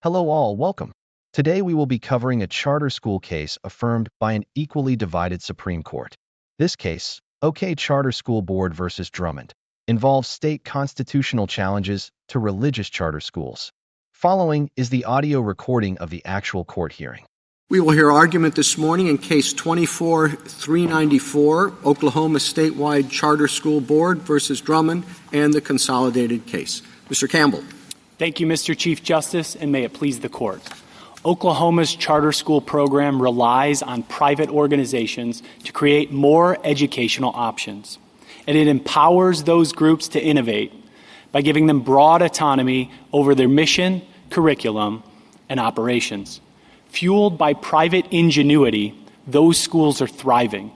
Hello all, welcome. Today we will be covering a charter school case affirmed by an equally divided Supreme Court. This case, OK Charter School Board versus Drummond, involves state constitutional challenges to religious charter schools. Following is the audio recording of the actual court hearing. We will hear argument this morning in Case 24-394, Oklahoma Statewide Charter School Board versus Drummond, and the consolidated case. Mr. Campbell. Thank you, Mr. Chief Justice, and may it please the Court. Oklahoma's charter school program relies on private organizations to create more educational options, and it empowers those groups to innovate by giving them broad autonomy over their mission, curriculum, and operations. Fueled by private ingenuity, those schools are thriving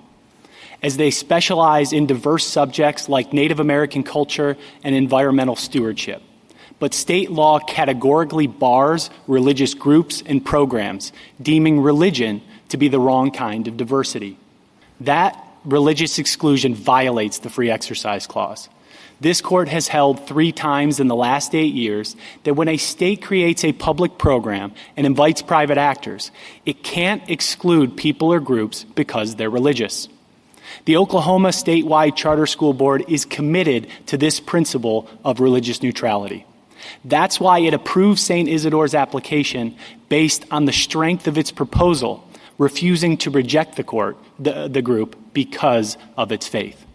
as they specialize in diverse subjects like Native American culture and environmental stewardship. But state law categorically bars religious groups and programs, deeming religion to be the wrong kind of diversity. That religious exclusion violates the Free Exercise Clause. This court has held 3 times in the last 8 years that when a state creates a public program and invites private actors, it can't exclude people or groups because they're religious. The Oklahoma Statewide Charter School Board is committed to this principle of religious neutrality. That's why it approved St. Isidore's application based on the strength of its proposal, refusing to reject the group because of its faith.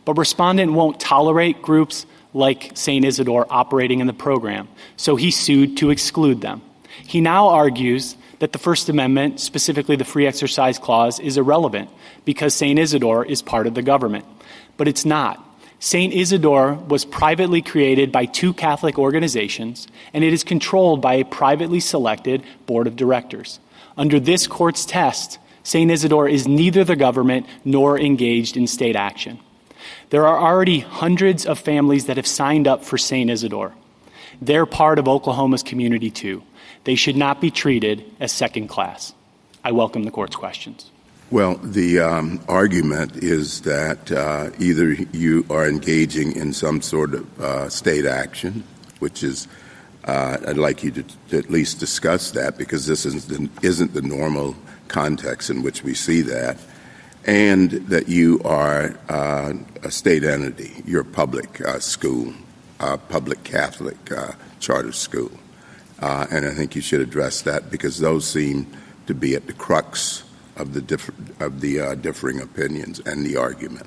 But respondent won't tolerate groups like St. Isidore operating in the program, so he sued to exclude them. He now argues that the First Amendment, specifically the Free Exercise Clause, is irrelevant because St. Isidore is part of the government. But it's not. St. Isidore was privately created by 2 Catholic organizations, and it is controlled by a privately selected board of directors. Under this court's test, St. Isidore is neither the government nor engaged in state action. There are already hundreds of families that have signed up for St. Isidore. They're part of Oklahoma's community too. They should not be treated as second class. I welcome the court's questions. Well, the argument is that either you are engaging in some sort of state action, which is, I'd like you to at least discuss that because this isn't the normal context in which we see that, and that you are a state entity, you're a public school, public Catholic charter school. And I think you should address that because those seem to be at the crux of the differing opinions and the argument.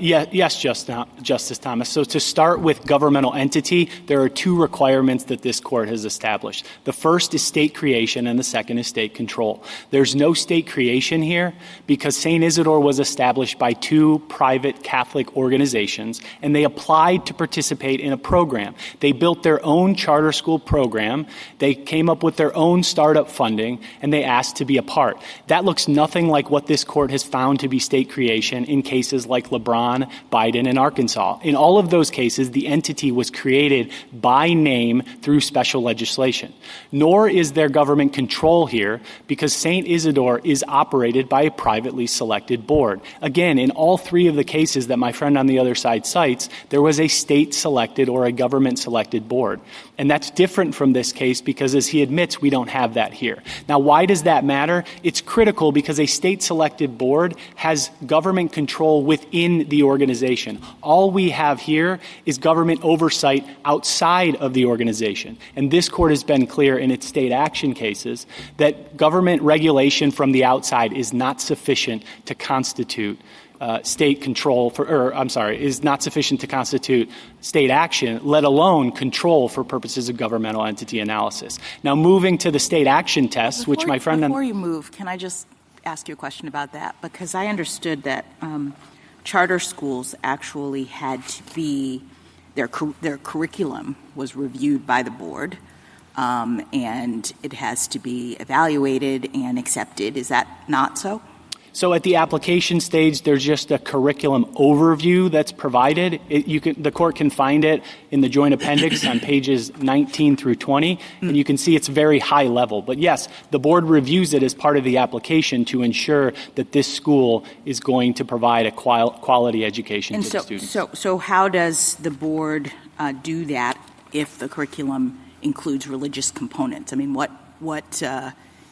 Yes, Justice Thomas. So to start with governmental entity, there are 2 requirements that this court has established. The first is state creation and the second is state control. There's no state creation here because St. Isidore was established by 2 private Catholic organizations and they applied to participate in a program. They built their own charter school program, they came up with their own startup funding, and they asked to be a part. That looks nothing like what this court has found to be state creation in cases like LeBron, Biden, and Arkansas. In all of those cases, the entity was created by name through special legislation. Nor is there government control here because St. Isidore is operated by a privately selected board. Again, in all 3 of the cases that my friend on the other side cites, there was a state-selected or a government-selected board. And that's different from this case because, as he admits, we don't have that here. Now, why does that matter? It's critical because a state-selected board has government control within the organization. All we have here is government oversight outside of the organization. And this court has been clear in its state action cases that government regulation from the outside is not sufficient to constitute state control is not sufficient to constitute state action, let alone control for purposes of governmental entity analysis. Now, moving to the state action test, which my friend... Before you move, can I just ask you a question about that? Because I understood that charter schools actually had to be, their curriculum was reviewed by the board, and it has to be evaluated and accepted. Is that not so? So at the application stage, there's just a curriculum overview that's provided. The court can find it in the joint appendix on pages 19 through 20, and you can see it's very high level. But yes, the board reviews it as part of the application to ensure that this school is going to provide a quality education to the students. So how does the board do that if the curriculum includes religious components? I mean, what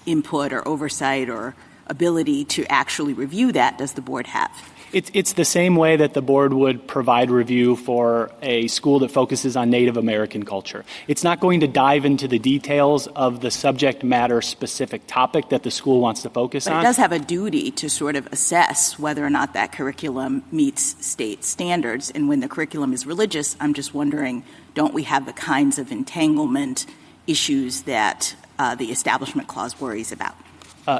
input or oversight or ability to actually review that does the board have? It's the same way that the board would provide review for a school that focuses on Native American culture. It's not going to dive into the details of the subject matter specific topic that the school wants to focus on. But it does have a duty to sort of assess whether or not that curriculum meets state standards. And when the curriculum is religious, I'm just wondering, don't we have the kinds of entanglement issues that the Establishment Clause worries about?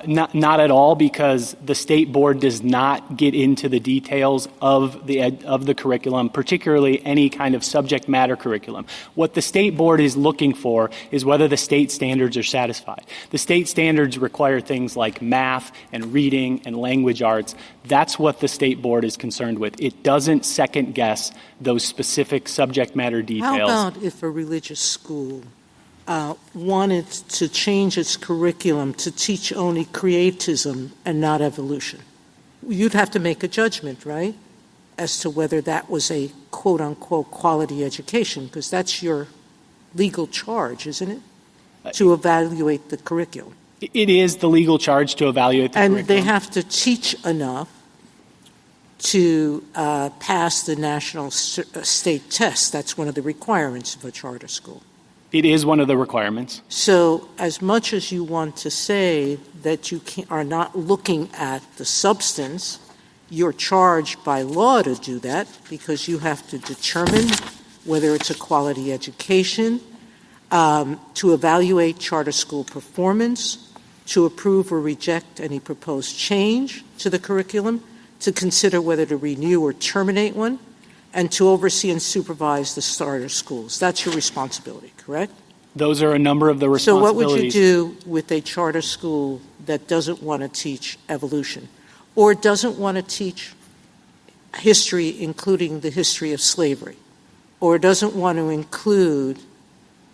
Not at all, because the state board does not get into the details of the curriculum, particularly any kind of subject matter curriculum. What the state board is looking for is whether the state standards are satisfied. The state standards require things like math and reading and language arts. That's what the state board is concerned with. It doesn't second guess those specific subject matter details. How about if a religious school wanted to change its curriculum to teach only creatism and not evolution? You'd have to make a judgment, right, as to whether that was a quote-unquote quality education, because that's your legal charge, isn't it, to evaluate the curriculum? It is the legal charge to evaluate the curriculum. And they have to teach enough to pass the national state test. That's one of the requirements of a charter school. It is one of the requirements. So as much as you want to say that you are not looking at the substance, you're charged by law to do that, because you have to determine whether it's a quality education, to evaluate charter school performance, to approve or reject any proposed change to the curriculum, to consider whether to renew or terminate one, and to oversee and supervise the starter schools. That's your responsibility, correct? Those are a number of the responsibilities. So what would you do with a charter school that doesn't want to teach evolution, or doesn't want to teach history, including the history of slavery, or doesn't want to include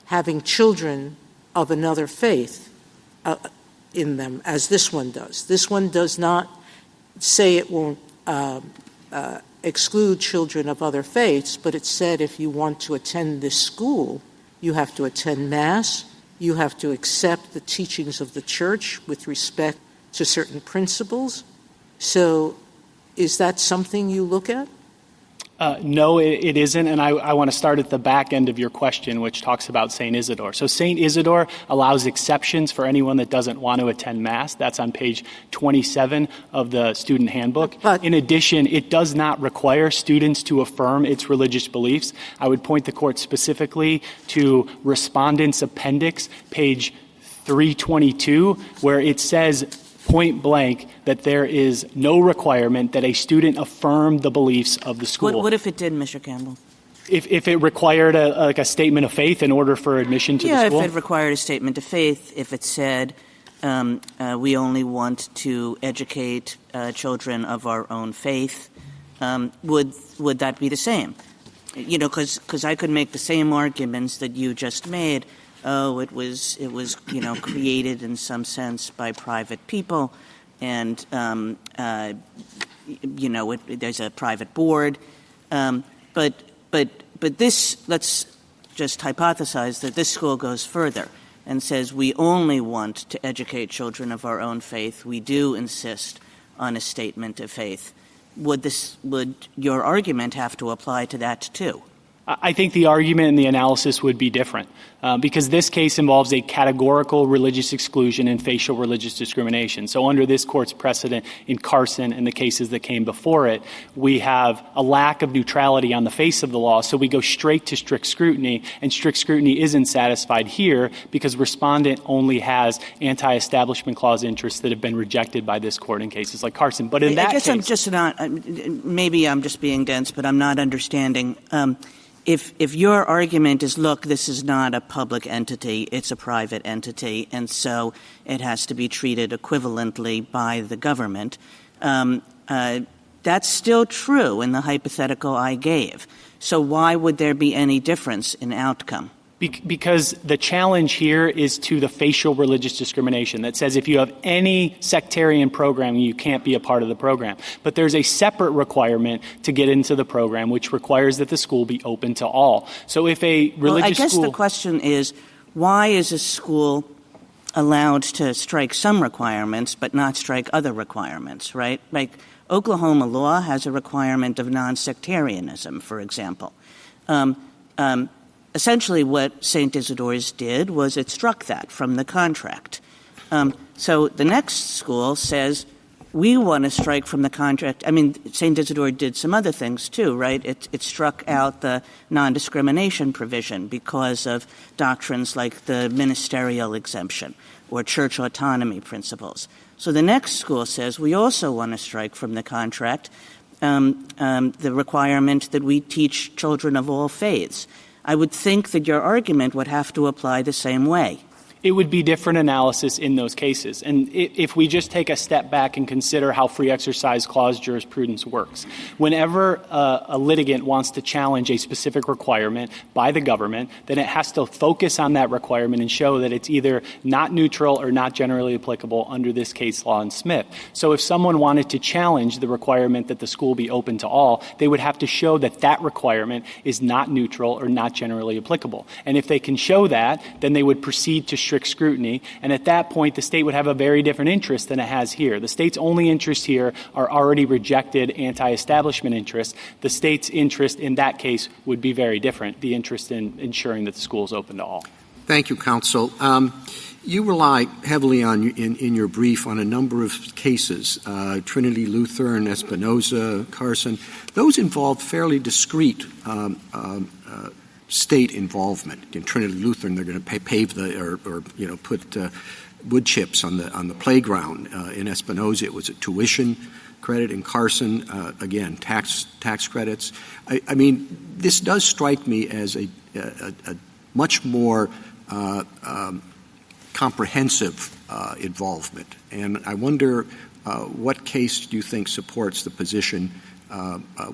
having children of another faith in them, as this one does? This one does not say it won't exclude children of other faiths, but it said if you want to attend this school, you have to attend Mass, you have to accept the teachings of the church with respect to certain principles. So is that something you look at? No, it isn't, and I want to start at the back end of your question, which talks about St. Isidore. So St. Isidore allows exceptions for anyone that doesn't want to attend Mass. That's on page 27 of the student handbook. But in addition, it does not require students to affirm its religious beliefs. I would point the court specifically to Respondent's Appendix, page 322, where it says point blank that there is no requirement that a student affirm the beliefs of the school. What if it did, Mr. Campbell? If it required a statement of faith in order for admission to the school? Yeah, if it required a statement of faith, if it said we only want to educate children of our own faith, would that be the same? You know, because I could make the same arguments that you just made. Oh, it was created in some sense by private people, and there's a private board. But this, let's just hypothesize that this school goes further and says we only want to educate children of our own faith. We do insist on a statement of faith. Would your argument have to apply to that too? I think the argument and the analysis would be different because this case involves a categorical religious exclusion and facial religious discrimination. So under this court's precedent in Carson and the cases that came before it, we have a lack of neutrality on the face of the law, so we go straight to strict scrutiny, and strict scrutiny isn't satisfied here because respondent only has anti-establishment clause interests that have been rejected by this court in cases like Carson. But in that case, I'm just not. Maybe I'm just being dense, but I'm not understanding. If your argument is, look, this is not a public entity, it's a private entity, and so it has to be treated equivalently by the government, that's still true in the hypothetical I gave. So why would there be any difference in outcome? Because the challenge here is to the facial religious discrimination that says if you have any sectarian programming, you can't be a part of the program. But there's a separate requirement to get into the program, which requires that the school be open to all. So if a religious I guess school... the question is, why is a school allowed to strike some requirements but not strike other requirements, right? Like Oklahoma law has a requirement of non-sectarianism, for example. Essentially what St. Isidore's did was it struck that from the contract. So the next school says, we want to strike from the contract. I mean, St. Isidore did some other things too, right? It struck out the non-discrimination provision because of doctrines like the ministerial exemption or church autonomy principles. So the next school says, we also want to strike from the contract the requirement that we teach children of all faiths. I would think that your argument would have to apply the same way. It would be different analysis in those cases. And if we just take a step back and consider how free exercise clause jurisprudence works, whenever a litigant wants to challenge a specific requirement by the government, then it has to focus on that requirement and show that it's either not neutral or not generally applicable under this case law in Smith. So if someone wanted to challenge the requirement that the school be open to all, they would have to show that that requirement is not neutral or not generally applicable. And if they can show that, then they would proceed to strict scrutiny, and at that point the state would have a very different interest than it has here. The state's only interests here are already rejected anti-establishment interests. The state's interest in that case would be very different, the interest in ensuring that the school is open to all. Thank you, counsel. You rely heavily on in your brief on a number of cases, Trinity Lutheran, Espinoza, Carson. Those involve fairly discrete state involvement. In Trinity Lutheran, they're going to pave the put wood chips on the playground. In Espinoza, it was a tuition credit. In Carson, again, tax credits. I mean, this does strike me as a much more comprehensive involvement, and I wonder what case do you think supports the position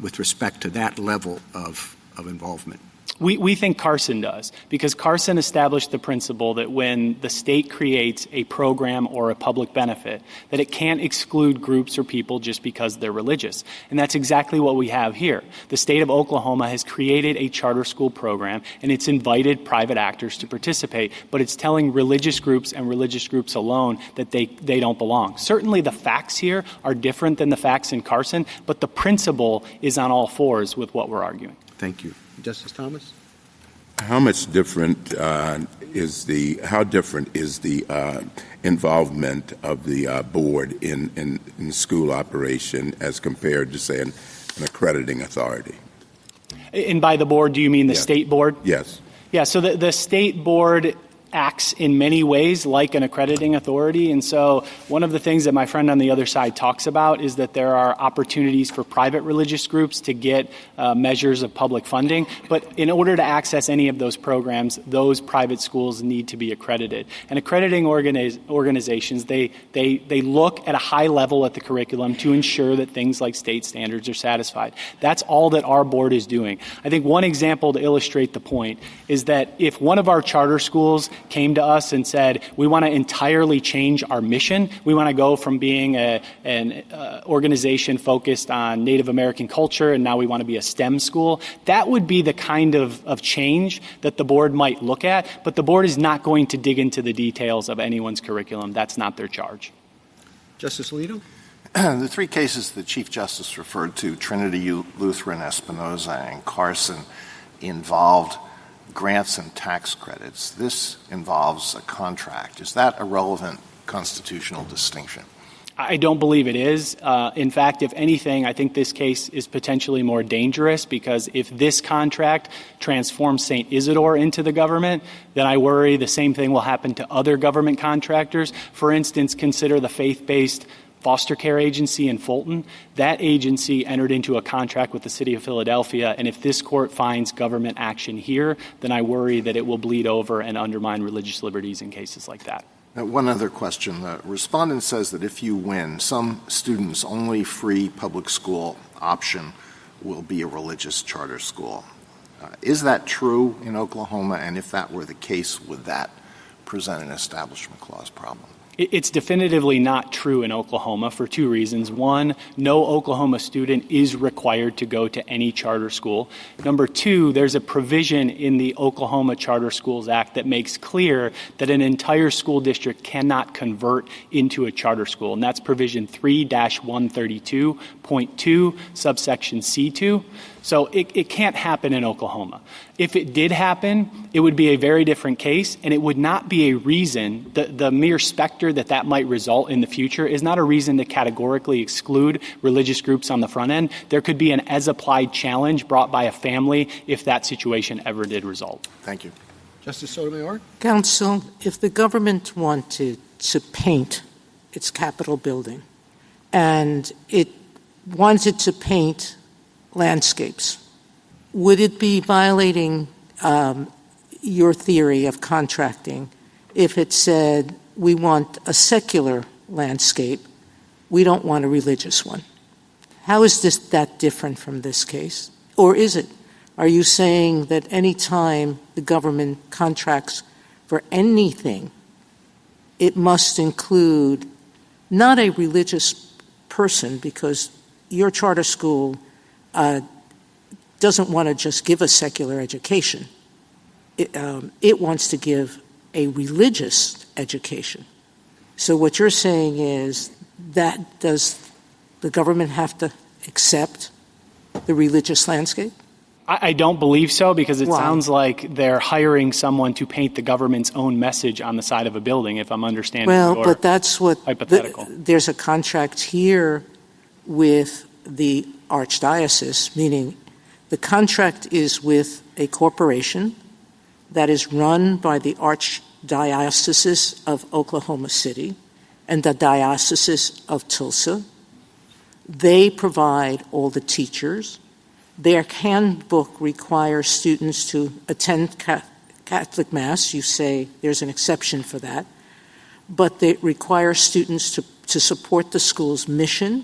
with respect to that level of involvement? We think Carson does, because Carson established the principle that when the state creates a program or a public benefit, that it can't exclude groups or people just because they're religious. And that's exactly what we have here. The state of Oklahoma has created a charter school program, and it's invited private actors to participate, but it's telling religious groups and religious groups alone that they don't belong. Certainly the facts here are different than the facts in Carson, but the principle is on all fours with what we're arguing. Thank you. Justice Thomas? How different is the involvement of the board in school operation as compared to, say, an accrediting authority? And by the board, do you mean the state board? Yes. Yeah, so the state board acts in many ways like an accrediting authority. And so one of the things that my friend on the other side talks about is that there are opportunities for private religious groups to get measures of public funding. But in order to access any of those programs, those private schools need to be accredited. And accrediting organizations, they look at a high level at the curriculum to ensure that things like state standards are satisfied. That's all that our board is doing. I think one example to illustrate the point is that if one of our charter schools came to us and said, we want to entirely change our mission. We want to go from being an organization focused on Native American culture, and now we want to be a STEM school. That would be the kind of change that the board might look at, but the board is not going to dig into the details of anyone's curriculum. That's not their charge. Justice Alito? The three cases the Chief Justice referred to, Trinity Lutheran, Espinoza, and Carson, involved grants and tax credits. This involves a contract. Is that a relevant constitutional distinction? I don't believe it is. In fact, if anything, I think this case is potentially more dangerous, because if this contract transforms St. Isidore into the government, then I worry the same thing will happen to other government contractors. For instance, consider the faith-based foster care agency in Fulton. That agency entered into a contract with the city of Philadelphia, and if this court finds government action here, then I worry that it will bleed over and undermine religious liberties in cases like that. One other question. The respondent says that if you win, some students' only free public school option will be a religious charter school. Is that true in Oklahoma? And if that were the case, would that present an Establishment Clause problem? It's definitively not true in Oklahoma for two reasons. One, no Oklahoma student is required to go to any charter school. Number two, there's a provision in the Oklahoma Charter Schools Act that makes clear that an entire school district cannot convert into a charter school, and that's provision 3-132.2, subsection C2. So it can't happen in Oklahoma. If it did happen, it would be a very different case, and it would not be a reason, the mere specter that might result in the future is not a reason to categorically exclude religious groups on the front end. There could be an as-applied challenge brought by a family if that situation ever did result. Thank you. Justice Sotomayor? Counsel, if the government wanted to paint its Capitol building and it wanted to paint landscapes, would it be violating your theory of contracting if it said we want a secular landscape, we don't want a religious one? How is that different from this case? Or is it? Are you saying that any time the government contracts for anything, it must include not a religious person, because your charter school doesn't want to just give a secular education. It wants to give a religious education. So what you're saying is that does the government have to accept the religious landscape? I don't believe so, because it Why? sounds like they're hiring someone to paint the government's own message on the side of a building, if I'm understanding Well, your but that's what hypothetical. There's a contract here with the archdiocese, meaning the contract is with a corporation that is run by the Archdiocese of Oklahoma City and the Diocese of Tulsa. They provide all the teachers. Their handbook requires students to attend Catholic Mass. You say there's an exception for that. But they require students to support the school's mission.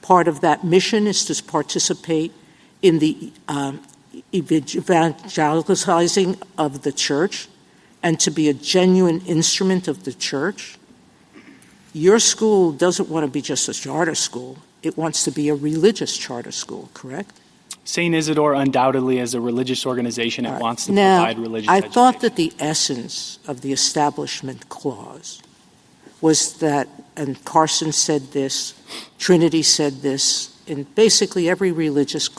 Part of that mission is to participate in the evangelizing of the church and to be a genuine instrument of the church. Your school doesn't want to be just a charter school. It wants to be a religious charter school, correct? St. Isidore undoubtedly is a religious organization. It wants to now, provide religious I education. thought that the essence of the Establishment Clause was that, and Carson said this, Trinity said this, in basically every religious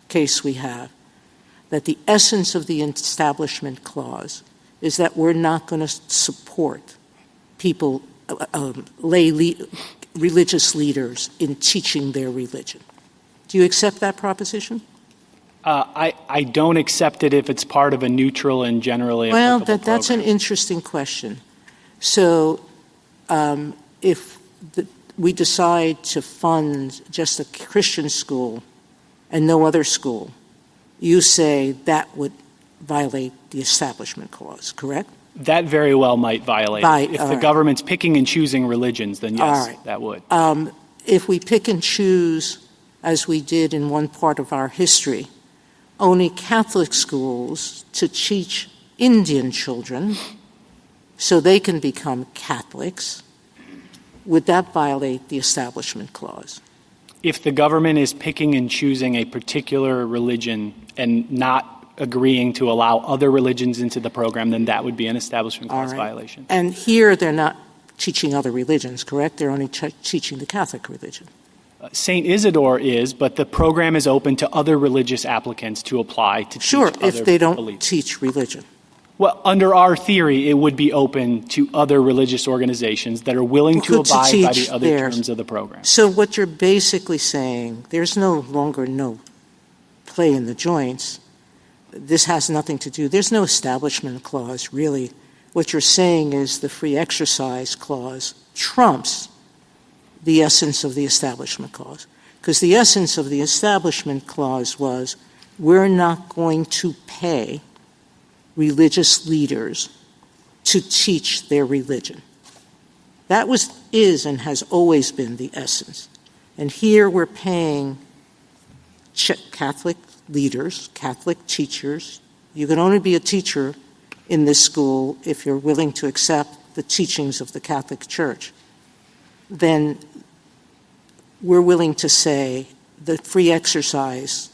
case we have, that the essence of the Establishment Clause is that we're not going to support people, religious leaders in teaching their religion. Do you accept that proposition? I don't accept it if it's part of a neutral and generally applicable that's an program. interesting question. So if we decide to fund just a Christian school and no other school, you say that would violate the Establishment Clause, correct? That very well might violate it. If the right. government's picking and choosing religions, then yes, All right. that would. If we pick and choose, as we did in one part of our history, only Catholic schools to teach Indian children so they can become Catholics, would that violate the Establishment Clause? If the government is picking and choosing a particular religion and not agreeing to allow other religions into the program, then that would be an Establishment Clause violation. And here they're not teaching other religions, correct? They're only teaching the Catholic religion. St. Isidore is, but the program is open to other religious applicants to apply to teach other if they don't beliefs. teach religion. Well, under our theory, it would be open to other religious organizations that are willing to abide by the other terms of the program. So what you're basically saying, there's no longer no play in the joints. This has nothing to do. There's no Establishment Clause, really. What you're saying is the Free Exercise Clause trumps the essence of the Establishment Clause. Because the essence of the Establishment Clause was, we're not going to pay religious leaders to teach their religion. That is and has always been the essence. And here we're paying Catholic leaders, Catholic teachers. You can only be a teacher in this school if you're willing to accept the teachings of the Catholic Church, then we're willing to say the free exercise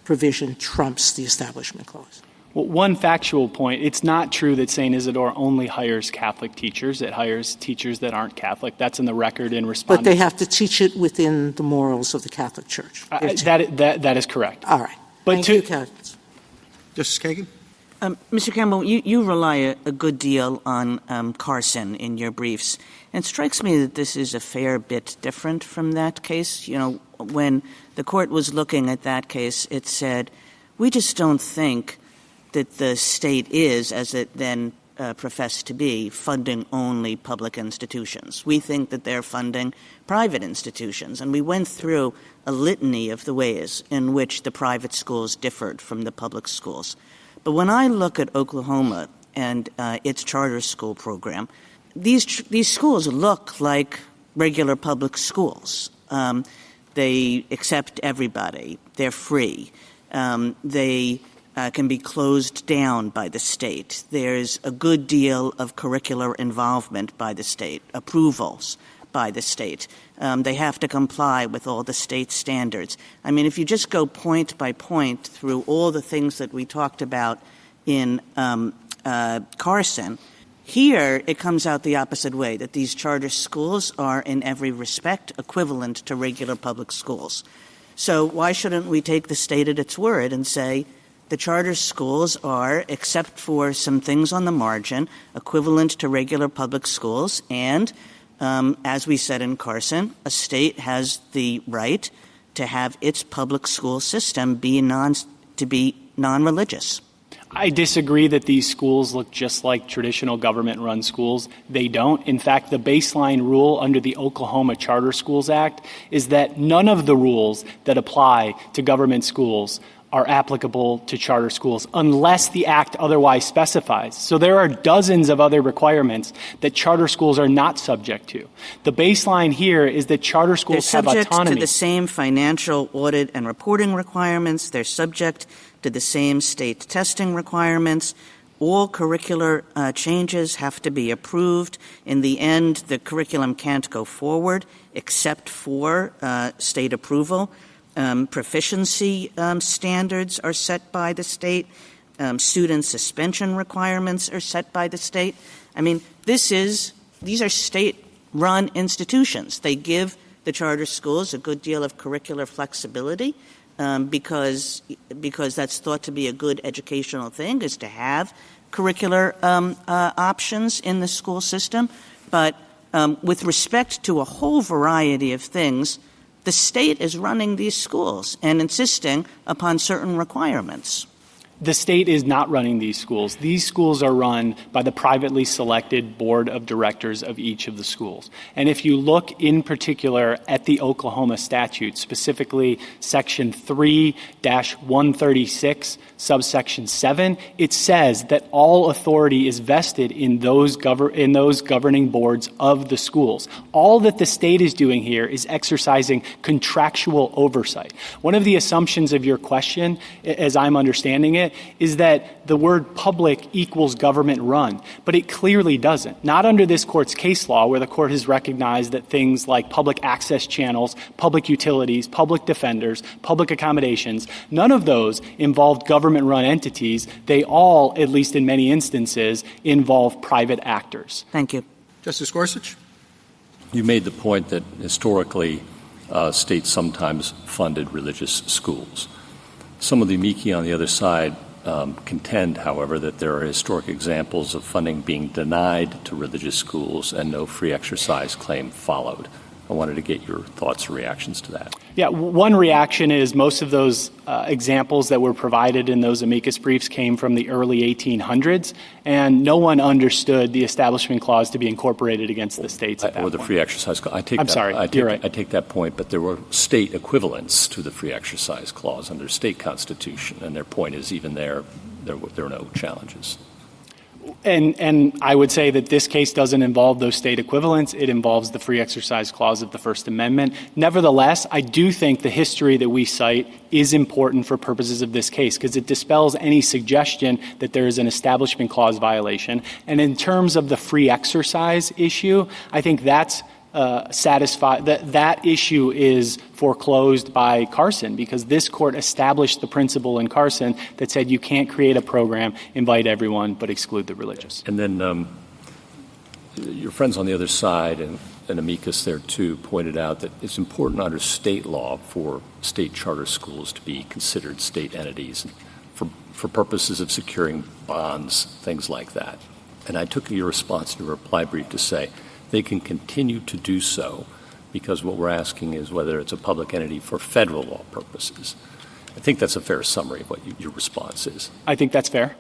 provision trumps the Establishment Clause. Well, one factual point, it's not true that St. Isidore only hires Catholic teachers. It hires teachers that aren't Catholic. That's in the record in response. But they have to teach it within the morals of the Catholic Church. That is correct. All right. But Thank you, Justice Kagan? Mr. Campbell, you rely a good deal on Carson in your briefs. And it strikes me that this is a fair bit different from that case. You know, when the court was looking at that case, it said, we just don't think that the state is, as it then professed to be, funding only public institutions. We think that they're funding private institutions. And we went through a litany of the ways in which the private schools differed from the public schools. But when I look at Oklahoma and its charter school program, these schools look like regular public schools. They accept everybody. They're free. They can be closed down by the state. There's a good deal of curricular involvement by the state, approvals by the state. They have to comply with all the state standards. I mean, if you just go point by point through all the things that we talked about in Carson, here it comes out the opposite way, that these charter schools are in every respect equivalent to regular public schools. So why shouldn't we take the state at its word and say the charter schools are, except for some things on the margin, equivalent to regular public schools, and as we said in Carson, a state has the right to have its public school system be non-religious. I disagree that these schools look just like traditional government-run schools. They don't. In fact, the baseline rule under the Oklahoma Charter Schools Act is that none of the rules that apply to government schools are applicable to charter schools unless the Act otherwise specifies. So there are dozens of other requirements that charter schools are not subject to. The baseline here is that charter schools have autonomy. They're subject to the same financial audit and reporting requirements. They're subject to the same state testing requirements. All curricular changes have to be approved. In the end, the curriculum can't go forward except for state approval. Proficiency standards are set by the state. Student suspension requirements are set by the state. I mean, these are state-run institutions. They give the charter schools a good deal of curricular flexibility because that's thought to be a good educational thing, is to have curricular options in the school system. But with respect to a whole variety of things, the state is running these schools and insisting upon certain requirements. The state is not running these schools. These schools are run by the privately selected board of directors of each of the schools. And if you look in particular at the Oklahoma statute, specifically Section 3-136, subsection 7, it says that all authority is vested in those governing boards of the schools. All that the state is doing here is exercising contractual oversight. One of the assumptions of your question, as I'm understanding it, is that the word public equals government run, but it clearly doesn't. Not under this court's case law, where the court has recognized that things like public access channels, public utilities, public defenders, public accommodations, none of those involved government-run entities. They all, at least in many instances, involve private actors. Thank you. Justice Gorsuch? You made the point that historically states sometimes funded religious schools. Some of the amici on the other side contend, however, that there are historic examples of funding being denied to religious schools and no free exercise claim followed. I wanted to get your thoughts or reactions to that. Yeah, one reaction is most of those examples that were provided in those amicus briefs came from the early 1800s, and no one understood the Establishment Clause to be incorporated against the states at that or the point. free exercise clause. You're right. I take that point, but there were state equivalents to the free exercise clause under state constitution, and their point is even there are no challenges. And I would say that this case doesn't involve those state equivalents. It involves the free exercise clause of the First Amendment. Nevertheless, I do think the history that we cite is important for purposes of this case because it dispels any suggestion that there is an Establishment Clause violation. And in terms of the free exercise issue, I think that's that issue is foreclosed by Carson because this court established the principle in Carson that said you can't create a program, invite everyone, but exclude the religious. And then your friends on the other side and amicus there too pointed out that it's important under state law for state charter schools to be considered state entities for purposes of securing bonds, things like that. And I took your response to your reply brief to say they can continue to do so because what we're asking is whether it's a public entity for federal law purposes. I think that's a fair summary of what your response is. I think that's fair.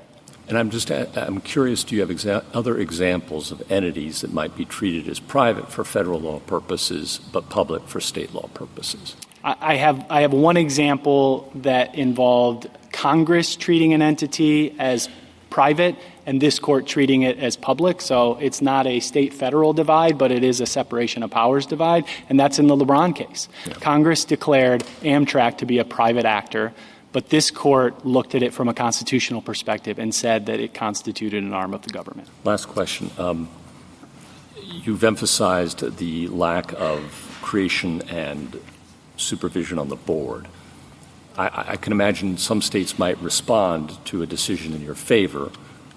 And I'm curious, do you have other examples of entities that might be treated as private for federal law purposes but public for state law purposes? I have one example that involved Congress treating an entity as private and this court treating it as public. So it's not a state-federal divide, but it is a separation of powers divide, and that's in the LeBron case. Yeah. Congress declared Amtrak to be a private actor, but this court looked at it from a constitutional perspective and said that it constituted an arm of the government. Last question. You've emphasized the lack of creation and supervision on the board. I can imagine some states might respond to a decision in your favor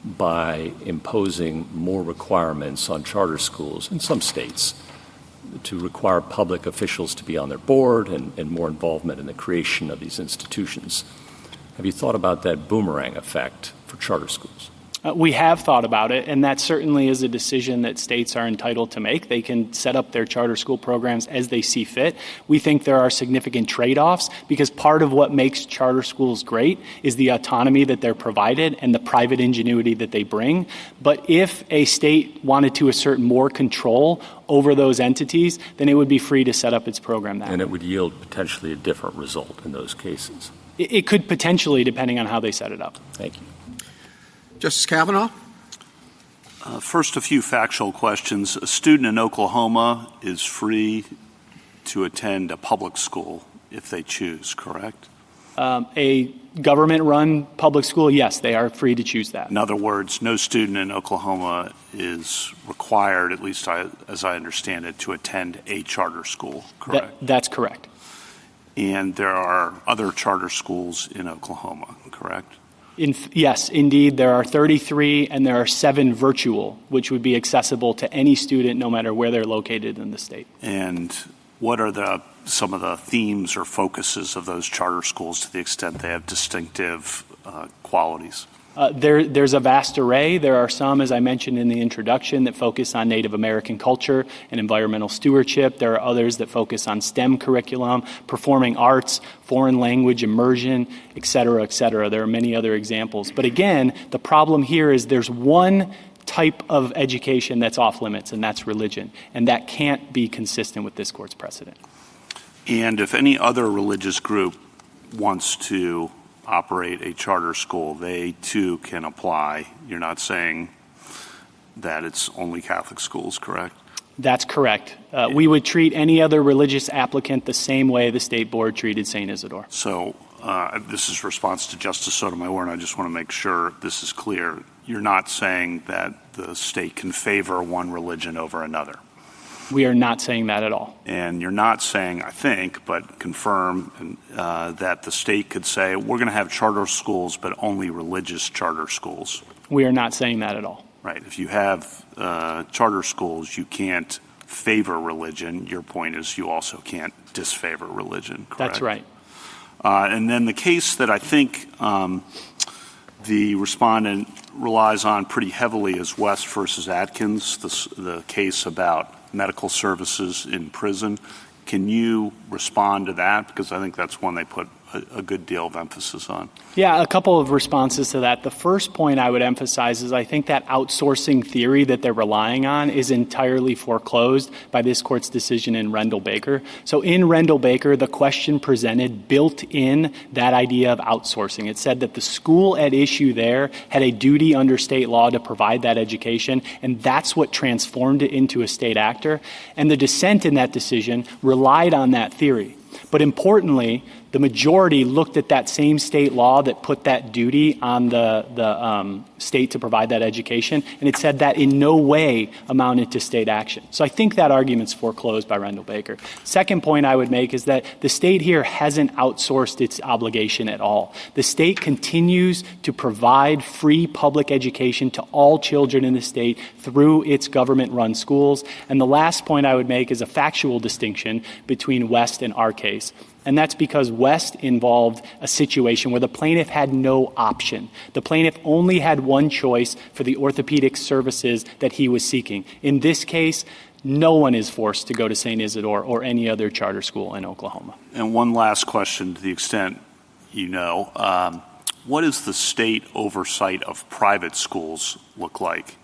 by imposing more requirements on charter schools in some states to require public officials to be on their board and more involvement in the creation of these institutions. Have you thought about that boomerang effect for charter schools? We have thought about it, and that certainly is a decision that states are entitled to make. They can set up their charter school programs as they see fit. We think there are significant trade-offs because part of what makes charter schools great is the autonomy that they're provided and the private ingenuity that they bring. But if a state wanted to assert more control over those entities, then it would be free to set up its program that way. And it would yield potentially a different result in those cases. It could potentially, depending on how they set it up. Thank you. Justice Kavanaugh? First, a few factual questions. A student in Oklahoma is free to attend a public school if they choose, correct? A government-run public school, yes, they are free to choose that. In other words, no student in Oklahoma is required, at least as I understand it, to attend a charter school, correct? That's correct. And there are other charter schools in Oklahoma, correct? Yes, indeed. There are 33, and there are 7 virtual, which would be accessible to any student no matter where they're located in the state. And what are some of the themes or focuses of those charter schools to the extent they have distinctive qualities? There's a vast array. There are some, as I mentioned in the introduction, that focus on Native American culture and environmental stewardship. There are others that focus on STEM curriculum, performing arts, foreign language immersion, et cetera, et cetera. There are many other examples. But again, the problem here is there's one type of education that's off limits, and that's religion. And that can't be consistent with this court's precedent. And if any other religious group wants to operate a charter school, they too can apply. You're not saying that it's only Catholic schools, correct? That's correct. We would treat any other religious applicant the same way the state board treated St. Isidore. So this is response to Justice Sotomayor, and I just want to make sure this is clear. You're not saying that the state can favor one religion over another. We are not saying that at all. And you're not saying, I think, but confirm that the state could say, we're going to have charter schools, but only religious charter schools. We are not saying that at all. Right. If you have charter schools, you can't favor religion. Your point is you also can't disfavor religion, correct? That's right. And then the case that I think the respondent relies on pretty heavily is West versus Atkins, the case about medical services in prison. Can you respond to that? Because I think that's one they put a good deal of emphasis on. Yeah, a couple of responses to that. The first point I would emphasize is I think that outsourcing theory that they're relying on is entirely foreclosed by this court's decision in Rendell-Baker. So in Rendell-Baker, the question presented built in that idea of outsourcing. It said that the school at issue there had a duty under state law to provide that education, and that's what transformed it into a state actor. And the dissent in that decision relied on that theory. But importantly, the majority looked at that same state law that put that duty on the state to provide that education, and it said that in no way amounted to state action. So I think that argument's foreclosed by Rendell-Baker. Second point I would make is that the state here hasn't outsourced its obligation at all. The state continues to provide free public education to all children in the state through its government-run schools. And the last point I would make is a factual distinction between West and our case. And that's because West involved a situation where the plaintiff had no option. The plaintiff only had one choice for the orthopedic services that he was seeking. In this case, no one is forced to go to St. Isidore or any other charter school in Oklahoma. And one last question, to the extent you know, what does the state oversight of private schools look like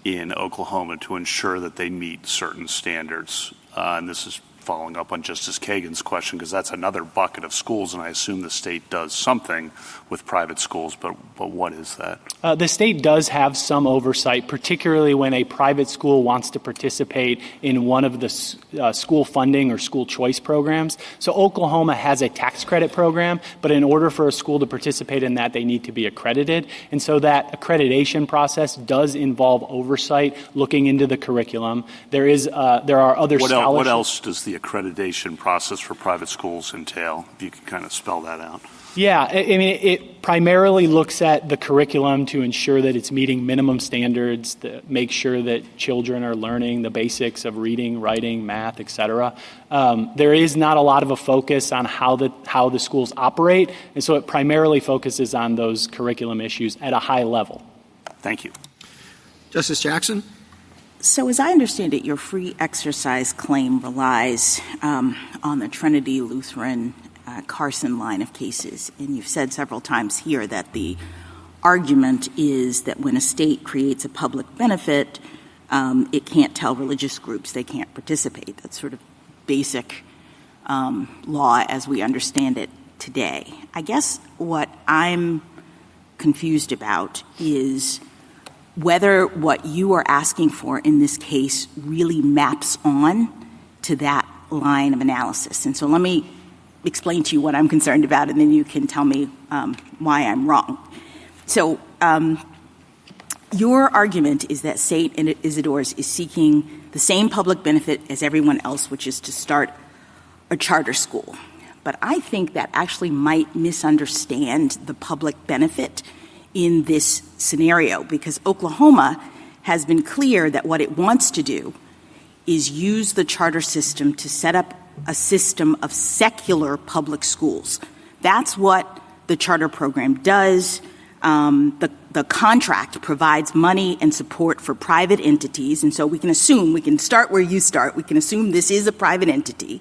in Oklahoma to ensure that they meet certain standards? And this is following up on Justice Kagan's question, because that's another bucket of schools, and I assume the state does something with private schools, but what is that? The state does have some oversight, particularly when a private school wants to participate in one of the school funding or school choice programs. So Oklahoma has a tax credit program, but in order for a school to participate in that, they need to be accredited. And so that accreditation process does involve oversight, looking into the curriculum. There are other scholarships. What else does the accreditation process for private schools entail? If you could kind of spell that out. Yeah, I mean, it primarily looks at the curriculum to ensure that it's meeting minimum standards, to make sure that children are learning the basics of reading, writing, math, et cetera. There is not a lot of a focus on how the schools operate, and so it primarily focuses on those curriculum issues at a high level. Thank you. Justice Jackson? So as I understand it, your free exercise claim relies on the Trinity Lutheran Carson line of cases. And you've said several times here that the argument is that when a state creates a public benefit, it can't tell religious groups they can't participate. That's sort of basic law as we understand it today. I guess what I'm confused about is whether what you are asking for in this case really maps on to that line of analysis. And so let me explain to you what I'm concerned about, and then you can tell me why I'm wrong. So your argument is that St. Isidore's is seeking the same public benefit as everyone else, which is to start a charter school. But I think that actually might misunderstand the public benefit in this scenario, because Oklahoma has been clear that what it wants to do is use the charter system to set up a system of secular public schools. That's what the charter program does. The contract provides money and support for private entities, and so we can start where you start. We can assume this is a private entity.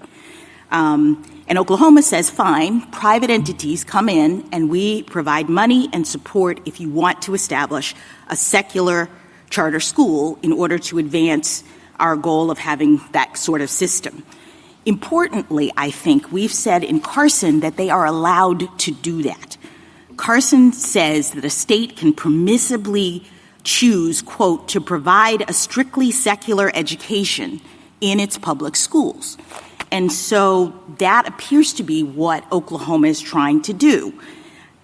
And Oklahoma says, fine, private entities come in and we provide money and support if you want to establish a secular charter school in order to advance our goal of having that sort of system. Importantly, I think we've said in Carson that they are allowed to do that. Carson says that a state can permissibly choose, quote, to provide a strictly secular education in its public schools. And so that appears to be what Oklahoma is trying to do.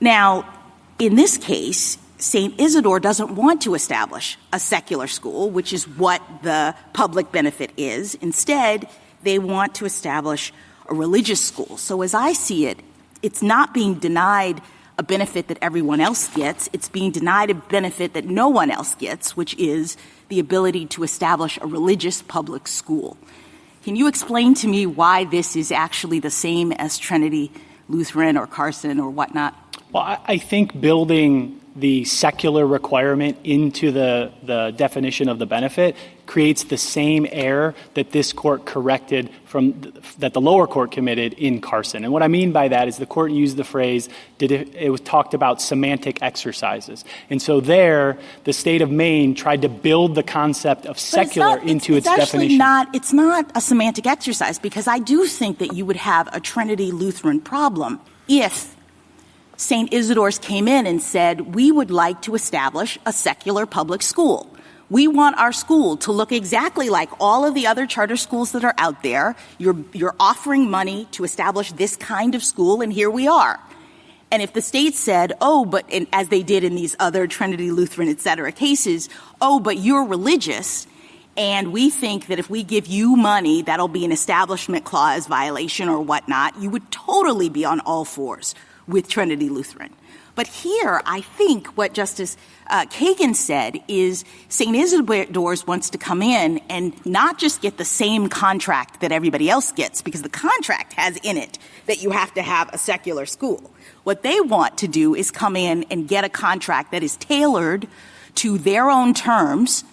Now, in this case, St. Isidore doesn't want to establish a secular school, which is what the public benefit is. Instead, they want to establish a religious school. So as I see it, it's not being denied a benefit that everyone else gets. It's being denied a benefit that no one else gets, which is the ability to establish a religious public school. Can you explain to me why this is actually the same as Trinity Lutheran or Carson or whatnot? Well, I think building the secular requirement into the definition of the benefit creates the same error that this court corrected that the lower court committed in Carson. And what I mean by that is the court used the phrase, it was talked about semantic exercises. And so there, the state of Maine tried to build the concept of secular into its definition. It's not a semantic exercise, because I do think that you would have a Trinity Lutheran problem if St. Isidore's came in and said, we would like to establish a secular public school. We want our school to look exactly like all of the other charter schools that are out there. You're offering money to establish this kind of school, and here we are. And if the state said, as they did in these other Trinity Lutheran, et cetera, cases, but you're religious, and we think that if we give you money, that'll be an establishment clause violation or whatnot, you would totally be on all fours with Trinity Lutheran. But here, I think what Justice Kagan said is St. Isidore's wants to come in and not just get the same contract that everybody else gets, because the contract has in it that you have to have a secular school. What they want to do is come in and get a contract that is tailored to their own terms,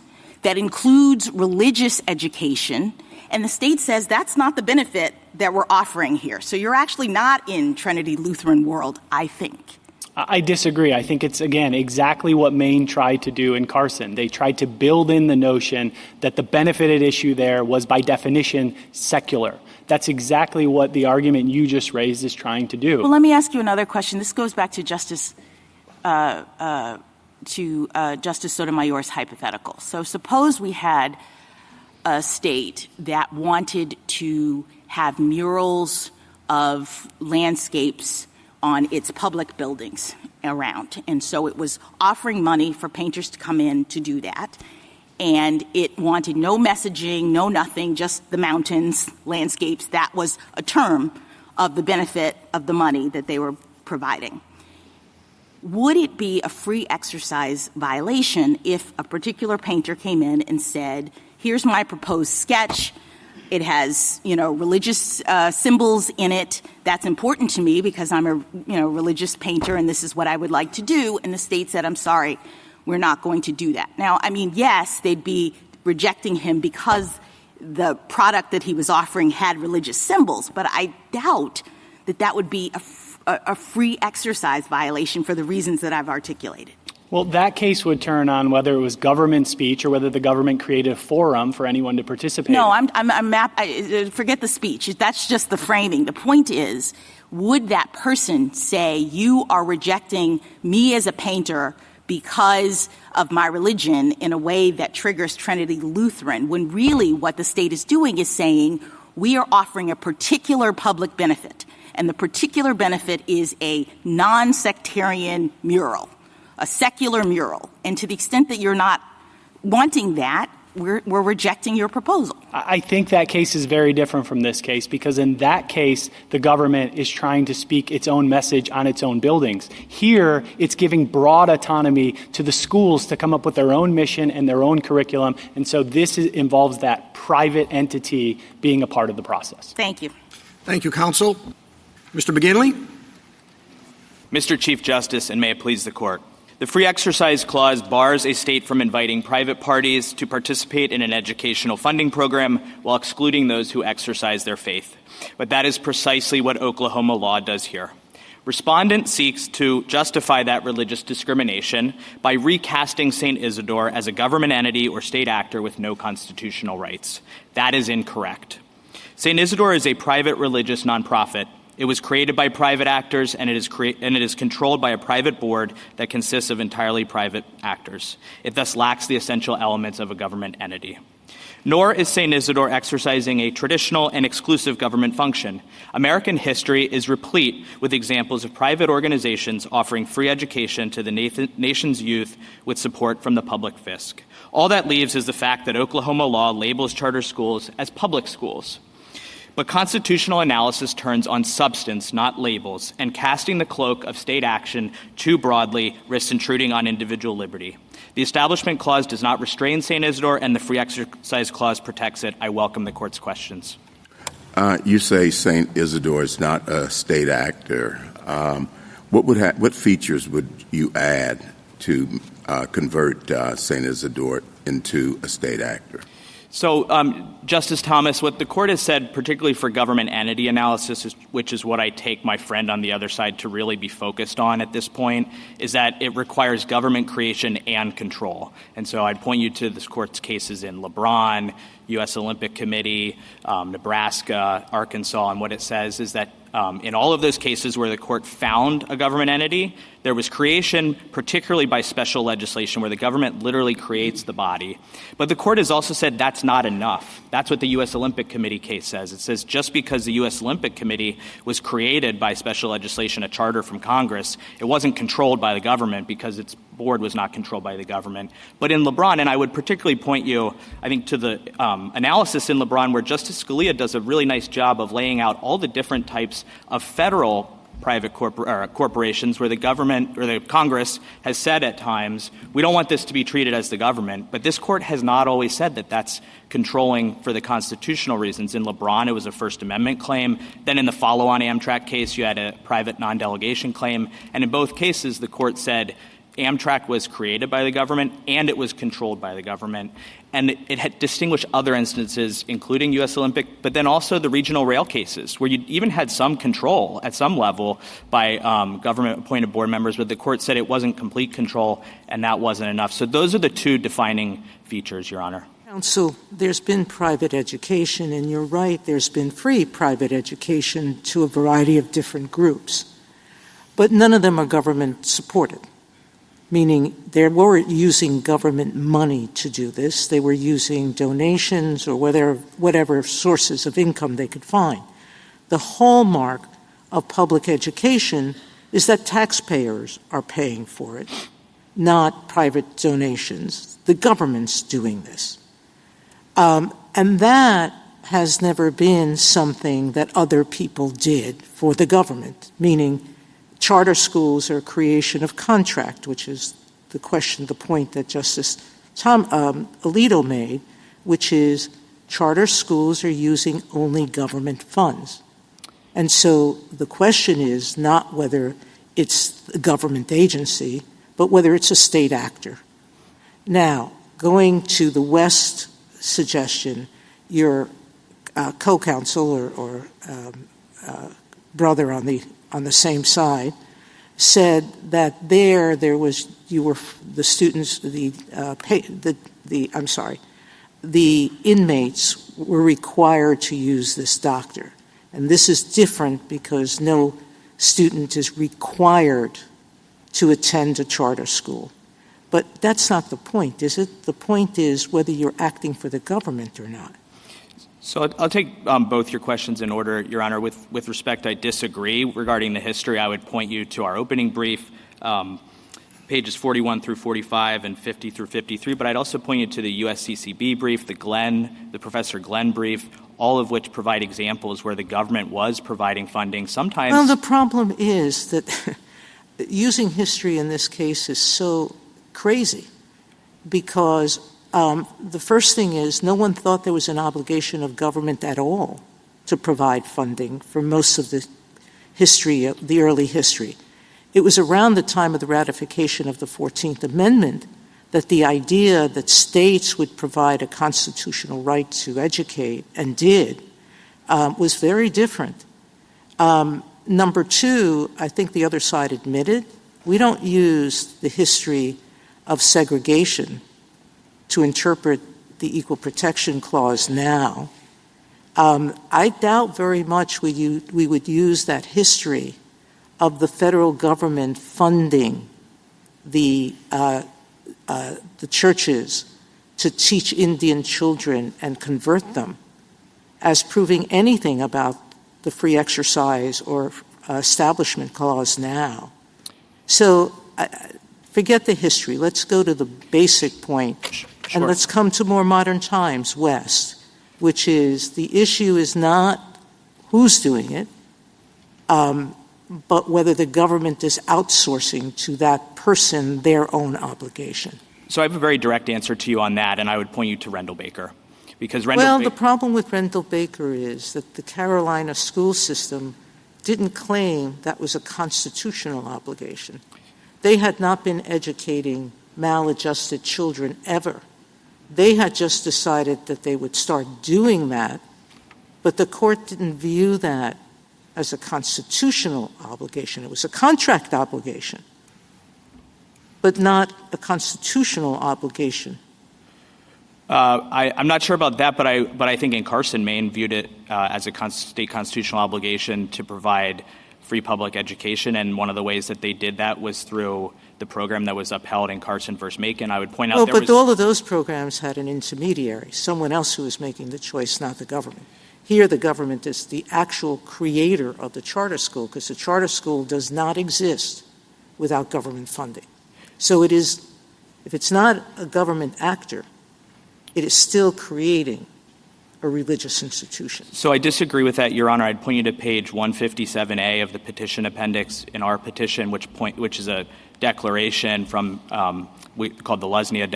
that includes religious education, and the state says that's not the benefit that we're offering here. So you're actually not in Trinity Lutheran world, I think. I disagree. I think it's, again, exactly what Maine tried to do in Carson. They tried to build in the notion that the benefit at issue there was, by definition, secular. That's exactly what the argument you just raised is trying to do. Well, let me ask you another question. This goes back to Justice Sotomayor's hypothetical. So suppose we had a state that wanted to have murals of landscapes on its public buildings around. And so it was offering money for painters to come in to do that. And it wanted no messaging, no nothing, just the mountains, landscapes. That was a term of the benefit of the money that they were providing. Would it be a free exercise violation if a particular painter came in and said, here's my proposed sketch, it has, religious symbols in it. That's important to me because I'm a, religious painter, and this is what I would like to do. And the state said, I'm sorry, we're not going to do that. Now, yes, they'd be rejecting him because the product that he was offering had religious symbols, but I doubt that would be a free exercise violation for the reasons that I've articulated. Well, that case would turn on whether it was government speech or whether the government created a forum for anyone to participate. No, forget the speech. That's just the framing. The point is, would that person say, you are rejecting me as a painter because of my religion in a way that triggers Trinity Lutheran, when really what the state is doing is saying, we are offering a particular public benefit, and the particular benefit is a non-sectarian mural. A secular mural. And to the extent that you're not wanting that, we're rejecting your proposal. I think that case is very different from this case, because in that case, the government is trying to speak its own message on its own buildings. Here, it's giving broad autonomy to the schools to come up with their own mission and their own curriculum. And so this involves that private entity being a part of the process. Thank you. Thank you, counsel. Mr. McGinley? Mr. Chief Justice, and may it please the court. The Free Exercise Clause bars a state from inviting private parties to participate in an educational funding program while excluding those who exercise their faith. But that is precisely what Oklahoma law does here. Respondent seeks to justify that religious discrimination by recasting St. Isidore as a government entity or state actor with no constitutional rights. That is incorrect. St. Isidore is a private religious nonprofit. It was created by private actors, and it is controlled by a private board that consists of entirely private actors. It thus lacks the essential elements of a government entity. Nor is St. Isidore exercising a traditional and exclusive government function. American history is replete with examples of private organizations offering free education to the nation's youth with support from the public fisc. All that leaves is the fact that Oklahoma law labels charter schools as public schools. But constitutional analysis turns on substance, not labels, and casting the cloak of state action too broadly risks intruding on individual liberty. The Establishment Clause does not restrain St. Isidore, and the Free Exercise Clause protects it. I welcome the court's questions. You say St. Isidore is not a state actor. What features would you add to convert St. Isidore into a state actor? So, Justice Thomas, what the court has said, particularly for government entity analysis, which is what I take my friend on the other side to really be focused on at this point, is that it requires government creation and control. And so I'd point you to this court's cases in LeBron, U.S. Olympic Committee, Nebraska, Arkansas, and what it says is that in all of those cases where the court found a government entity, there was creation, particularly by special legislation, where the government literally creates the body. But the court has also said that's not enough. That's what the U.S. Olympic Committee case says. It says just because the U.S. Olympic Committee was created by special legislation, a charter from Congress, it wasn't controlled by the government because its board was not controlled by the government. But in LeBron, and I would particularly point you, I think, to the analysis in LeBron where Justice Scalia does a really nice job of laying out all the different types of federal private corporations where the government or the Congress has said at times, we don't want this to be treated as the government. But this court has not always said that that's controlling for the constitutional reasons. In LeBron, it was a First Amendment claim. Then in the follow-on Amtrak case, you had a private non-delegation claim. And in both cases, the court said Amtrak was created by the government and it was controlled by the government. And it had distinguished other instances, including U.S. Olympic, but then also the regional rail cases, where you even had some control at some level by government-appointed board members, but the court said it wasn't complete control, and that wasn't enough. So those are the two defining features, Your Honor. Counsel, there's been private education, and you're right, there's been free private education to a variety of different groups. But none of them are government-supported. Meaning they were using government money to do this. They were using donations or whatever sources of income they could find. The hallmark of public education is that taxpayers are paying for it, not private donations. The government's doing this. And that has never been something that other people did for the government, meaning charter schools are a creation of contract, which is the point that Justice Alito made, which is charter schools are using only government funds. And so the question is not whether it's a government agency, but whether it's a state actor. Now, going to the West suggestion, your co-counsel or brother on the same side said that there was the inmates were required to use this doctor. And this is different because no student is required to attend a charter school. But that's not the point, is it? The point is whether you're acting for the government or not. So I'll take both your questions in order, Your Honor. With respect, I disagree regarding the history. I would point you to our opening brief, pages 41 through 45 and 50 through 53. But I'd also point you to the USCCB brief, the Professor Glenn brief, all of which provide examples where the government was providing funding. Sometimes. Well, the problem is that using history in this case is so crazy because the first thing is no one thought there was an obligation of government at all to provide funding for most of the history, the early history. It was around the time of the ratification of the 14th Amendment that the idea that states would provide a constitutional right to educate and did was very different. Number two, I think the other side admitted, we don't use the history of segregation to interpret the Equal Protection Clause now. I doubt very much we would use that history of the federal government funding the churches to teach Indian children and convert them as proving anything about the free exercise or establishment clause now. So forget the history. Let's go to the basic point. Sure. And let's come to more modern times, West, which is the issue is not who's doing it, but whether the government is outsourcing to that person their own obligation. So I have a very direct answer to you on that, and I would point you to Rendell Baker. Because the problem with Rendell Baker is that the Carolina school system didn't claim that was a constitutional obligation. they had not been educating maladjusted children ever. They had just decided that they would start doing that, but the court didn't view that as a constitutional obligation. It was a contract obligation, but not a constitutional obligation. I'm not sure about that, but I think in Carson, Maine viewed it as a state constitutional obligation to provide free public education, and one of the ways that they did that was through the program that was upheld in Carson versus Macon. I would point out but all of those programs had an intermediary, someone else who was making the choice, not the government. Here, the government is the actual creator of the charter school, because the charter school does not exist without government funding. So it is, if it's not a government actor, it is still creating a religious institution. So I disagree with that, Your Honor. I'd point you to page 157A of the petition appendix in our petition, which is a declaration from called the Lesnia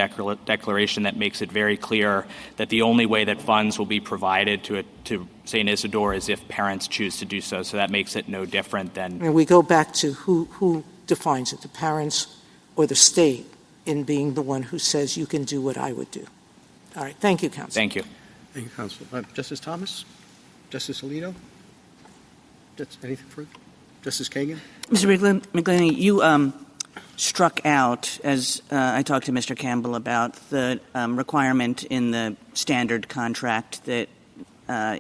Declaration that makes it very clear that the only way that funds will be provided to St. Isidore is if parents choose to do so. So that makes it no different than... And we go back to who defines it, the parents or the state, in being the one who says you can do what I would do. All right. Thank you, counsel. Thank you. Thank you, counsel. Justice Thomas? Justice Alito? Anything further? Justice Kagan? Mr. McGliney, you struck out, as I talked to Mr. Campbell about, the requirement in the standard contract that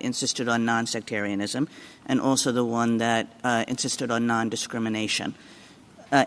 insisted on non-sectarianism, and also the one that insisted on non-discrimination.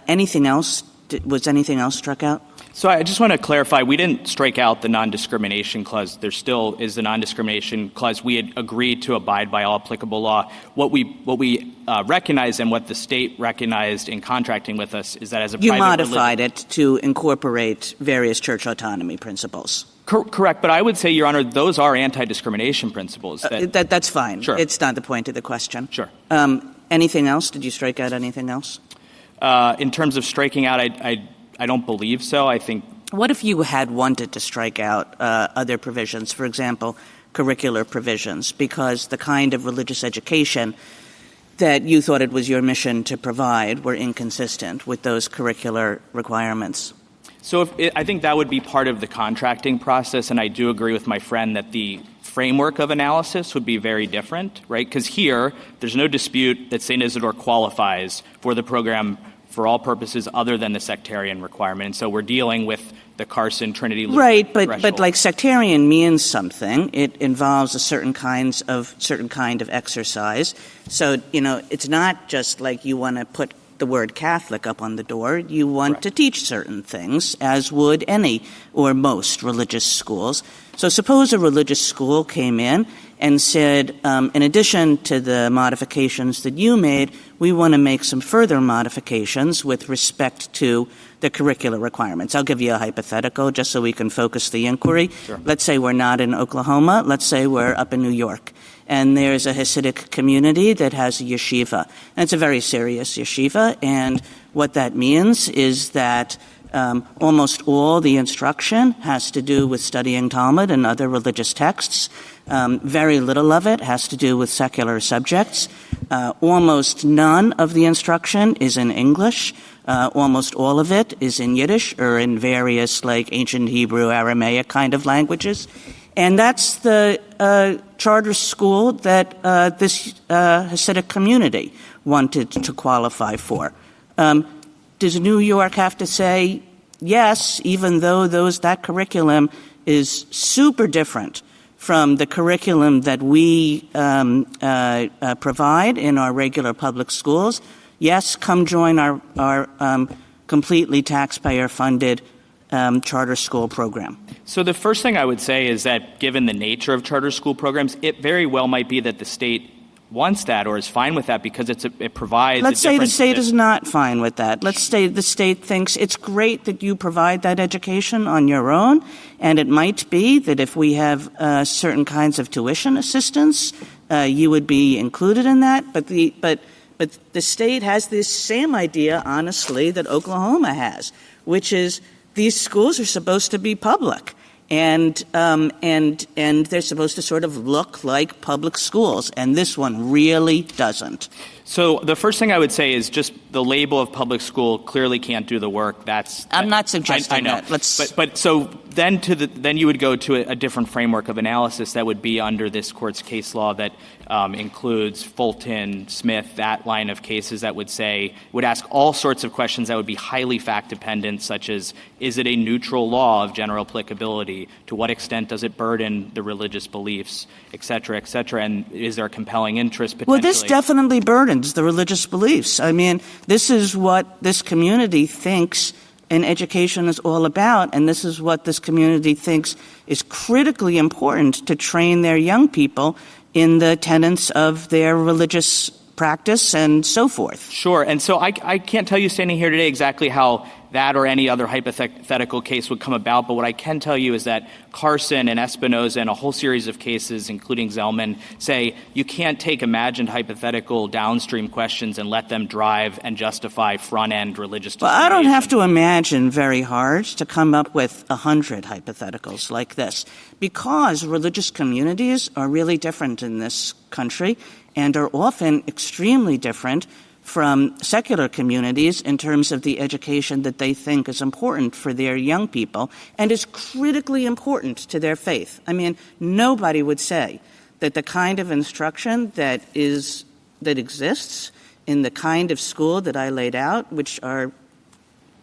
Anything else? Was anything else struck out? So I just want to clarify, we didn't strike out the non-discrimination clause. There still is the non-discrimination clause. We had agreed to abide by all applicable law. What we recognized and what the state recognized in contracting with us is that as a private religion... You modified it to incorporate various church autonomy principles. Correct, but I would say, Your Honor, those are anti-discrimination principles. That's fine. Sure. It's not the point of the question. Sure. Anything else? Did you strike out anything else? In terms of striking out, I don't believe so. I think... What if you had wanted to strike out other provisions, for example, curricular provisions, because the kind of religious education that you thought it was your mission to provide were inconsistent with those curricular requirements? So I think that would be part of the contracting process, and I do agree with my friend that the framework of analysis would be very different, right? Because here, there's no dispute that St. Isidore qualifies for the program for all purposes other than the sectarian requirement. And so we're dealing with the Carson Trinity Lutheran Right, but threshold. like sectarian means something. It involves a certain kind of exercise. So, it's not just like you want to put the word Catholic up on the door. You want to teach certain things, as would any or most religious schools. So suppose a religious school came in and said, in addition to the modifications that you made, we want to make some further modifications with respect to the curricular requirements. I'll give you a hypothetical just so we can focus the inquiry. Sure. Let's say we're not in Oklahoma. Let's say we're up in New York. And there's a Hasidic community that has a yeshiva. And it's a very serious yeshiva. And what that means is that almost all the instruction has to do with studying Talmud and other religious texts. Very little of it has to do with secular subjects. Almost none of the instruction is in English. Almost all of it is in Yiddish or in various ancient Hebrew, Aramaic kind of languages. And that's the charter school that this Hasidic community wanted to qualify for. Does New York have to say yes, even though that curriculum is super different from the curriculum that we provide in our regular public schools? Yes, come join our completely taxpayer-funded charter school program. So the first thing I would say is that given the nature of charter school programs, it very well might be that the state wants that or is fine with that because it provides... Let's say the state is not fine with that. Let's say the state thinks it's great that you provide that education on your own, and it might be that if we have certain kinds of tuition assistance, you would be included in that. But the state has this same idea, honestly, that Oklahoma has, which is these schools are supposed to be public. and they're supposed to sort of look like public schools, and this one really doesn't. So the first thing I would say is just the label of public school clearly can't do the work. I'm not suggesting I know. that. But so then you would go to a different framework of analysis that would be under this court's case law that includes Fulton, Smith, that line of cases that would ask all sorts of questions that would be highly fact dependent, such as, is it a neutral law of general applicability? To what extent does it burden the religious beliefs, et cetera, and is there a compelling interest potentially? Well, this definitely burdens the religious beliefs. I mean, this is what this community thinks an education is all about, and this is what this community thinks is critically important to train their young people in the tenets of their religious practice and so forth. Sure. And so I can't tell you standing here today exactly how that or any other hypothetical case would come about, but what I can tell you is that Carson and Espinoza and a whole series of cases, including Zellman, say you can't take imagined hypothetical downstream questions and let them drive and justify front-end religious discrimination. Well, I don't have to imagine very hard to come up with 100 hypotheticals like this, because religious communities are really different in this country and are often extremely different from secular communities in terms of the education that they think is important for their young people and is critically important to their faith. I mean, nobody would say that the kind of instruction that exists in the kind of school that I laid out,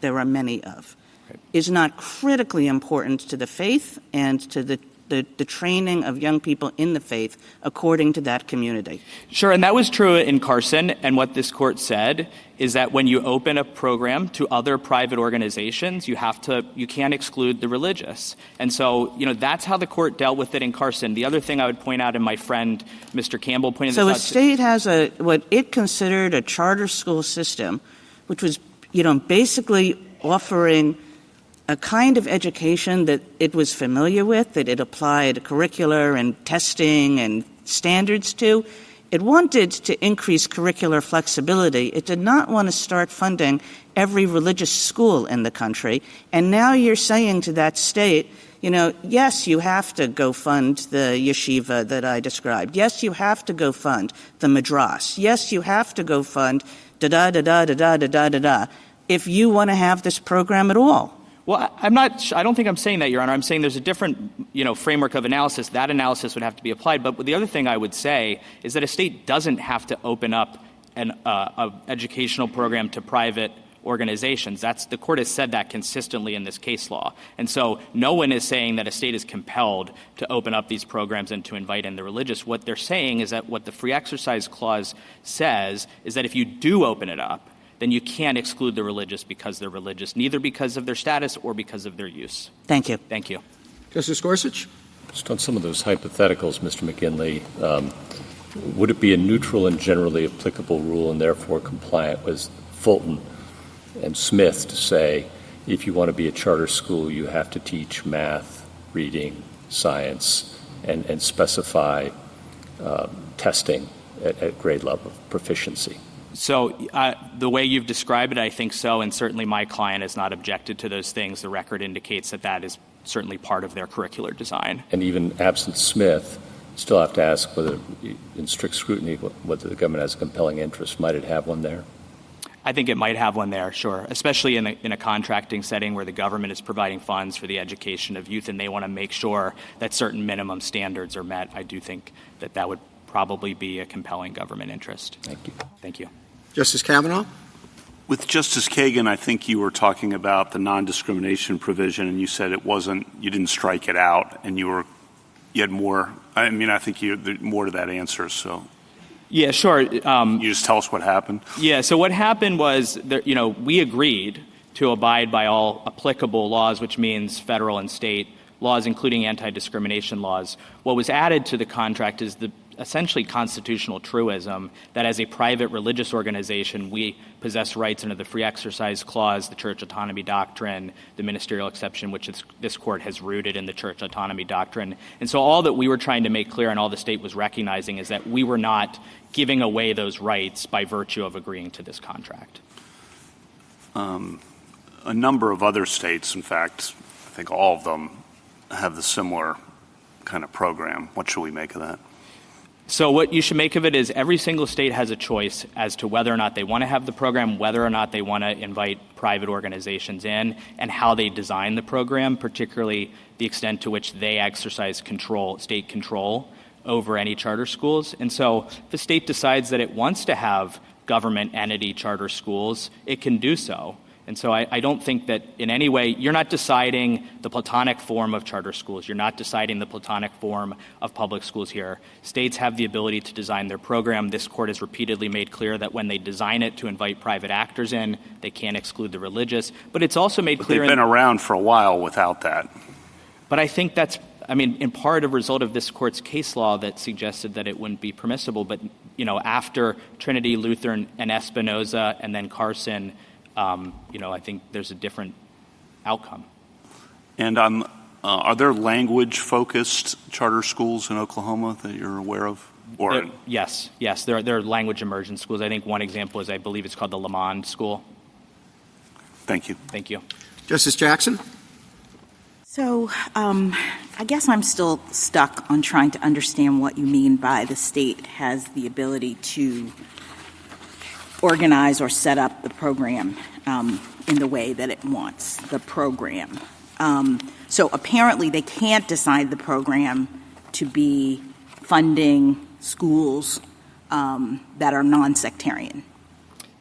there are many of, is not critically important to the faith and to the training of young people in the faith according to that community. Sure, and that was true in Carson, and what this court said is that when you open a program to other private organizations, you can't exclude the religious. And so, that's how the court dealt with it in Carson. The other thing I would point out, and my friend Mr. Campbell pointed this out. So a state has what it considered a charter school system, which was, basically offering a kind of education that it was familiar with, that it applied curricular and testing and standards to. It wanted to increase curricular flexibility. It did not want to start funding every religious school in the country. And now you're saying to that state, yes, you have to go fund the yeshiva that I described. Yes, you have to go fund the madras. Yes, you have to go fund da-da-da-da-da-da-da-da-da if you want to have this program at all. Well, I don't think I'm saying that, Your Honor. I'm saying there's a different, framework of analysis. That analysis would have to be applied. But the other thing I would say is that a state doesn't have to open up an educational program to private organizations. The court has said that consistently in this case law. And so no one is saying that a state is compelled to open up these programs and to invite in the religious. What they're saying is that what the Free Exercise Clause says is that if you do open it up, then you can't exclude the religious because they're religious, neither because of their status or because of their use. Thank you. Thank you. Justice Gorsuch? Just on some of those hypotheticals, Mr. McGinley, would it be a neutral and generally applicable rule and therefore compliant with Fulton and Smith to say if you want to be a charter school, you have to teach math, reading, science, and specify testing at grade level proficiency? So the way you've described it, I think so, and certainly my client has not objected to those things. The record indicates that is certainly part of their curricular design. And even absent Smith, still have to ask whether, in strict scrutiny, whether the government has a compelling interest. Might it have one there? I think it might have one there, sure, especially in a contracting setting where the government is providing funds for the education of youth and they want to make sure that certain minimum standards are met. I do think that would probably be a compelling government interest. Thank you. Thank you. Justice Kavanaugh? With Justice Kagan, I think you were talking about the non-discrimination provision, and you said you didn't strike it out, and you had more. I mean, I think there's more to that answer, so. Yeah, sure. You just tell us what happened? Yeah, so what happened was, we agreed to abide by all applicable laws, which means federal and state laws, including anti-discrimination laws. What was added to the contract is the essentially constitutional truism that as a private religious organization, we possess rights under the Free Exercise Clause, the Church Autonomy Doctrine, the ministerial exception, which this court has rooted in the Church Autonomy Doctrine. And so all that we were trying to make clear and all the state was recognizing is that we were not giving away those rights by virtue of agreeing to this contract. A number of other states, in fact, I think all of them, have the similar kind of program. What should we make of that? So what you should make of it is every single state has a choice as to whether or not they want to have the program, whether or not they want to invite private organizations in, and how they design the program, particularly the extent to which they exercise control, state control over any charter schools. And so if the state decides that it wants to have government entity charter schools, it can do so. And so I don't think that in any way, you're not deciding the platonic form of charter schools. You're not deciding the platonic form of public schools here. States have the ability to design their program. This court has repeatedly made clear that when they design it to invite private actors in, they can't exclude the religious. But it's also made clear— They've been around for a while without that. But I think that's, in part a result of this court's case law that suggested that it wouldn't be permissible. But, after Trinity, Lutheran, and Espinoza, and then Carson, I think there's a different outcome. And are there language-focused charter schools in Oklahoma that you're aware of? Yes. There are language immersion schools. I think one example is, I believe it's called the Lamond School. Thank you. Thank you. Justice Jackson? So I guess I'm still stuck on trying to understand what you mean by the state has the ability to organize or set up the program in the way that it wants the program. So apparently they can't decide the program to be funding schools that are non-sectarian.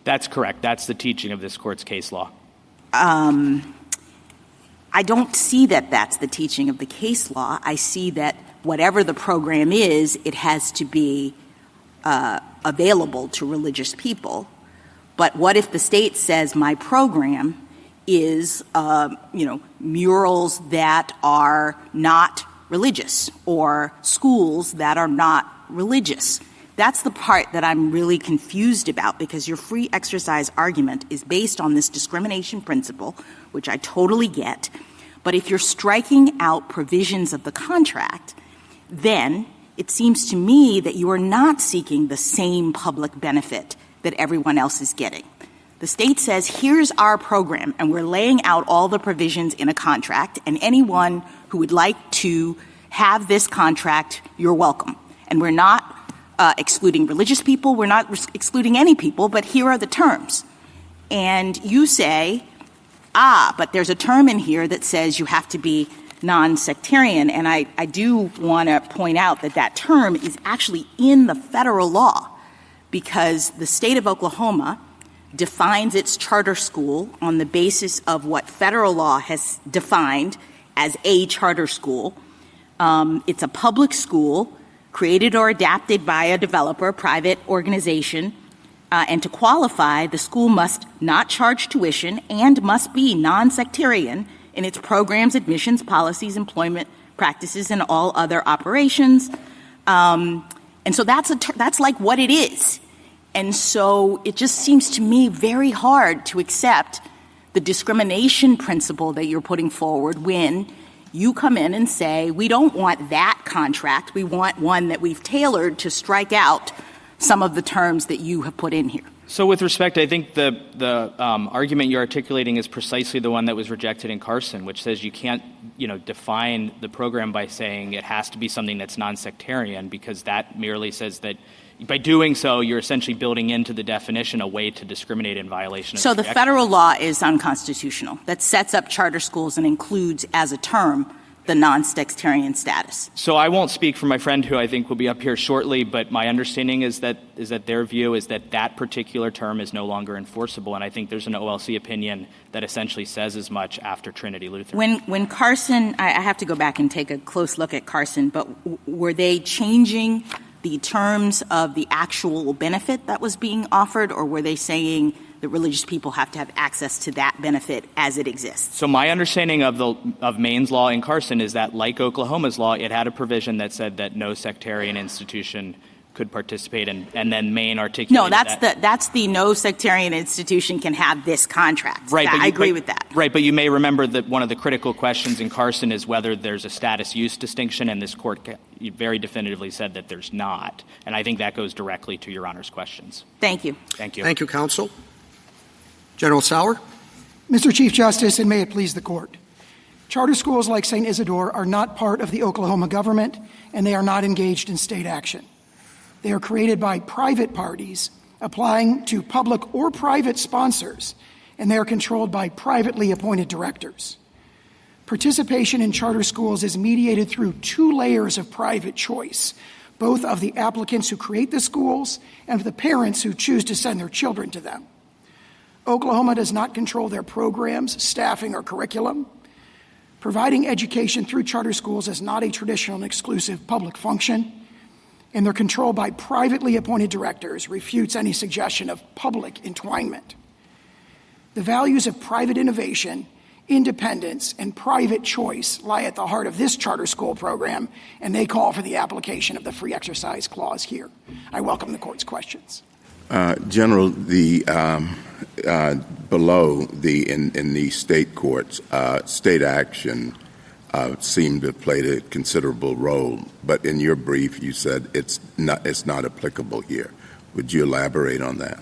That's correct. That's the teaching of this court's case law. I don't see that that's the teaching of the case law. I see that whatever the program is, it has to be available to religious people. But what if the state says my program is, murals that are not religious or schools that are not religious? That's the part that I'm really confused about, because your free exercise argument is based on this discrimination principle, which I totally get. But if you're striking out provisions of the contract, then it seems to me that you are not seeking the same public benefit that everyone else is getting. The state says, here's our program, and we're laying out all the provisions in a contract, and anyone who would like to have this contract, you're welcome. And we're not excluding religious people, we're not excluding any people, but here are the terms. And you say, but there's a term in here that says you have to be non-sectarian, and I do want to point out that that term is actually in the federal law, because the state of Oklahoma defines its charter school on the basis of what federal law has defined as a charter school. It's a public school created or adapted by a developer, private organization, and to qualify, the school must not charge tuition and must be non-sectarian in its programs, admissions, policies, employment practices, and all other operations. And so that's like what it is. And so it just seems to me very hard to accept the discrimination principle that you're putting forward when you come in and say, we don't want that contract. We want one that we've tailored to strike out some of the terms that you have put in here. So with respect, I think the argument you're articulating is precisely the one that was rejected in Carson, which says you can't, define the program by saying it has to be something that's non-sectarian, because that merely says that by doing so, you're essentially building into the definition a way to discriminate in violation of So the federal law is unconstitutional. That sets up charter schools and includes as a term the non-sectarian status. So I won't speak for my friend, who I think will be up here shortly, but my understanding is that their view is that that particular term is no longer enforceable, and I think there's an OLC opinion that essentially says as much after Trinity Lutheran. When Carson, I have to go back and take a close look at Carson, but were they changing the terms of the actual benefit that was being offered, or were they saying that religious people have to have access to that benefit as it exists? So my understanding of Maine's law in Carson is that, like Oklahoma's law, it had a provision that said that no sectarian institution could participate, and then Maine articulated that's the no sectarian institution can have this contract. Right, I agree with that. Right, but you may remember that one of the critical questions in Carson is whether there's a status use distinction, and this court very definitively said that there's not. And I think that goes directly to Your Honor's questions. Thank you. Thank you. Thank you, counsel. General Sauer. Mr. Chief Justice, and may it please the court. Charter schools like St. Isidore are not part of the Oklahoma government, and they are not engaged in state action. They are created by private parties applying to public or private sponsors, and they are controlled by privately appointed directors. Participation in charter schools is mediated through two layers of private choice, both of the applicants who create the schools and of the parents who choose to send their children to them. Oklahoma does not control their programs, staffing, or curriculum. Providing education through charter schools is not a traditional and exclusive public function, and they're controlled by privately appointed directors, refutes any suggestion of public entwinement. The values of private innovation, independence, and private choice lie at the heart of this charter school program, and they call for the application of the free exercise clause here. I welcome the court's questions. General, below in the state courts, state action seemed to have played a considerable role, but in your brief you said it's not applicable here. Would you elaborate on that?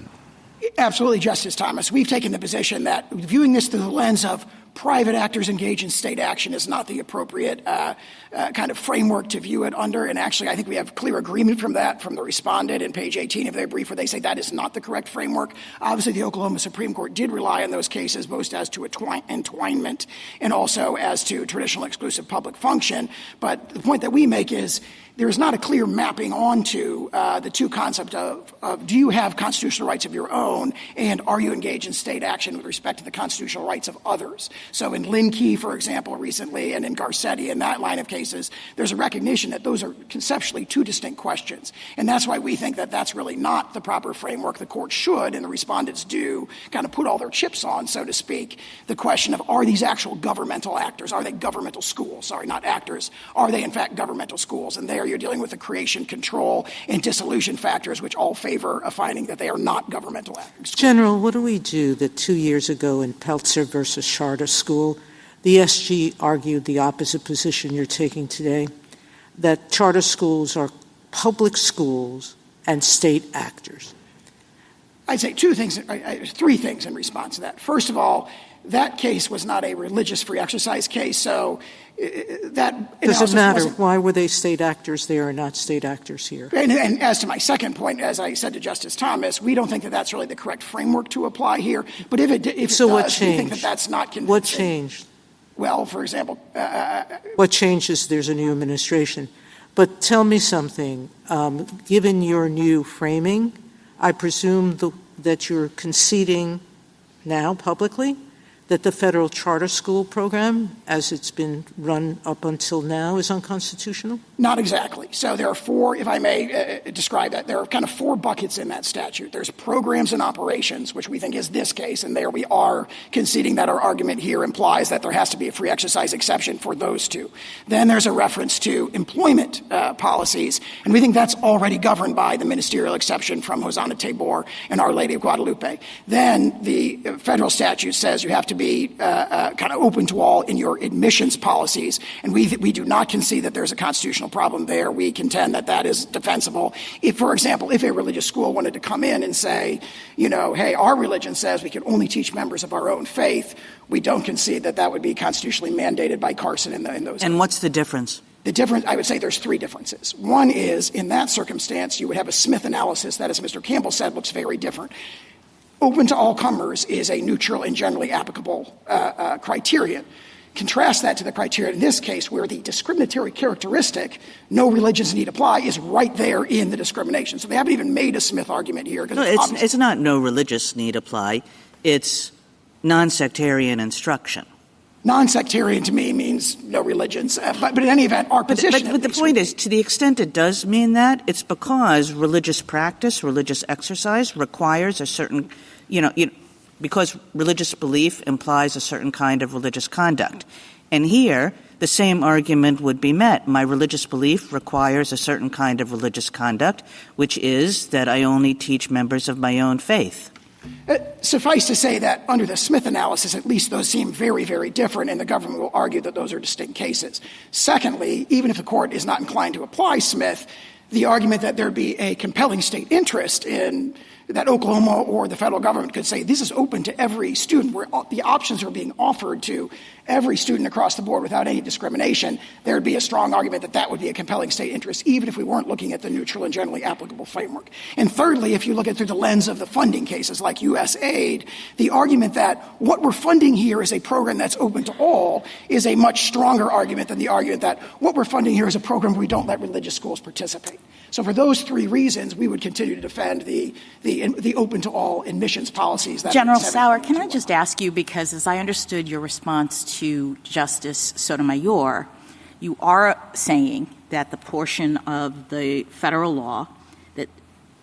Absolutely, Justice Thomas. We've taken the position that viewing this through the lens of private actors engaged in state action is not the appropriate kind of framework to view it under. And actually, I think we have clear agreement from the respondent in page 18 of their brief where they say that is not the correct framework. Obviously, the Oklahoma Supreme Court did rely on those cases both as to entwinement and also as to traditional exclusive public function. But the point that we make is there is not a clear mapping onto the two concepts of do you have constitutional rights of your own and are you engaged in state action with respect to the constitutional rights of others. So in Lynn Key, for example, recently, and in Garcetti, in that line of cases, there's a recognition that those are conceptually two distinct questions. And that's why we think that that's really not the proper framework. The court should, and the respondents do, kind of put all their chips on, so to speak, the question of are these actual governmental actors? Are they governmental schools? Sorry, not actors. Are they, in fact, governmental schools? And there you're dealing with the creation, control, and dissolution factors, which all favor a finding that they are not governmental actors. General, what do we do that 2 years ago in Peltzer versus Charter School, the SG argued the opposite position you're taking today, that charter schools are public schools and state actors? I'd say three things in response to that. First of all, that case was not a religious free exercise case, so that does it matter? Why were they state actors there and not state actors here? And as to my second point, as I said to Justice Thomas, we don't think that that's really the correct framework to apply here. But if it does, what changed? We think that that's not convincing. What changed? Well, for example, what changed is there's a new administration. But tell me something. Given your new framing, I presume that you're conceding now publicly that the federal charter school program, as it's been run up until now, is unconstitutional? Not exactly. So there are four, if I may describe that, there are kind of four buckets in that statute. There's programs and operations, which we think is this case, and there we are conceding that our argument here implies that there has to be a free exercise exception for those two. Then there's a reference to employment policies, and we think that's already governed by the ministerial exception from Hosanna Tabor and Our Lady of Guadalupe. Then the federal statute says you have to be kind of open to all in your admissions policies, and we do not concede that there's a constitutional problem there. We contend that that is defensible. If, for example, if a religious school wanted to come in and say, hey, our religion says we can only teach members of our own faith, we don't concede that that would be constitutionally mandated by Carson in those. And what's the difference? The difference, I would say there's three differences. One is, in that circumstance, you would have a Smith analysis that, as Mr. Campbell said, looks very different. Open to all comers is a neutral and generally applicable criterion. Contrast that to the criteria in this case where the discriminatory characteristic, no religions need apply, is right there in the discrimination. So they haven't even made a Smith argument here. No, it's not no religious need apply. It's non-sectarian instruction. Non-sectarian to me means no religions. But in any event, our position... But the point is, to the extent it does mean that, it's because religious practice, religious exercise requires a certain, because religious belief implies a certain kind of religious conduct. And here, the same argument would be met. My religious belief requires a certain kind of religious conduct, which is that I only teach members of my own faith. Suffice to say that under the Smith analysis, at least those seem very, very different, and the government will argue that those are distinct cases. Secondly, even if the court is not inclined to apply Smith, the argument that there'd be a compelling state interest in that Oklahoma or the federal government could say this is open to every student, where the options are being offered to every student across the board without any discrimination, there would be a strong argument that that would be a compelling state interest, even if we weren't looking at the neutral and generally applicable framework. And thirdly, if you look at it through the lens of the funding cases like USAID, the argument that what we're funding here is a program that's open to all is a much stronger argument than the argument that what we're funding here is a program where we don't let religious schools participate. So for those three reasons, we would continue to defend the open to all admissions policies. That General Sauer, can I just ask you, because as I understood your response to Justice Sotomayor, you are saying that the portion of the federal law that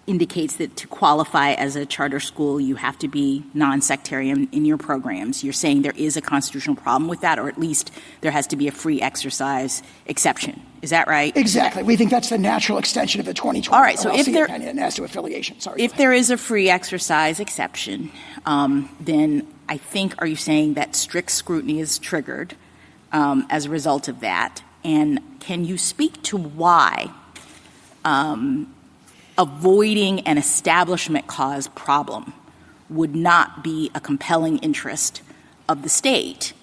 indicates that to qualify as a charter school, you have to be non-sectarian in your programs. You're saying there is a constitutional problem with that, or at least there has to be a free exercise exception. Is that right? Exactly. We think that's the natural extension of the 2020 All right, so if there, opinion as to affiliation. Sorry. If there is a free exercise exception, then I think, are you saying that strict scrutiny is triggered as a result of that? And can you speak to why avoiding an establishment clause problem would not be a compelling interest of the state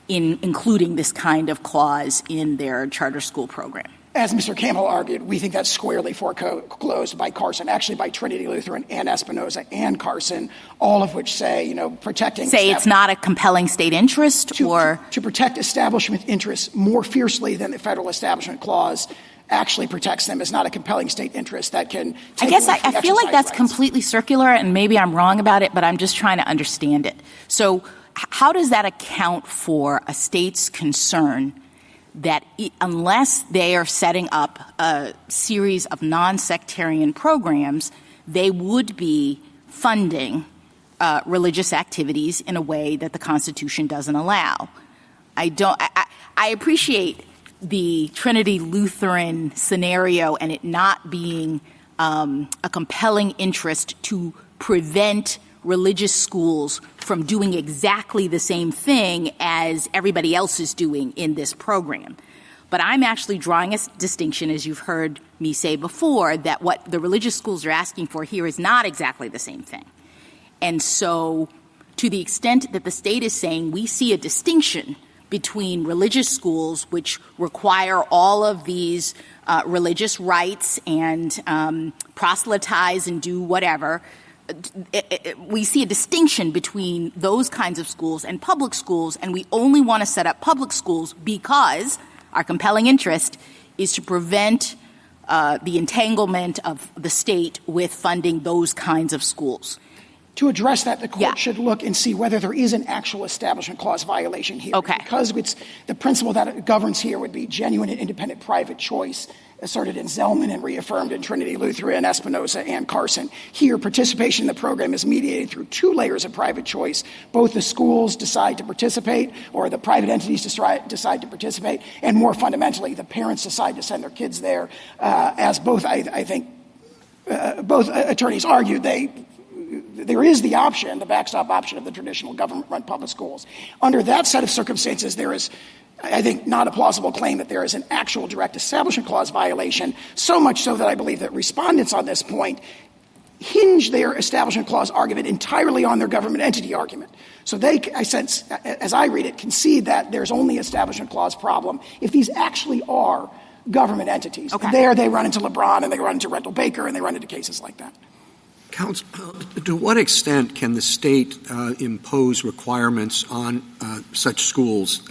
in including this kind of clause in their charter school program? As Mr. Campbell argued, we think that's squarely foreclosed by Carson, actually by Trinity Lutheran and Espinoza and Carson, all of which say, protecting... Say it's not a compelling state interest, to protect establishment interests more fiercely than the federal establishment clause actually protects them is not a compelling state interest that can take I guess away I feel like that's rights. completely circular, and maybe I'm wrong about it, but I'm just trying to understand it. So how does that account for a state's concern that unless they are setting up a series of non-sectarian programs, they would be funding religious activities in a way that the Constitution doesn't allow? I appreciate the Trinity Lutheran scenario and it not being a compelling interest to prevent religious schools from doing exactly the same thing as everybody else is doing in this program. But I'm actually drawing a distinction, as you've heard me say before, that what the religious schools are asking for here is not exactly the same thing. And so to the extent that the state is saying we see a distinction between religious schools, which require all of these religious rites and proselytize and do whatever, we see a distinction between those kinds of schools and public schools, and we only want to set up public schools because our compelling interest is to prevent the entanglement of the state with funding those kinds of schools. To address that, the court should look and see whether there is an actual establishment clause violation here. Okay. Because it's the principle that governs here would be genuine and independent private choice, asserted in Zellman and reaffirmed in Trinity Lutheran, Espinoza, and Carson. Here, participation in the program is mediated through two layers of private choice. Both the schools decide to participate, or the private entities decide to participate, and more fundamentally, the parents decide to send their kids there. As both, I think, both attorneys argued, there is the option, the backstop option of the traditional government-run public schools. Under that set of circumstances, there is, I think, not a plausible claim that there is an actual direct establishment clause violation, so much so that I believe that respondents on this point hinge their establishment clause argument entirely on their government entity argument. So they, I sense, as I read it, concede that there's only establishment clause problem if these actually are government entities. Okay. And there they run into LeBron and they run into Rendell Baker and they run into cases like that. Counsel, to what extent can the state impose requirements on such schools?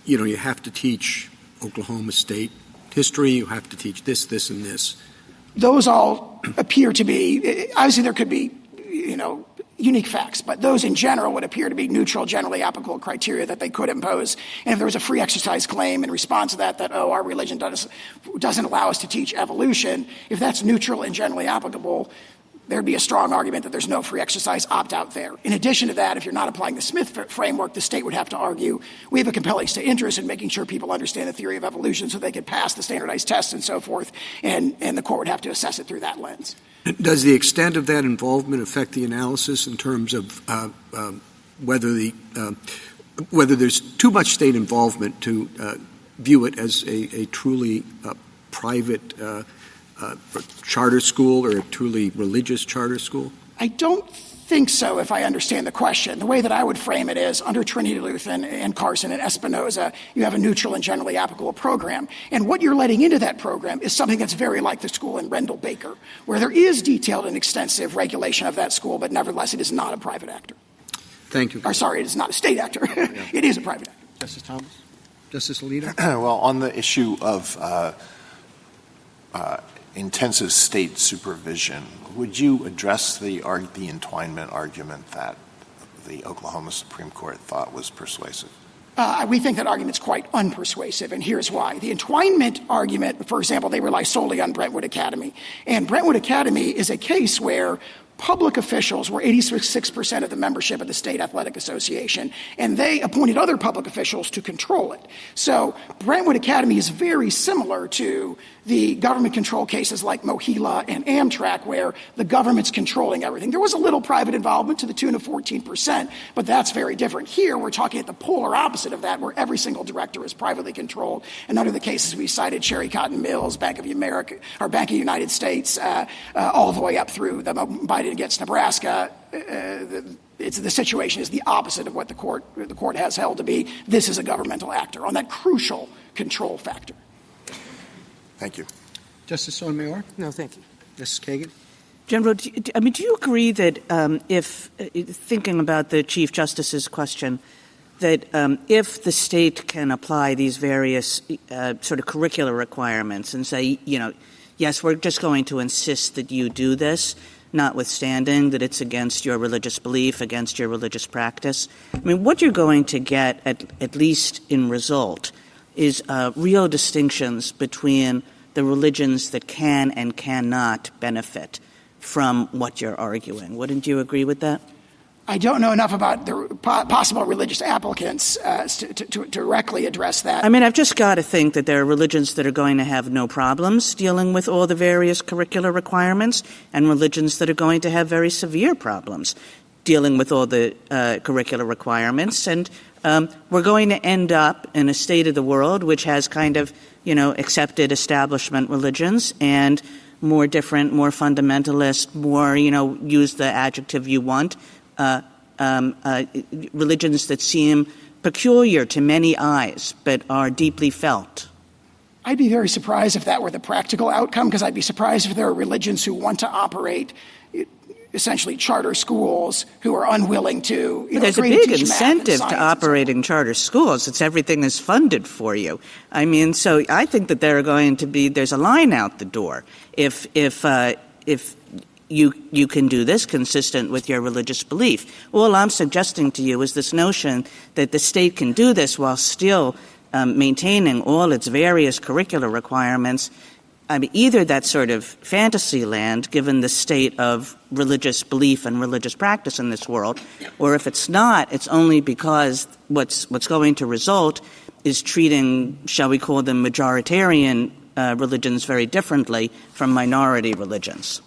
You have to teach Oklahoma State history, you have to teach this, this, and this. Those all appear to be, obviously there could be, unique facts, but those in general would appear to be neutral, generally applicable criteria that they could impose. And if there was a free exercise claim in response to that, our religion doesn't allow us to teach evolution, if that's neutral and generally applicable, there'd be a strong argument that there's no free exercise opt-out there. In addition to that, if you're not applying the Smith framework, the state would have to argue we have a compelling state interest in making sure people understand the theory of evolution so they can pass the standardized tests and so forth, and the court would have to assess it through that lens. Does the extent of that involvement affect the analysis in terms of whether there's too much state involvement to view it as a truly private charter school or a truly religious charter school? I don't think so, if I understand the question. The way that I would frame it is, under Trinity Lutheran and Carson and Espinoza, you have a neutral and generally applicable program. And what you're letting into that program is something that's very like the school in Rendell Baker, where there is detailed and extensive regulation of that school, but nevertheless it is not a private actor. Thank you. Or sorry, it is not a state actor. It is a private actor. Justice Thomas? Justice Alito? Well, on the issue of intensive state supervision, would you address the entwinement argument that the Oklahoma Supreme Court thought was persuasive? We think that argument's quite unpersuasive, and here's why. The entwinement argument, for example, they rely solely on Brentwood Academy. And Brentwood Academy is a case where public officials were 86% of the membership of the State Athletic Association, and they appointed other public officials to control it. So Brentwood Academy is very similar to the government control cases like Mohila and Amtrak, where the government's controlling everything. There was a little private involvement to the tune of 14%, but that's very different. Here, we're talking at the polar opposite of that, where every single director is privately controlled. And under the cases we cited, Cherry Cotton Mills, Bank of America, or Bank of the United States, all the way up through the Biden against Nebraska, the situation is the opposite of what the court has held to be. This is a governmental actor on that crucial control factor. Thank you. Justice Sotomayor? No, thank you. Justice Kagan? General, do you agree that if thinking about the Chief Justice's question, that if the state can apply these various sort of curricular requirements and say, yes, we're just going to insist that you do this, notwithstanding that it's against your religious belief, against your religious practice, what you're going to get, at least in result, is real distinctions between the religions that can and cannot benefit from what you're arguing. Wouldn't you agree with that? I don't know enough about the possible religious applicants to directly address that. I've just got to think that there are religions that are going to have no problems dealing with all the various curricular requirements, and religions that are going to have very severe problems dealing with all the curricular requirements. And we're going to end up in a state of the world which has kind of, accepted establishment religions and more different, more fundamentalist, more, use the adjective you want, religions that seem peculiar to many eyes but are deeply felt. I'd be very surprised if that were the practical outcome, because I'd be surprised if there are religions who want to operate essentially charter schools who are unwilling to there's a big incentive to operating charter schools. It's everything is funded for you. So I think that there's a line out the door if you can do this consistent with your religious belief. All I'm suggesting to you is this notion that the state can do this while still maintaining all its various curricular requirements. Either that's sort of fantasy land, given the state of religious belief and religious practice in this world, or if it's not, it's only because what's going to result is treating, shall we call them, majoritarian religions very differently from minority religions.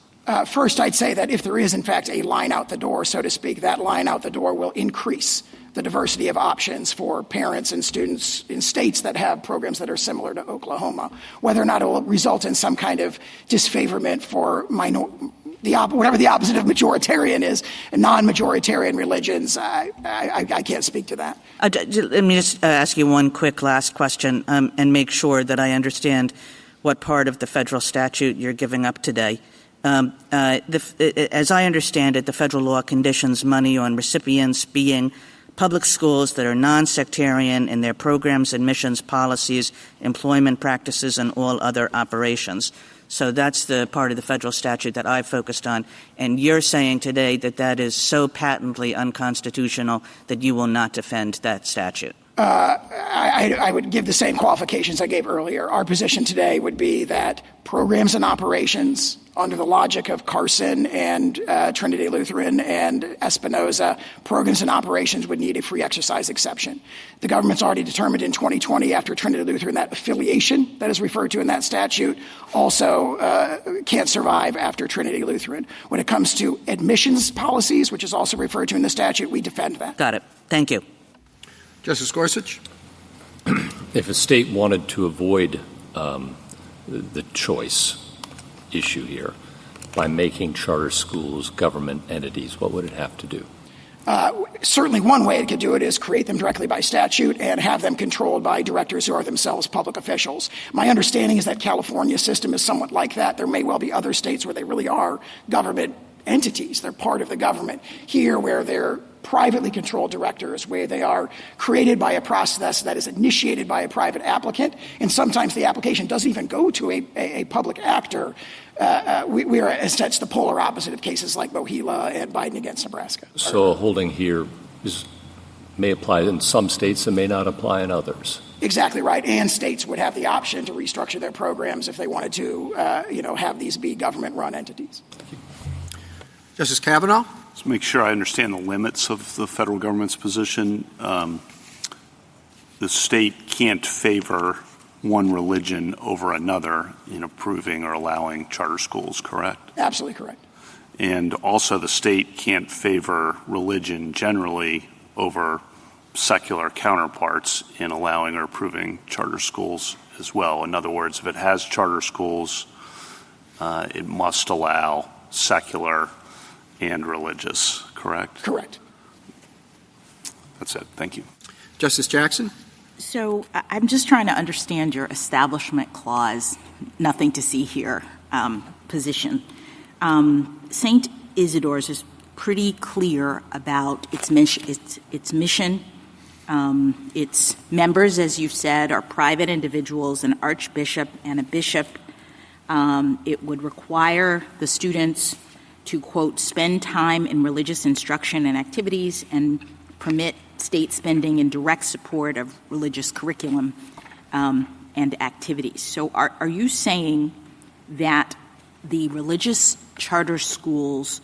First, I'd say that if there is, in fact, a line out the door, so to speak, that line out the door will increase the diversity of options for parents and students in states that have programs that are similar to Oklahoma. Whether or not it will result in some kind of disfavorment for whatever the opposite of majoritarian is, non-majoritarian religions, I can't speak to that. Let me just ask you one quick last question and make sure that I understand what part of the federal statute you're giving up today. As I understand it, the federal law conditions money on recipients being public schools that are non-sectarian in their programs, admissions, policies, employment practices, and all other operations. So that's the part of the federal statute that I focused on. And you're saying today that that is so patently unconstitutional that you will not defend that statute. I would give the same qualifications I gave earlier. Our position today would be that programs and operations under the logic of Carson and Trinity Lutheran and Espinoza, programs and operations would need a free exercise exception. The government's already determined in 2020 after Trinity Lutheran that affiliation that is referred to in that statute also can't survive after Trinity Lutheran. When it comes to admissions policies, which is also referred to in the statute, we defend that. Got it. Thank you. Justice Gorsuch? If a state wanted to avoid the choice issue here by making charter schools government entities? What would it have to do? Certainly one way it could do it is create them directly by statute and have them controlled by directors who are themselves public officials. My understanding is that California's system is somewhat like that. There may well be other states where they really are government entities. They're part of the government. Here, where they're privately controlled directors, where they are created by a process that is initiated by a private applicant, and sometimes the application doesn't even go to a public actor. We are, as such, the polar opposite of cases like Mohila and Biden against Nebraska. So a holding here may apply in some states and may not apply in others. Exactly right. And states would have the option to restructure their programs if they wanted to, have these be government-run entities. Justice Kavanaugh? Let's make sure I understand the limits of the federal government's position. The state can't favor one religion over another in approving or allowing charter schools, correct? Absolutely correct. And also the state can't favor religion generally over secular counterparts in allowing or approving charter schools as well. In other words, if it has charter schools, it must allow secular and religious, correct? Correct. That's it. Thank you. Justice Jackson? So I'm just trying to understand your Establishment Clause, nothing to see here, position. St. Isidore's is pretty clear about its mission. Its members, as you've said, are private individuals, an archbishop and a bishop. It would require the students to, quote, spend time in religious instruction and activities and permit state spending in direct support of religious curriculum and activities. So are you saying that the religious charter schools'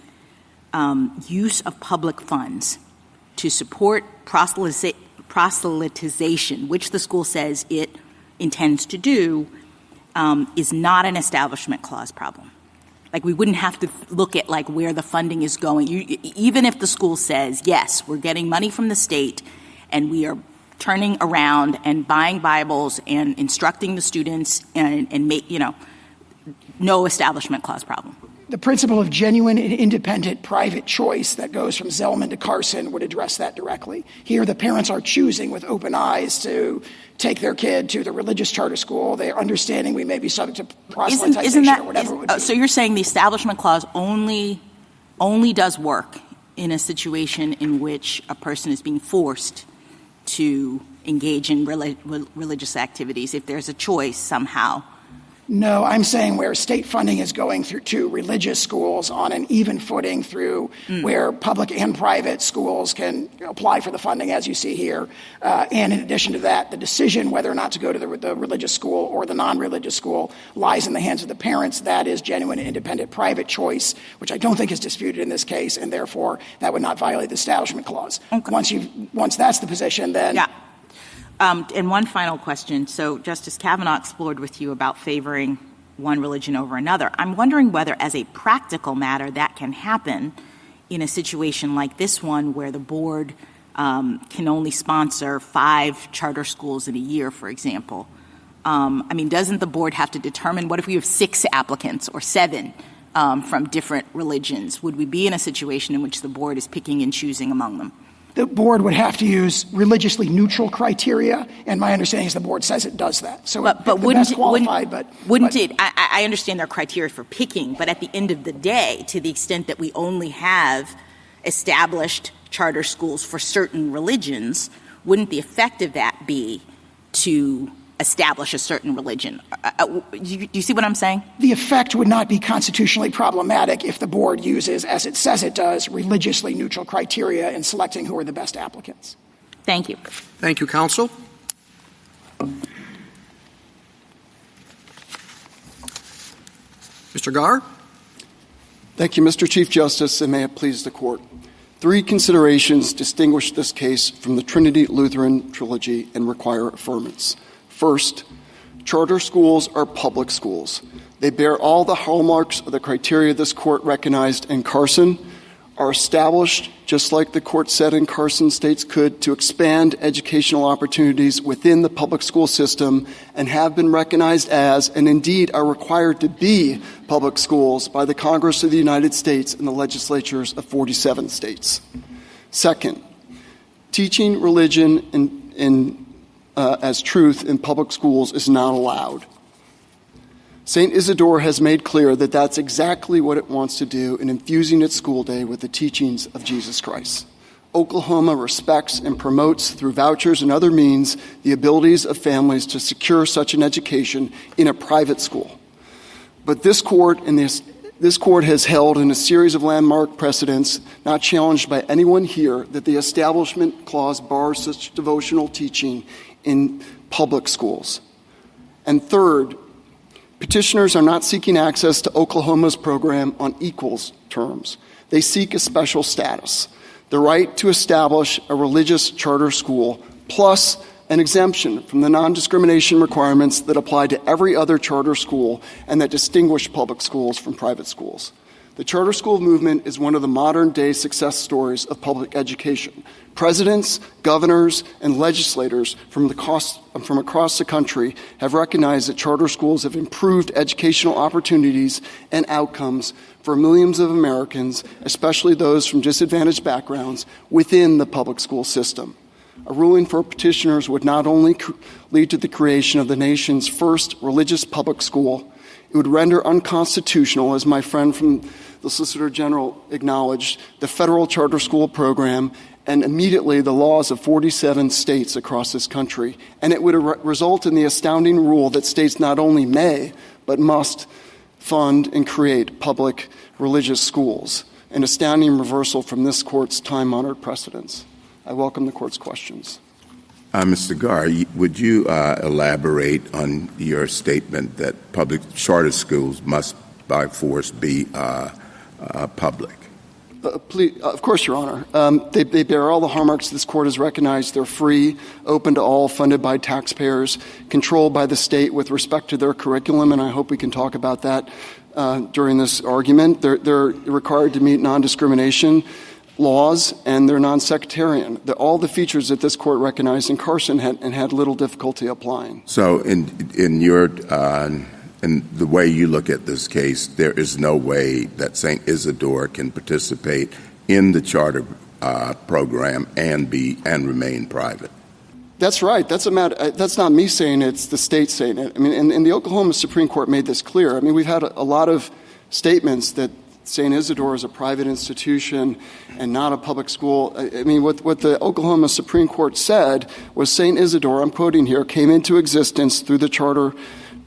use of public funds to support proselytization, which the school says it intends to do, is not an Establishment Clause problem? Like, we wouldn't have to look at, like, where the funding is going. Even if the school says, yes, we're getting money from the state and we are turning around and buying Bibles and instructing the students and make, no Establishment Clause problem. The principle of genuine and independent private choice that goes from Zellman to Carson would address that directly. Here, the parents are choosing with open eyes to take their kid to the religious charter school. They're understanding we may be subject to proselytization or whatever it would be. So you're saying the Establishment Clause only does work in a situation in which a person is being forced to engage in religious activities if there's a choice somehow? No, I'm saying where state funding is going through to religious schools on an even footing through where public and private schools can apply for the funding, as you see here. And in addition to that, the decision whether or not to go to the religious school or the non-religious school lies in the hands of the parents. That is genuine and independent private choice, which I don't think is disputed in this case, and therefore that would not violate the Establishment Clause. Okay. Once that's the position, then... Yeah. And one final question. So Justice Kavanaugh explored with you about favoring one religion over another. I'm wondering whether, as a practical matter, that can happen in a situation like this one where the board can only sponsor 5 charter schools in a year, for example. Doesn't the board have to determine, what if we have 6 applicants or 7 from different religions? Would we be in a situation in which the board is picking and choosing among them? The board would have to use religiously neutral criteria, and my understanding is the board says it does that. So, but wouldn't it? I understand their criteria for picking, but at the end of the day, to the extent that we only have established charter schools for certain religions, wouldn't the effect of that be to establish a certain religion? Do you see what I'm saying? The effect would not be constitutionally problematic if the board uses, as it says it does, religiously neutral criteria in selecting who are the best applicants. Thank you. Thank you, counsel. Mr. Garr? Thank you, Mr. Chief Justice, and may it please the Court. 3 considerations distinguish this case from the Trinity Lutheran Trilogy and require affirmance. First, charter schools are public schools. They bear all the hallmarks of the criteria this Court recognized in Carson, are established, just like the court said in Carson, states could, to expand educational opportunities within the public school system and have been recognized as, and indeed are required to be, public schools by the Congress of the United States and the legislatures of 47 states. Second, teaching religion as truth in public schools is not allowed. St. Isidore has made clear that that's exactly what it wants to do in infusing its school day with the teachings of Jesus Christ. Oklahoma respects and promotes through vouchers and other means the abilities of families to secure such an education in a private school. But this court has held in a series of landmark precedents, not challenged by anyone here, that the Establishment Clause bars such devotional teaching in public schools. And third, petitioners are not seeking access to Oklahoma's program on equals terms. They seek a special status, the right to establish a religious charter school, plus an exemption from the non-discrimination requirements that apply to every other charter school and that distinguish public schools from private schools. The charter school movement is one of the modern-day success stories of public education. Presidents, governors, and legislators from across the country have recognized that charter schools have improved educational opportunities and outcomes for millions of Americans, especially those from disadvantaged backgrounds, within the public school system. A ruling for petitioners would not only lead to the creation of the nation's first religious public school, it would render unconstitutional, as my friend from the Solicitor General acknowledged, the federal charter school program and immediately the laws of 47 states across this country. And it would result in the astounding rule that states not only may, but must fund and create public religious schools, an astounding reversal from this court's time-honored precedents. I welcome the court's questions. Mr. Garr, would you elaborate on your statement that public charter schools must by force be public? Please, of course, Your Honor. They bear all the hallmarks this court has recognized. They're free, open to all, funded by taxpayers, controlled by the state with respect to their curriculum, and I hope we can talk about that during this argument. They're required to meet non-discrimination laws, and they're non-sectarian. All the features that this court recognized in Carson had little difficulty applying. So in the way you look at this case, there is no way that St. Isidore can participate in the charter program and remain private. That's right. That's not me saying it, it's the state saying it. I mean, and the Oklahoma Supreme Court made this clear. I mean, we've had a lot of statements that St. Isidore is a private institution and not a public school. I mean, what the Oklahoma Supreme Court said was St. Isidore, I'm quoting here, came into existence through the charter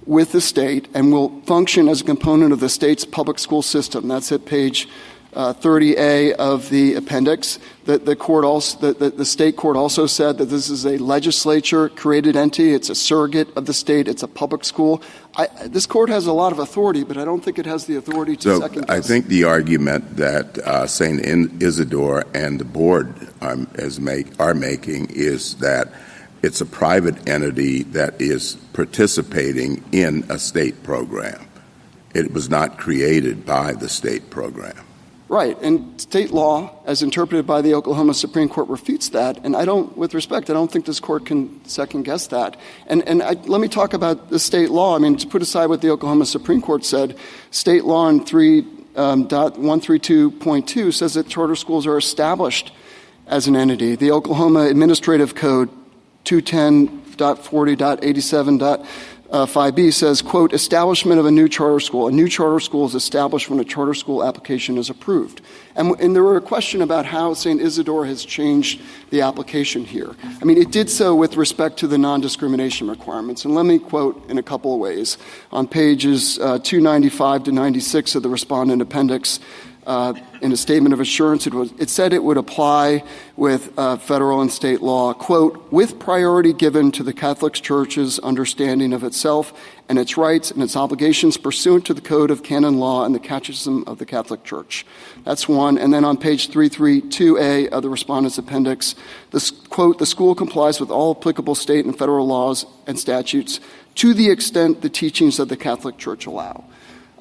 with the state and will function as a component of the state's public school system. That's at page 30A of the appendix. The state court also said that this is a legislature-created entity. It's a surrogate of the state. It's a public school. This court has a lot of authority, but I don't think it has the authority to second-guess. I think the argument that St. Isidore and the board are making is that it's a private entity that is participating in a state program. It was not created by the state program. Right, and state law, as interpreted by the Oklahoma Supreme Court, refutes that. And I don't think this court can second-guess that. And let me talk about the state law. I mean, to put aside what the Oklahoma Supreme Court said, state law in 3.132.2 says that charter schools are established as an entity. The Oklahoma Administrative Code 210.40.87.5b says, quote, establishment of a new charter school. A new charter school is established when a charter school application is approved. And there were a question about how St. Isidore has changed the application here. I mean, it did so with respect to the non-discrimination requirements. And let me quote in a couple of ways. On pages 295 to 96 of the respondent appendix, in a statement of assurance, it said it would apply with federal and state law, quote, with priority given to the Catholic Church's understanding of itself and its rights and its obligations pursuant to the Code of Canon Law and the Catechism of the Catholic Church. That's one. And then on page 332A of the respondent's appendix, quote, the school complies with all applicable state and federal laws and statutes to the extent the teachings of the Catholic Church allow.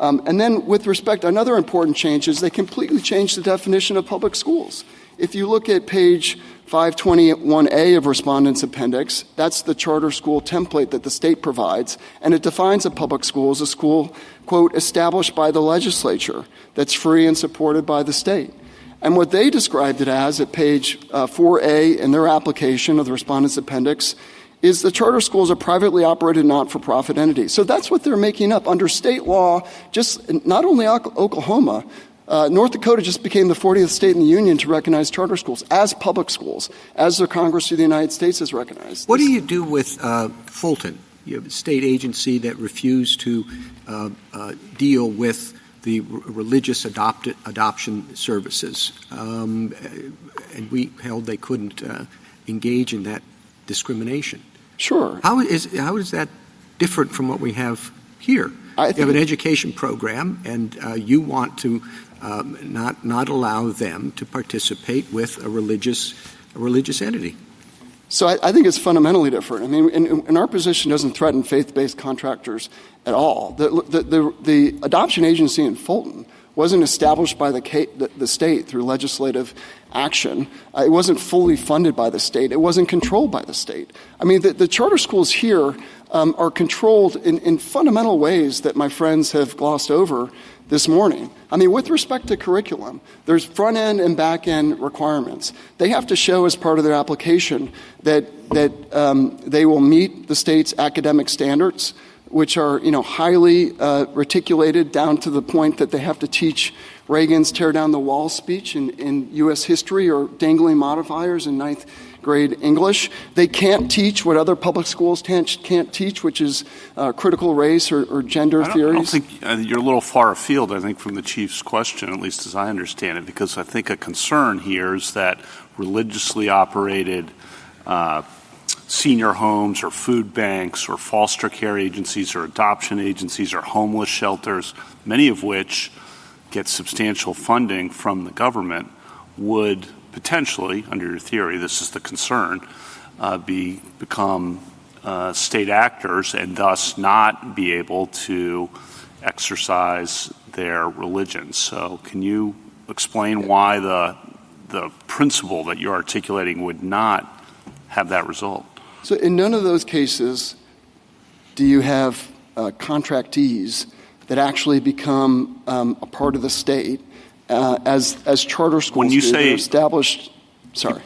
And then with respect, another important change is they completely changed the definition of public schools. If you look at page 521A of Respondent's Appendix, that's the charter school template that the state provides, and it defines a public school as a school, quote, established by the legislature that's free and supported by the state. And what they described it as at page 4A in their application of the Respondent's Appendix is the charter school is a privately operated not-for-profit entity. So that's what they're making up. Under state law, just not only Oklahoma, North Dakota just became the 40th state in the union to recognize charter schools as public schools, as the Congress of the United States has recognized. What do you do with Fulton? You have a state agency that refused to deal with the religious adoption services, and we held they couldn't engage in that discrimination. Sure. How is that different from what we have here? You have an education program, and you want to not allow them to participate with a religious entity. So I think it's fundamentally different. I mean, and our position doesn't threaten faith-based contractors at all. The adoption agency in Fulton wasn't established by the state through legislative action. It wasn't fully funded by the state. It wasn't controlled by the state. I mean, the charter schools here are controlled in fundamental ways that my friends have glossed over this morning. I mean, with respect to curriculum, there's front-end and back-end requirements. They have to show as part of their application that they will meet the state's academic standards, which are, highly reticulated down to the point that they have to teach Reagan's tear down the wall speech in U.S. history or dangling modifiers in ninth grade English. They can't teach what other public schools can't teach, which is critical race or gender theories. I don't think you're a little far afield, I think, from the Chief's question, at least as I understand it, because I think a concern here is that religiously operated senior homes or food banks or foster care agencies or adoption agencies or homeless shelters, many of which get substantial funding from the government, would potentially, under your theory, this is the concern, become state actors and thus not be able to exercise their religion. So can you explain why the principle that you're articulating would not have that result? So in none of those cases do you have contractees that actually become a part of the state as charter schools. When you say established, sorry.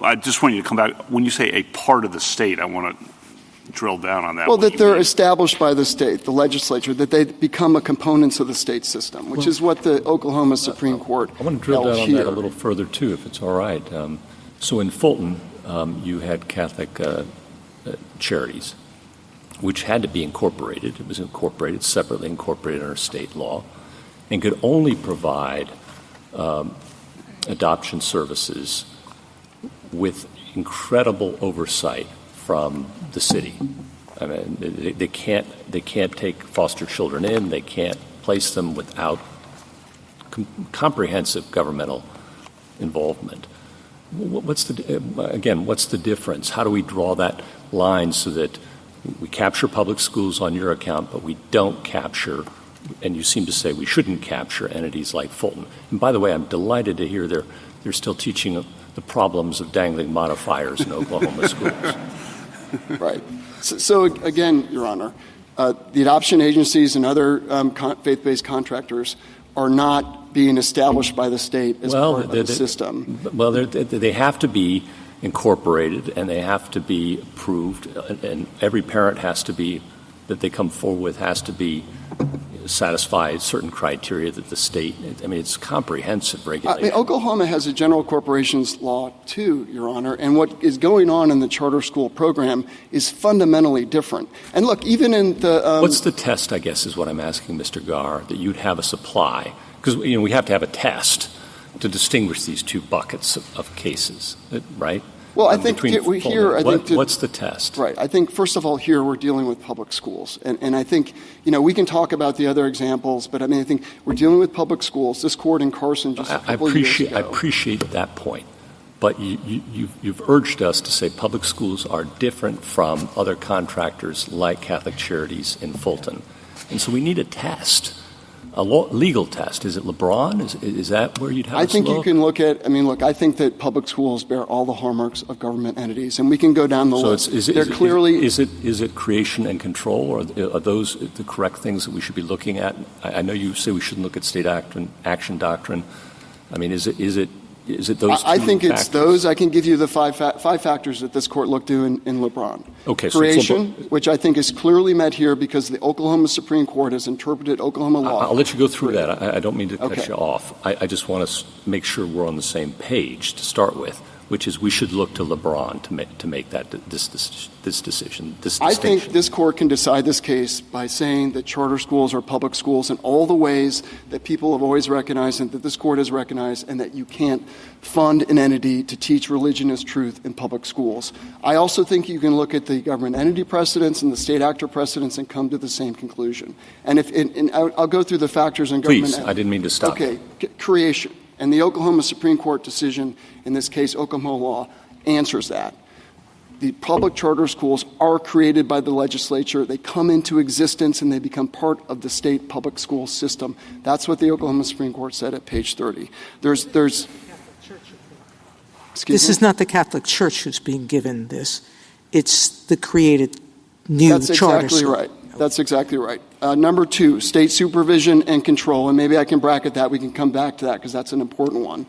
I just want you to come back. When you say a part of the state, I want to drill down on that. Well, that they're established by the state, the legislature, that they become a components of the state system, which is what the Oklahoma Supreme Court I want to drill down on here. that a little further, too, if it's all right. So in Fulton, you had Catholic charities, which had to be incorporated. It was incorporated, separately incorporated under state law, and could only provide adoption services with incredible oversight from the city. I mean, they can't take foster children in. They can't place them without comprehensive governmental involvement. What's the difference? How do we draw that line so that we capture public schools on your account, but we don't capture, and you seem to say we shouldn't capture entities like Fulton? And by the way, I'm delighted to hear they're still teaching the problems of dangling modifiers in Oklahoma schools. Right. So again, Your Honor, the adoption agencies and other faith-based contractors are not being established by the state as part of the system. Well, they have to be incorporated, and they have to be approved, and every parent has to be, that they come forward with, has to be satisfy certain criteria that the state, I mean, it's comprehensive regulation. Oklahoma has a general corporations law too, Your Honor, and what is going on in the charter school program is fundamentally different. And look, even in the... What's the test, I guess, is what I'm asking, Mr. Garr, that you'd have a supply? Because, we have to have a test to distinguish these two buckets of cases, right? Well, I think here... What's the test? Right. I think, first of all, here we're dealing with public schools. And I think, we can talk about the other examples, but I think we're dealing with public schools. This court in Carson just a couple years ago. I appreciate that point. But you've urged us to say public schools are different from other contractors like Catholic Charities in Fulton. And so we need a test, a legal test. Is it LeBron? Is that where you'd have I us think look? you can look at, I think that public schools bear all the hallmarks of government entities, and we can go down the list. Is it creation and control, or are those the correct things that we should be looking at? I know you say we shouldn't look at state action doctrine. I mean, is it those two I think factors? it's those. I can give you the five factors that this court looked to in LeBron. Okay, Creation, which I think is clearly met here because the Oklahoma Supreme Court has interpreted Oklahoma law. I'll let you go through that. I don't mean to cut you off. I just want to make sure we're on the same page to start with, which is we should look to LeBron to make that this decision. I think this court can decide this case by saying that charter schools are public schools in all the ways that people have always recognized and that this court has recognized, and that you can't fund an entity to teach religion as truth in public schools. I also think you can look at the government entity precedents and the state actor precedents and come to the same conclusion. And I'll go through the factors in government. Please, I didn't mean to stop. Okay, creation. And the Oklahoma Supreme Court decision, in this case Oklahoma law, answers that. The public charter schools are created by the legislature. They come into existence and they become part of the state public school system. That's what the Oklahoma Supreme Court said at page 30. This is not the Catholic Church who's being given this. It's the created new charter school. That's exactly right. That's exactly right. Number 2, state supervision and control. And maybe I can bracket that. We can come back to that because that's an important one.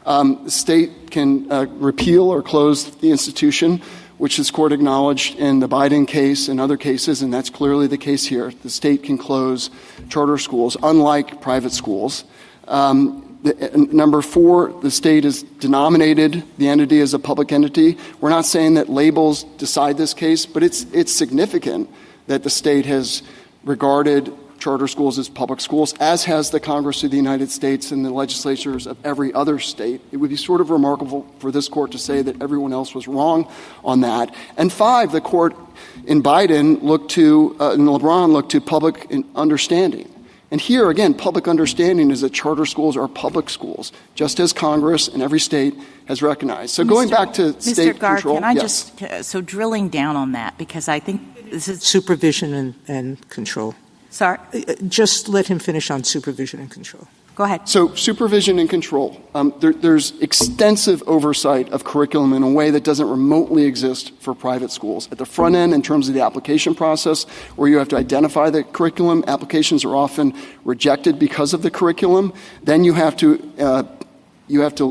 The state can repeal or close the institution, which this court acknowledged in the Biden case and other cases, and that's clearly the case here. The state can close charter schools, unlike private schools. Number 4, the state has denominated the entity as a public entity. We're not saying that labels decide this case, but it's significant that the state has regarded charter schools as public schools, as has the Congress of the United States and the legislatures of every other state. It would be sort of remarkable for this court to say that everyone else was wrong on that. And 5, the court in Biden in LeBron looked to public understanding. And here, again, public understanding is that charter schools are public schools, just as Congress and every state has recognized. So going back to state control. Can I so drilling down on that, because I think this is supervision and control. Sorry? Just let him finish on supervision and control. Go ahead. So supervision and control. There's extensive oversight of curriculum in a way that doesn't remotely exist for private schools. At the front end, in terms of the application process, where you have to identify the curriculum, applications are often rejected because of the curriculum. Then you have to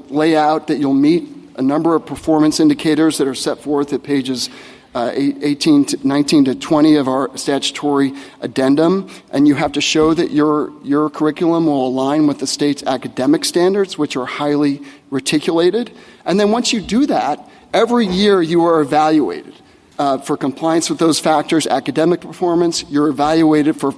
lay out that you'll meet a number of performance indicators that are set forth at pages 19 to 20 of our statutory addendum, and you have to show that your curriculum will align with the state's academic standards, which are highly reticulated. And then once you do that, every year you are evaluated for compliance with those factors, academic performance, you're evaluated for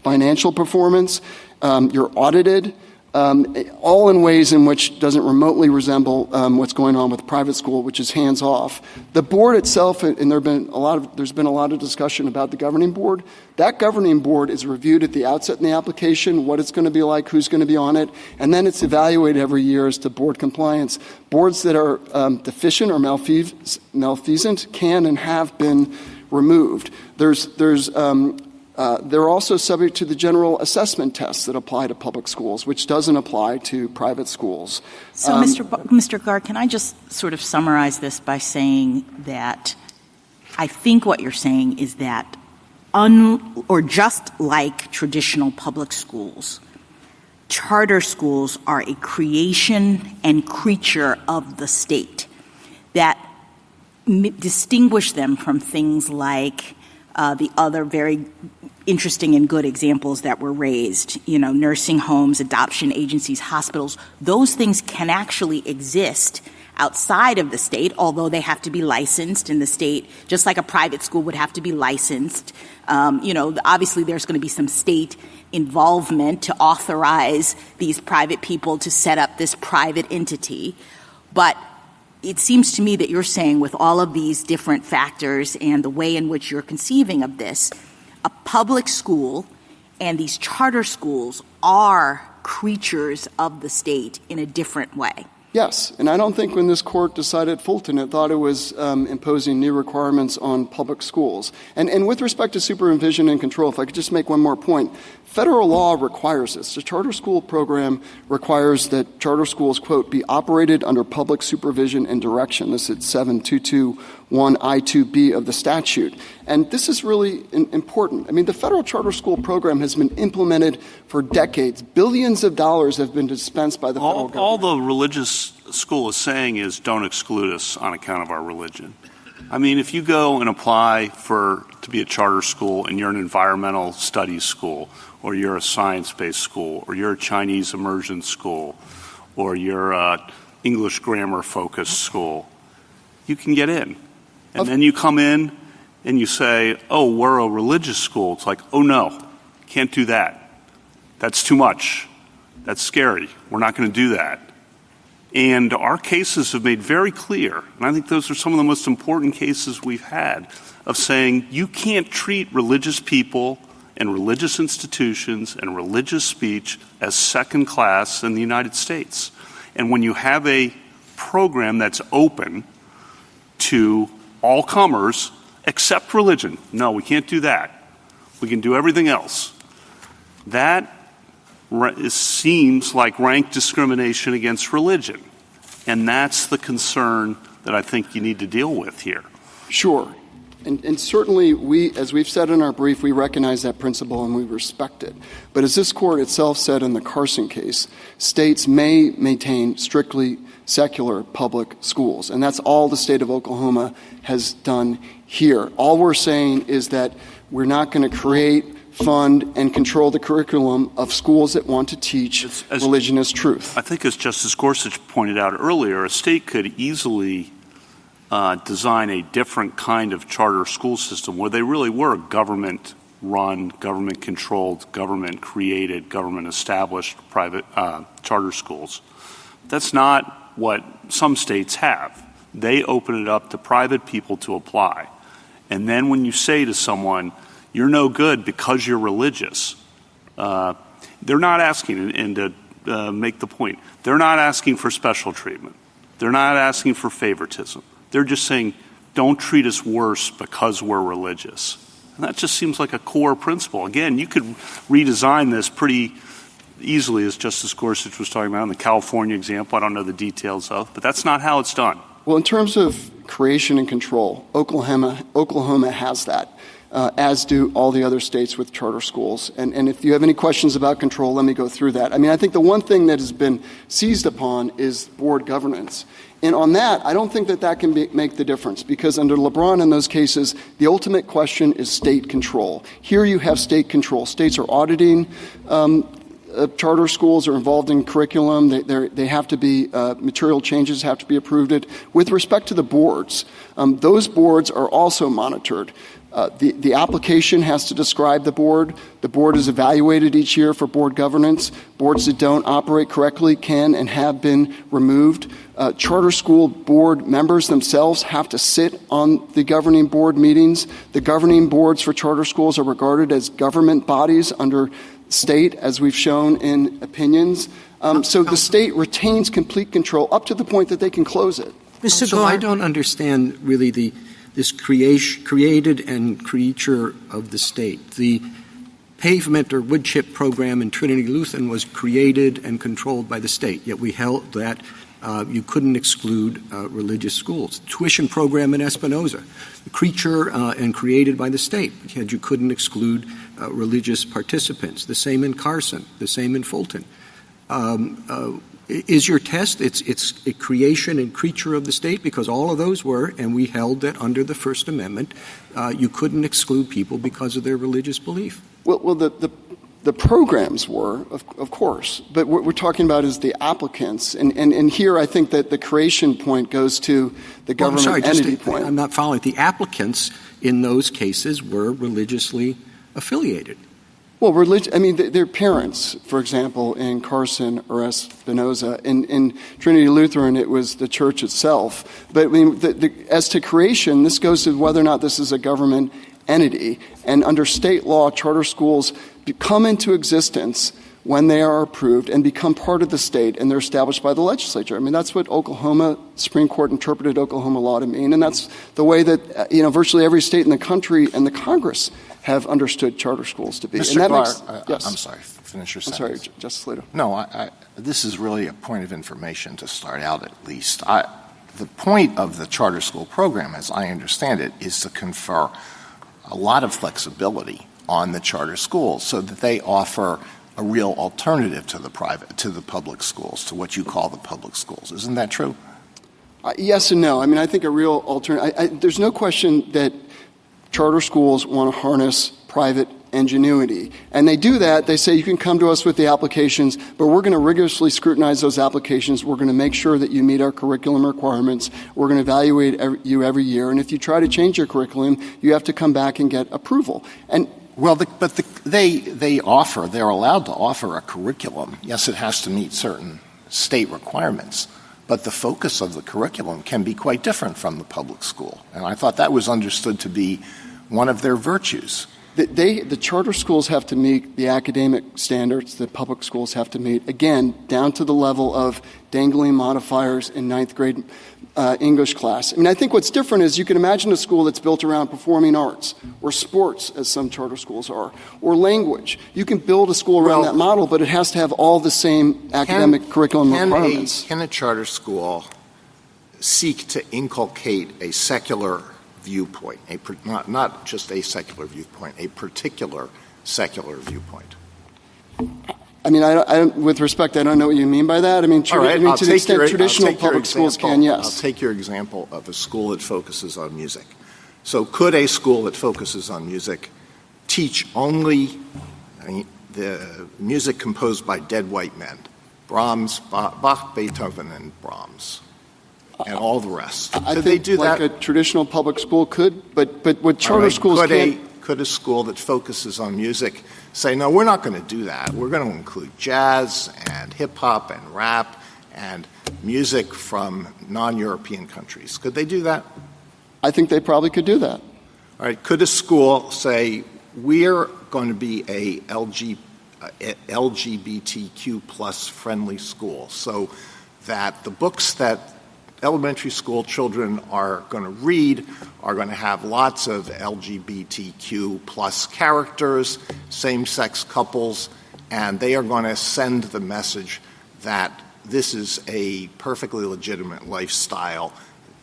financial performance, you're audited, all in ways in which doesn't remotely resemble what's going on with private school, which is hands off. The board itself, and there's been a lot of discussion about the governing board. That governing board is reviewed at the outset in the application, what it's going to be like, who's going to be on it, and then it's evaluated every year as to board compliance. Boards that are deficient or malfeasant can and have been removed. They're also subject to the general assessment tests that apply to public schools, which doesn't apply to private schools. So, Mr. Garr, can I just sort of summarize this by saying that I think what you're saying is that just like traditional public schools, charter schools are a creation and creature of the state that distinguish them from things like the other very interesting and good examples that were raised, nursing homes, adoption agencies, hospitals. Those things can actually exist outside of the state, although they have to be licensed in the state, just like a private school would have to be licensed. Obviously there's going to be some state involvement to authorize these private people to set up this private entity. But it seems to me that you're saying with all of these different factors and the way in which you're conceiving of this, a public school and these charter schools are creatures of the state in a different way. Yes, and I don't think when this court decided Fulton, it thought it was imposing new requirements on public schools. And with respect to supervision and control, if I could just make one more point, federal law requires this. The charter school program requires that charter schools, quote, be operated under public supervision and direction. This is 7221I2B of the statute. And this is really important. I mean, the federal charter school program has been implemented for decades. Billions of dollars have been dispensed by the federal government. All the religious school is saying is don't exclude us on account of our religion. I mean, if you go and apply to be a charter school and you're an environmental studies school, or you're a science-based school, or you're a Chinese immersion school, or you're a English grammar-focused school, you can get in. And then you come in and you say, oh, we're a religious school. It's like, oh, no, can't do that. That's too much. That's scary. We're not going to do that. And our cases have made very clear, and I think those are some of the most important cases we've had, of saying you can't treat religious people and religious institutions and religious speech as second class in the United States. And when you have a program that's open to all comers except religion, no, we can't do that. We can do everything else. That seems like rank discrimination against religion. And that's the concern that I think you need to deal with here. Sure. And certainly, as we've said in our brief, we recognize that principle and we respect it. But as this court itself said in the Carson case, states may maintain strictly secular public schools. And that's all the state of Oklahoma has done here. All we're saying is that we're not going to create, fund, and control the curriculum of schools that want to teach religion as truth. I think as Justice Gorsuch pointed out earlier, a state could easily design a different kind of charter school system where they really were government-run, government-controlled, government-created, government-established private charter schools. That's not what some states have. They open it up to private people to apply. And then when you say to someone, you're no good because you're religious, they're not asking, and to make the point, they're not asking for special treatment. They're not asking for favoritism. They're just saying, don't treat us worse because we're religious. And that just seems like a core principle. Again, you could redesign this pretty easily, as Justice Gorsuch was talking about in the California example. I don't know the details of, but that's not how it's done. Well, in terms of creation and control, Oklahoma has that, as do all the other states with charter schools. And if you have any questions about control, let me go through that. I mean, I think the one thing that has been seized upon is board governance. And on that, I don't think that can make the difference, because under LeBron in those cases, the ultimate question is state control. Here you have state control. States are auditing charter schools, are involved in curriculum. They have to be, material changes have to be approved. With respect to the boards, those boards are also monitored. The application has to describe the board. The board is evaluated each year for board governance. Boards that don't operate correctly can and have been removed. Charter school board members themselves have to sit on the governing board meetings. The governing boards for charter schools are regarded as government bodies under state, as we've shown in opinions. So the state retains complete control up to the point that they can close it. So I don't understand really this created and creature of the state. The pavement or wood chip program in Trinity Lutheran was created and controlled by the state, yet we held that you couldn't exclude religious schools. Tuition program in Espinoza, creature and created by the state, yet you couldn't exclude religious participants. The same in Carson, the same in Fulton. Is your test, it's a creation and creature of the state? Because all of those were, and we held that under the First Amendment, you couldn't exclude people because of their religious belief. Well, the programs were, of course, but what we're talking about is the applicants. And here I think that the creation point goes to the government entity point. I'm not following. The applicants in those cases were religiously affiliated. Well, their parents, for example, in Carson or Espinoza. In Trinity Lutheran, it was the church itself. But I mean, as to creation, this goes to whether or not this is a government entity. And under state law, charter schools come into existence when they are approved and become part of the state, and they're established by the legislature. I mean, that's what Oklahoma Supreme Court interpreted Oklahoma law to mean, and that's the way that virtually every state in the country and the Congress have understood charter schools to be. Mr. And that Clark, yes. I'm sorry. Finish your I'm sentence. sorry, Justice Alito. No, this is really a point of information to start out at least. The point of the charter school program, as I understand it, is to confer a lot of flexibility on the charter schools so that they offer a real alternative to the public schools, to what you call the public schools. Isn't that true? Yes and no. I mean, I think a real alternative. There's no question that charter schools want to harness private ingenuity. And they do that. They say you can come to us with the applications, but we're going to rigorously scrutinize those applications. We're going to make sure that you meet our curriculum requirements. We're going to evaluate you every year. And if you try to change your curriculum, you have to come back and get approval. And they're allowed to offer a curriculum. Yes, it has to meet certain state requirements, but the focus of the curriculum can be quite different from the public school. And I thought that was understood to be one of their virtues. The charter schools have to meet the academic standards that public schools have to meet, again, down to the level of dangling modifiers in ninth grade English class. I mean, I think what's different is you can imagine a school that's built around performing arts or sports, as some charter schools are, or language. You can build a school around that model, but it has to have all the same academic curriculum requirements. Can a charter school seek to inculcate a secular viewpoint, not just a secular viewpoint, a particular secular viewpoint? I mean, with respect, I don't know what you mean by that. I mean, to the extent traditional public schools can, yes. I'll take your example of a school that focuses on music. So could a school that focuses on music teach only the music composed by dead white men, Brahms, Bach, Beethoven, and Brahms, and all the rest? Could they do that? Like a traditional public school could, but what charter schools can't. Could a school that focuses on music say, no, we're not going to do that. We're going to include jazz and hip-hop and rap and music from non-European countries? Could they do that? I think they probably could do that. All right. Could a school say, we're going to be a LGBTQ plus friendly school, so that the books that elementary school children are going to read are going to have lots of LGBTQ plus characters, same-sex couples, and they are going to send the message that this is a perfectly legitimate lifestyle.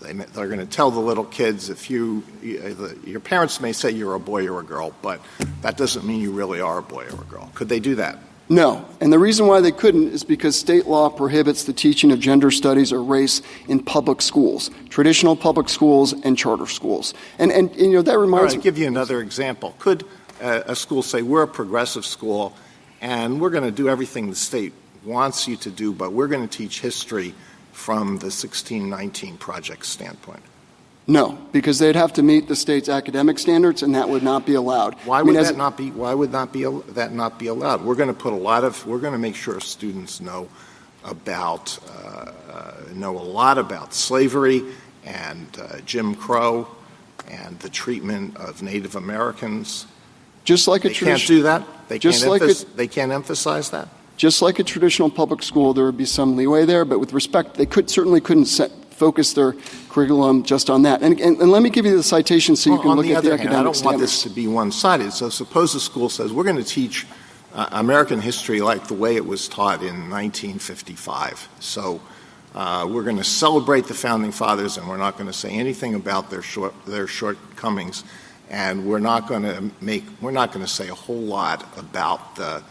They're going to tell the little kids, your parents may say you're a boy or a girl, but that doesn't mean you really are a boy or a girl. Could they do that? No. And the reason why they couldn't is because state law prohibits the teaching of gender studies or race in public schools, traditional public schools and charter schools. And that reminds me. I'll give you another example. Could a school say, we're a progressive school and we're going to do everything the state wants you to do, but we're going to teach history from the 1619 Project standpoint? No, because they'd have to meet the state's academic standards, and that would not be allowed. Why would that not be allowed? We're going to make sure students know a lot about slavery and Jim Crow and the treatment of Native Americans. Just like they can't do that. They can't emphasize that. Just like a traditional public school, there would be some leeway there, but with respect, they certainly couldn't focus their curriculum just on that. And let me give you the citation so you can look at the academic standards. I don't want this to be one-sided. So suppose a school says, we're going to teach American history like the way it was taught in 1955. So we're going to celebrate the Founding Fathers, and we're not going to say anything about their shortcomings, and we're not going to say a whole lot about the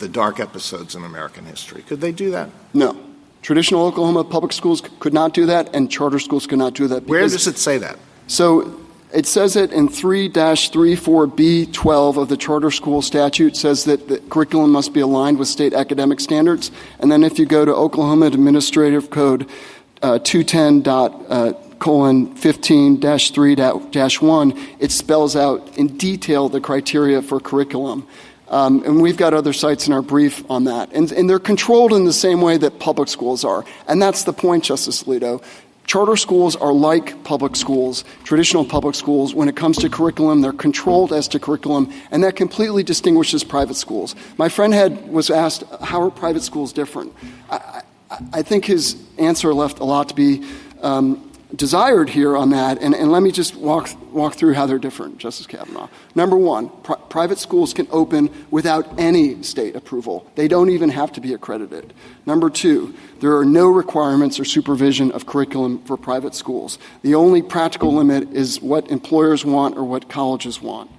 dark episodes in American history. Could they do that? No. Traditional Oklahoma public schools could not do that, and charter schools could not do that. Where does it say that? So it says it in 3-34B12 of the charter school statute. Says that the curriculum must be aligned with state academic standards. And then if you go to Oklahoma Administrative Code 210:15-3-1, it spells out in detail the criteria for curriculum. And we've got other sites in our brief on that. And they're controlled in the same way that public schools are. And that's the point, Justice Alito. Charter schools are like public schools, traditional public schools. When it comes to curriculum, they're controlled as to curriculum, and that completely distinguishes private schools. My friend was asked, how are private schools different? I think his answer left a lot to be desired here on that, and let me just walk through how they're different, Justice Kavanaugh. Number one, private schools can open without any state approval. They don't even have to be accredited. Number two, there are no requirements or supervision of curriculum for private schools. The only practical limit is what employers want or what colleges want.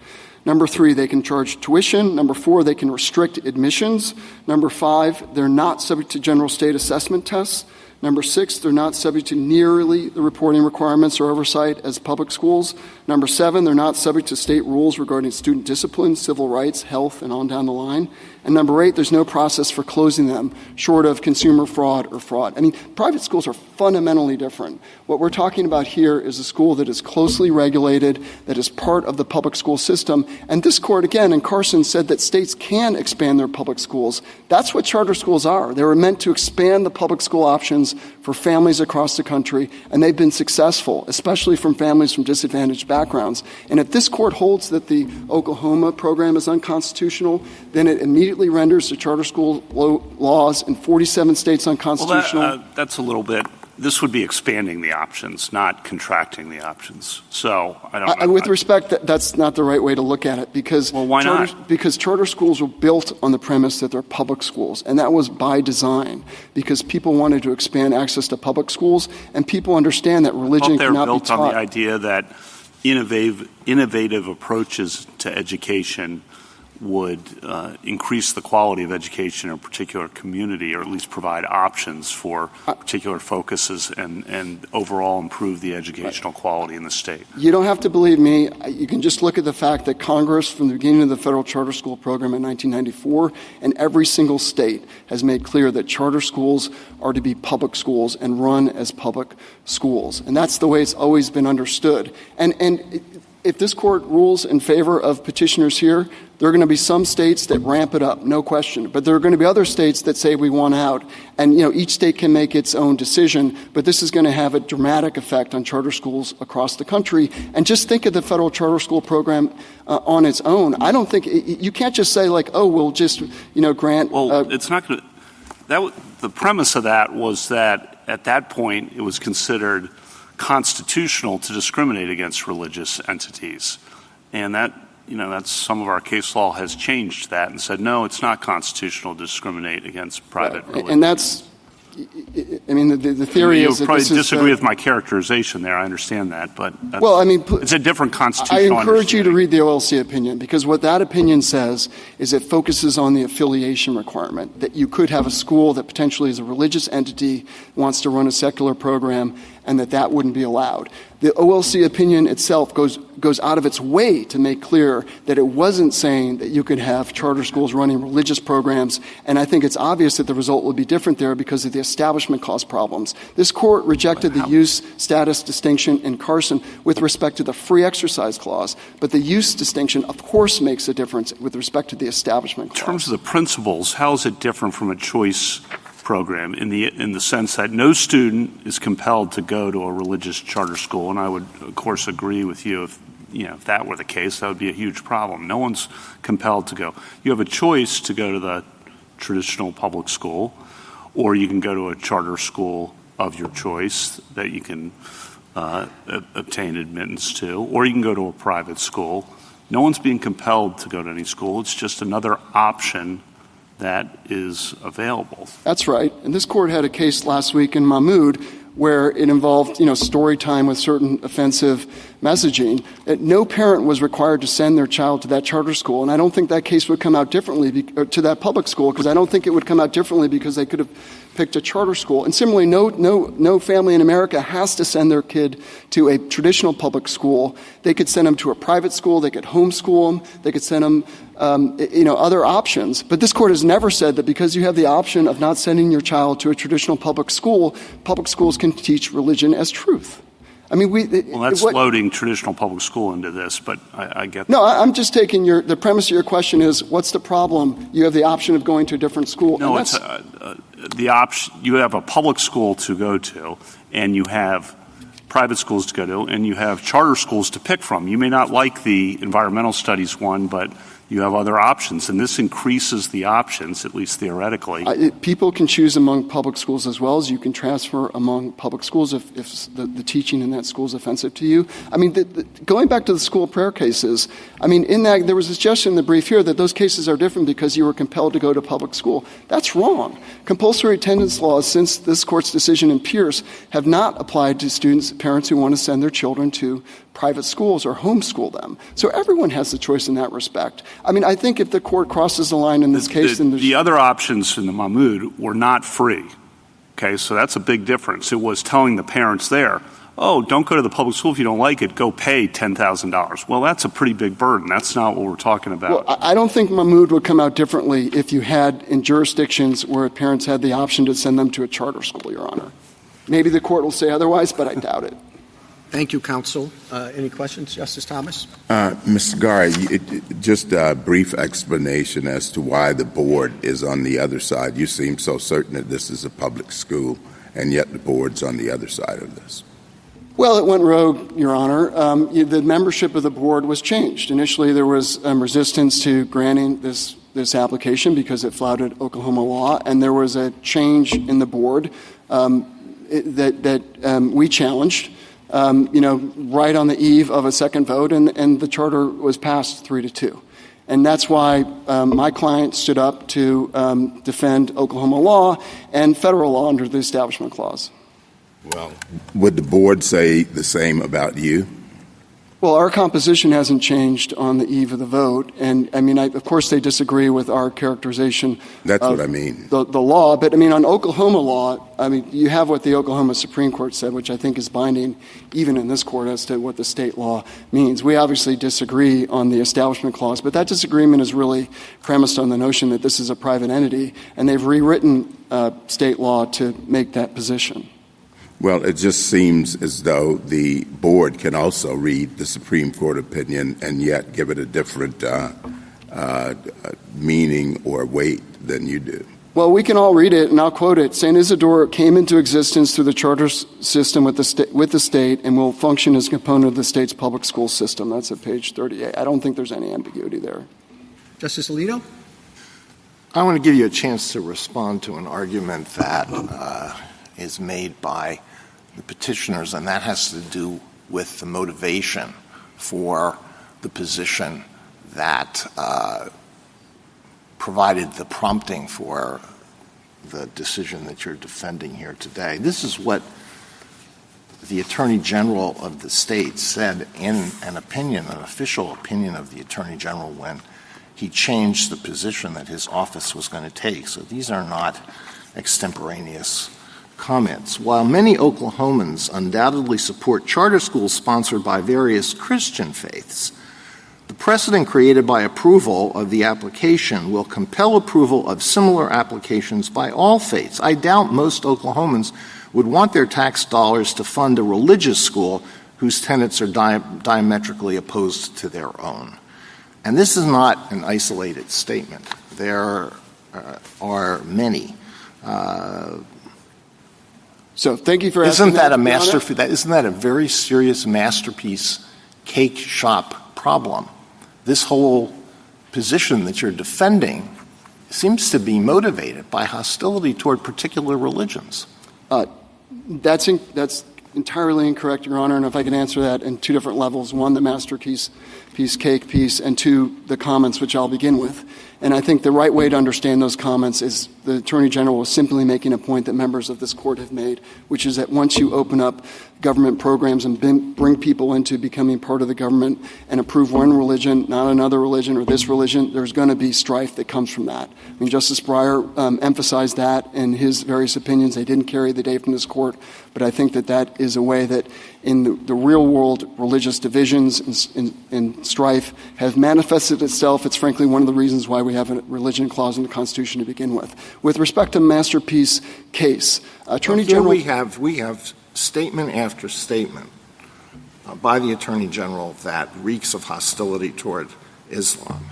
Number three, they can charge tuition. Number four, they can restrict admissions. Number five, they're not subject to general state assessment tests. Number six, they're not subject to nearly the reporting requirements or oversight as public schools. Number seven, they're not subject to state rules regarding student discipline, civil rights, health, and on down the line. And number eight, there's no process for closing them, short of consumer fraud or fraud. I mean, private schools are fundamentally different. What we're talking about here is a school that is closely regulated, that is part of the public school system. And this court, again, in Carson, said that states can expand their public schools. That's what charter schools are. They were meant to expand the public school options for families across the country, and they've been successful, especially from families from disadvantaged backgrounds. And if this court holds that the Oklahoma program is unconstitutional, then it immediately renders the charter school laws in 47 states unconstitutional. Well, that's a little bit. This would be expanding the options, not contracting the options. So I don't know. With respect, that's not the right way to look at it because why not? Because charter schools were built on the premise that they're public schools, and that was by design because people wanted to expand access to public schools, and people understand that religion cannot be taught. They're built on the idea that innovative approaches to education would increase the quality of education in a particular community, or at least provide options for particular focuses and overall improve the educational quality in the state. You don't have to believe me. You can just look at the fact that Congress, from the beginning of the federal charter school program in 1994, and every single state has made clear that charter schools are to be public schools and run as public schools. And that's the way it's always been understood. And if this court rules in favor of petitioners here, there are going to be some states that ramp it up, no question. But there are going to be other states that say we want out. And, each state can make its own decision, but this is going to have a dramatic effect on charter schools across the country. And just think of the federal charter school program on its own. I don't think you can't just say we'll just, grant. Well, it's not going to. The premise of that was that at that point it was considered constitutional to discriminate against religious entities, and that's some of our case law has changed that and said no, it's not constitutional to discriminate against private religion. And that's, the theory is that you probably disagree with my characterization there. I understand that, but it's a different constitutional. I encourage you to read the OLC opinion because what that opinion says is it focuses on the affiliation requirement that you could have a school that potentially is a religious entity wants to run a secular program, and that wouldn't be allowed. The OLC opinion itself goes out of its way to make clear that it wasn't saying that you could have charter schools running religious programs, and I think it's obvious that the result would be different there because of the establishment clause problems. This court rejected the use status distinction in Carson with respect to the free exercise clause, but the use distinction, of course, makes a difference with respect to the establishment clause. In terms of the principles, how is it different from a choice program in the sense that no student is compelled to go to a religious charter school? And I would, of course, agree with you if that were the case, that would be a huge problem. No one's compelled to go. You have a choice to go to the traditional public school, or you can go to a charter school of your choice that you can obtain admittance to, or you can go to a private school. No one's being compelled to go to any school. It's just another option that is available. That's right. And this court had a case last week in Mahmoud where it involved, story time with certain offensive messaging. No parent was required to send their child to that charter school, and I don't think that case would come out differently to that public school because I don't think it would come out differently because they could have picked a charter school. And similarly, no family in America has to send their kid to a traditional public school. They could send them to a private school. They could homeschool them. They could send them other options. But this court has never said that because you have the option of not sending your child to a traditional public schools can teach religion as truth. That's loading traditional public school into this, but I get that. No, I'm just taking the premise of your question is, what's the problem? You have the option of going to a different school. No, it's the option. You have a public school to go to, and you have private schools to go to, and you have charter schools to pick from. You may not like the environmental studies one, but you have other options, and this increases the options, at least theoretically. People can choose among public schools as well as you can transfer among public schools if the teaching in that school is offensive to you. I mean, going back to the school prayer cases, I mean, in that there was a suggestion in the brief here that those cases are different because you were compelled to go to public school. That's wrong. Compulsory attendance laws since this court's decision in Pierce have not applied to parents who want to send their children to private schools or homeschool them. So everyone has the choice in that respect. I mean, I think if the court crosses the line in this case, then the other options in the Mahmoud were not free. Okay, so that's a big difference. It was telling the parents there, oh, don't go to the public school if you don't like it, go pay $10,000. Well, that's a pretty big burden. That's not what we're talking about. Well, I don't think Mahmoud would come out differently if you had in jurisdictions where parents had the option to send them to a charter school, Your Honor. Maybe the court will say otherwise, but I doubt it. Thank you, counsel. Any questions, Justice Thomas? Mr. Gari, just a brief explanation as to why the board is on the other side. You seem so certain that this is a public school, and yet the board's on the other side of this. Well, it went rogue, Your Honor. The membership of the board was changed. Initially, there was resistance to granting this application because it flouted Oklahoma law, and there was a change in the board that we challenged. Right on the eve of a second vote, and the charter was passed 3-2. And that's why my client stood up to defend Oklahoma law and federal law under the Establishment Clause. Well, would the board say the same about you? Well, our composition hasn't changed on the eve of the vote, and I mean, of course, they disagree with our characterization. That's what I mean. The law, but I mean, on Oklahoma law, I mean, you have what the Oklahoma Supreme Court said, which I think is binding, even in this court, as to what the state law means. We obviously disagree on the Establishment Clause, but that disagreement is really premised on the notion that this is a private entity, and they've rewritten state law to make that position. Well, it just seems as though the board can also read the Supreme Court opinion and yet give it a different meaning or weight than you do. Well, we can all read it, and I'll quote it. St. Isidore came into existence through the charter system with the state and will function as a component of the state's public school system. That's at page 38. I don't think there's any ambiguity there. Justice Alito? I want to give you a chance to respond to an argument that is made by the petitioners, and that has to do with the motivation for the position that provided the prompting for the decision that you're defending here today. This is what the Attorney General of the state said in an opinion, an official opinion of the Attorney General when he changed the position that his office was going to take. So these are not extemporaneous comments. While many Oklahomans undoubtedly support charter schools sponsored by various Christian faiths, the precedent created by approval of the application will compel approval of similar applications by all faiths. I doubt most Oklahomans would want their tax dollars to fund a religious school whose tenets are diametrically opposed to their own. And this is not an isolated statement. There are many. So thank you for asking Isn't that a masterpiece? Isn't that a very serious masterpiece cake shop problem? This whole position that you're defending seems to be motivated by hostility toward particular religions. That's entirely incorrect, Your Honor, and if I can answer that in two different levels. One, the masterpiece cake piece, and two, the comments, which I'll begin with. And I think the right way to understand those comments is the Attorney General was simply making a point that members of this court have made, which is that once you open up government programs and bring people into becoming part of the government and approve one religion, not another religion or this religion, there's going to be strife that comes from that. I mean, Justice Breyer emphasized that in his various opinions. They didn't carry the day from this court, but I think that is a way that in the real world, religious divisions and strife have manifested itself. It's frankly one of the reasons why we have a religion clause in the Constitution to begin with. With respect to masterpiece case, Attorney General... We have statement after statement by the Attorney General that reeks of hostility toward Islam.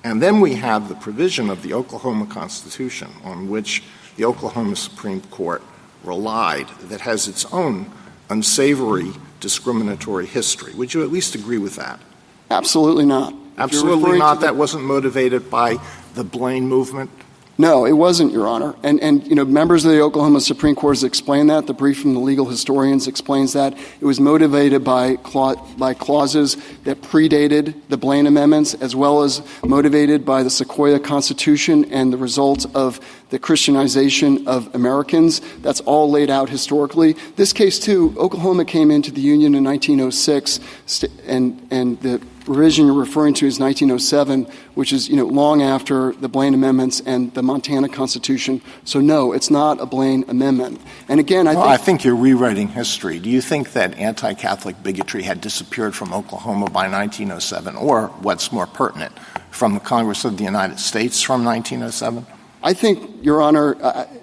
And then we have the provision of the Oklahoma Constitution on which the Oklahoma Supreme Court relied that has its own unsavory discriminatory history. Would you at least agree with that? Absolutely not. Absolutely not. That wasn't motivated by the Blaine movement? No, it wasn't, Your Honor. And members of the Oklahoma Supreme Court has explained that. The brief from the legal historians explains that. It was motivated by clauses that predated the Blaine amendments, as well as motivated by the Sequoia Constitution and the results of the Christianization of Americans. That's all laid out historically. This case, too, Oklahoma came into the Union in 1906, and the revision you're referring to is 1907, which is, long after the Blaine amendments and the Montana Constitution. So, no, it's not a Blaine amendment. And again, I think you're rewriting history. Do you think that anti-Catholic bigotry had disappeared from Oklahoma by 1907, or, what's more pertinent, from the Congress of the United States from 1907? I think, Your Honor,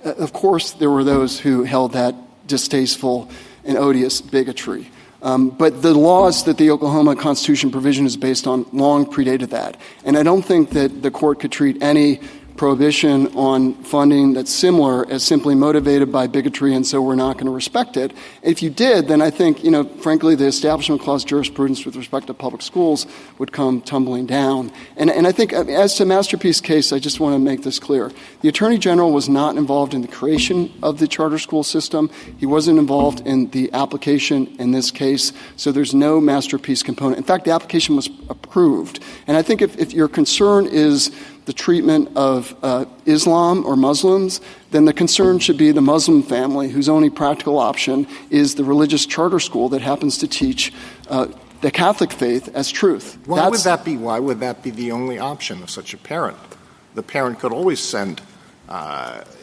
of course there were those who held that distasteful and odious bigotry. But the laws that the Oklahoma Constitution provision is based on long predated that. And I don't think that the court could treat any prohibition on funding that's similar as simply motivated by bigotry, and so we're not going to respect it. If you did, then I think, frankly, the Establishment Clause jurisprudence with respect to public schools would come tumbling down. And I think, as to Masterpiece case, I just want to make this clear. The Attorney General was not involved in the creation of the charter school system. He wasn't involved in the application in this case, so there's no Masterpiece component. In fact, the application was approved. And I think if your concern is the treatment of Islam or Muslims, then the concern should be the Muslim family whose only practical option is the religious charter school that happens to teach the Catholic faith as truth. Why would that be the only option of such a parent? The parent could always send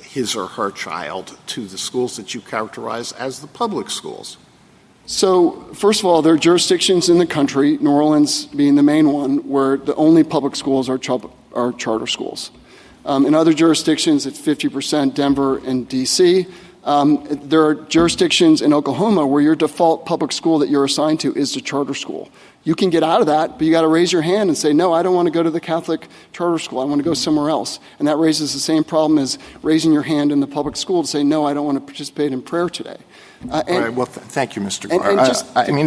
his or her child to the schools that you characterize as the public schools. So, first of all, there are jurisdictions in the country, New Orleans being the main one, where the only public schools are charter schools. In other jurisdictions, it's 50%, Denver and D.C. There are jurisdictions in Oklahoma where your default public school that you're assigned to is the charter school. You can get out of that, but you got to raise your hand and say, no, I don't want to go to the Catholic charter school. I want to go somewhere else. And that raises the same problem as raising your hand in the public school to say, no, I don't want to participate in prayer today. All right. Well, thank you, Mr. Carr. I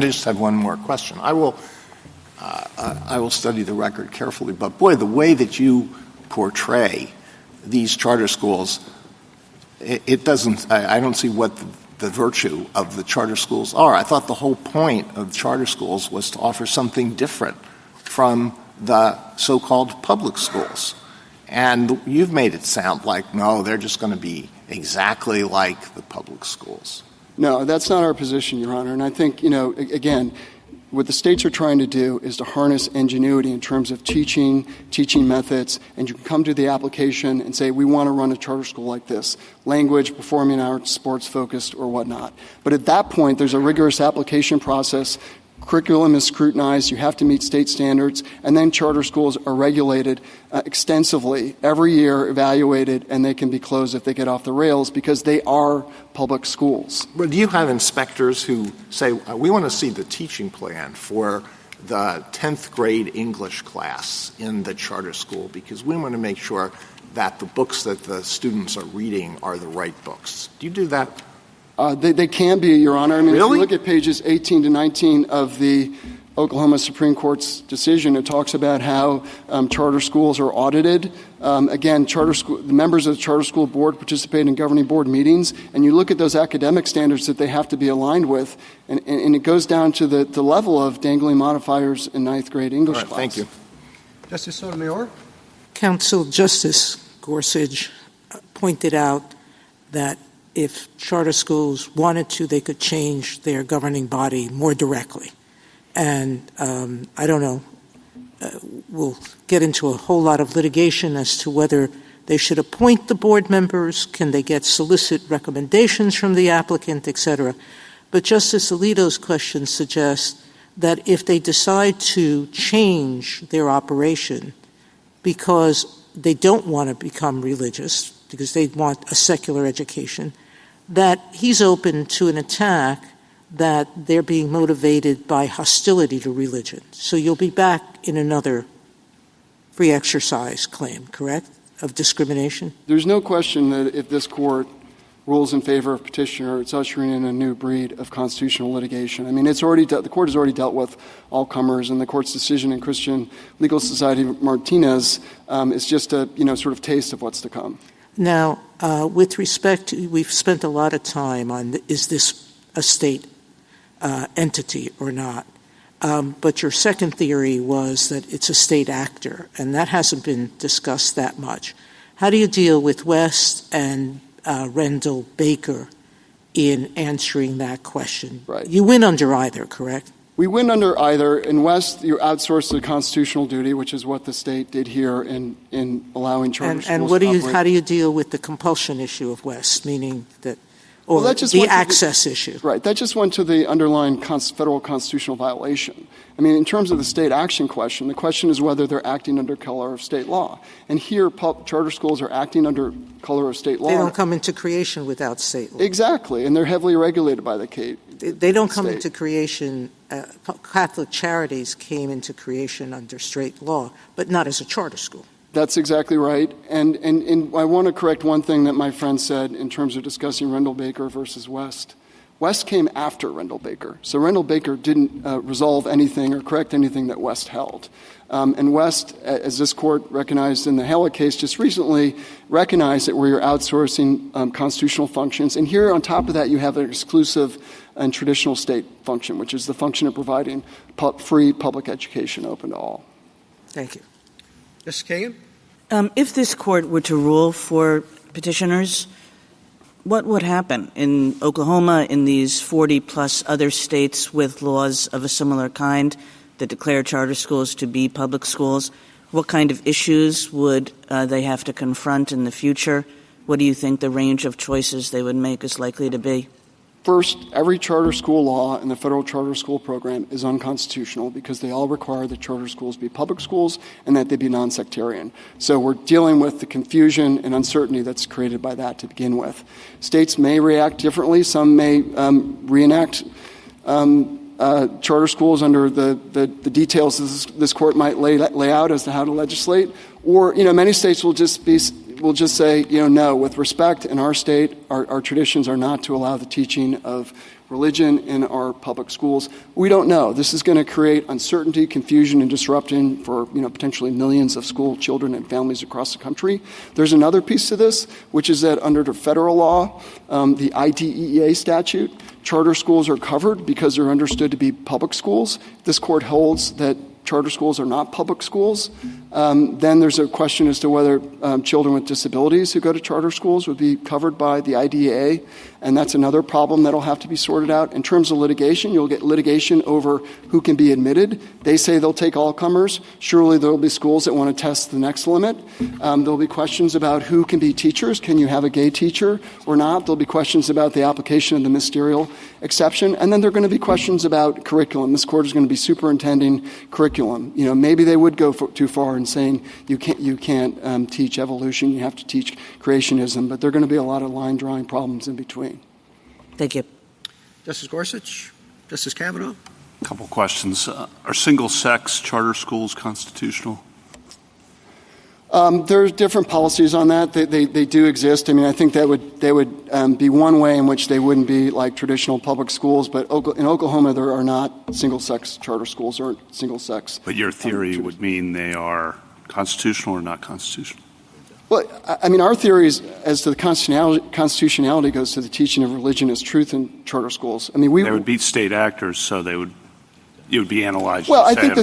just have one more question. I will study the record carefully, but boy, the way that you portray these charter schools, it doesn't. I don't see what the virtue of the charter schools are. I thought the whole point of charter schools was to offer something different from the so-called public schools. And you've made it sound like, no, they're just going to be exactly like the public schools. No, that's not our position, Your Honor. And I think, again, what the states are trying to do is to harness ingenuity in terms of teaching methods, and you can come to the application and say, we want to run a charter school like this, language, performing arts, sports-focused, or whatnot. But at that point, there's a rigorous application process. Curriculum is scrutinized. You have to meet state standards. And then charter schools are regulated extensively, every year evaluated, and they can be closed if they get off the rails because they are public schools. But do you have inspectors who say, we want to see the teaching plan for the 10th grade English class in the charter school because we want to make sure that the books that the students are reading are the right books? Do you do that? They can be, Your Honor. I mean, really? If you look at pages 18 to 19 of the Oklahoma Supreme Court's decision, it talks about how charter schools are audited. Again, the members of the charter school board participate in governing board meetings, and you look at those academic standards that they have to be aligned with, and it goes down to the level of dangling modifiers in 9th grade English class. Thank you. Justice Sotomayor? Counsel, Justice Gorsuch pointed out that if charter schools wanted to, they could change their governing body more directly. And I don't know, we'll get into a whole lot of litigation as to whether they should appoint the board members, can they solicit recommendations from the applicant, et cetera. But Justice Alito's question suggests that if they decide to change their operation because they don't want to become religious, because they want a secular education, that he's open to an attack that they're being motivated by hostility to religion. So you'll be back in another free exercise claim, correct, of discrimination? There's no question that if this court rules in favor of petitioner. It's ushering in a new breed of constitutional litigation. I mean, the court has already dealt with all comers, and the court's decision in Christian Legal Society Martinez is just a sort of taste of what's to come. Now, with respect to, we've spent a lot of time on is this a state entity or not? But your second theory was that it's a state actor, and that hasn't been discussed that much. How do you deal with West and Rendell Baker in answering that question? Right. You win under either, correct? We win under either. In West, you outsource the constitutional duty, which is what the state did here in allowing charter schools and what to operate. how do you deal with the compulsion issue of West, meaning that, or that just the went to access issue? Right. That just went to the underlying federal constitutional violation. I mean, in terms of the state action question, the question is whether they're acting under color of state law. And here, charter schools are acting under color of state law. They don't come into creation without state law. Exactly. And they're heavily regulated by the They don't come into creation. Catholic Charities came into creation under state law, but not as a charter school. That's exactly right. And I want to correct one thing that my friend said in terms of discussing Rendell Baker versus West. West came after Rendell Baker. So Rendell Baker didn't resolve anything or correct anything that West held. And West, as this court recognized in the Hela case just recently, recognized that where you're outsourcing constitutional functions. And here on top of that, you have an exclusive and traditional state function, which is the function of providing free public education open to all. Thank you. Justice Kagan? If this court were to rule for petitioners, what would happen in Oklahoma, in these 40-plus other states with laws of a similar kind that declare charter schools to be public schools? What kind of issues would they have to confront in the future? What do you think the range of choices they would make is likely to be? First, every charter school law in the federal charter school program is unconstitutional because they all require that charter schools be public schools and that they be non-sectarian. So we're dealing with the confusion and uncertainty that's created by that to begin with. States may react differently. Some may reenact charter schools under the details this court might lay out as to how to legislate. Or, many states will just say, no, with respect, in our state, our traditions are not to allow the teaching of religion in our public schools. We don't know. This is going to create uncertainty, confusion, and disruption for, potentially millions of school children and families across the country. There's another piece to this, which is that under the federal law, the IDEA statute, charter schools are covered because they're understood to be public schools. This court holds that charter schools are not public schools. Then there's a question as to whether children with disabilities who go to charter schools would be covered by the IDEA, and that's another problem that'll have to be sorted out. In terms of litigation, you'll get litigation over who can be admitted. They say they'll take all comers. Surely there will be schools that want to test the next limit. There'll be questions about who can be teachers. Can you have a gay teacher or not? There'll be questions about the application of the ministerial exception. And then there are going to be questions about curriculum. This court is going to be superintending curriculum. Maybe they would go too far in saying you can't teach evolution. You have to teach creationism. But there are going to be a lot of line drawing problems in between. Thank you. Justice Gorsuch? Justice Kavanaugh? A couple questions. Are single-sex charter schools constitutional? There's different policies on that. They do exist. I mean, I think they would be one way in which they wouldn't be like traditional public schools. But in Oklahoma, there are not single-sex charter schools or single-sex. But your theory would mean they are constitutional or not constitutional? Well, I mean, our theories as to the constitutionality goes to the teaching of religion as truth in charter schools. I mean, they would be state actors, so it would be analyzed. Well, I think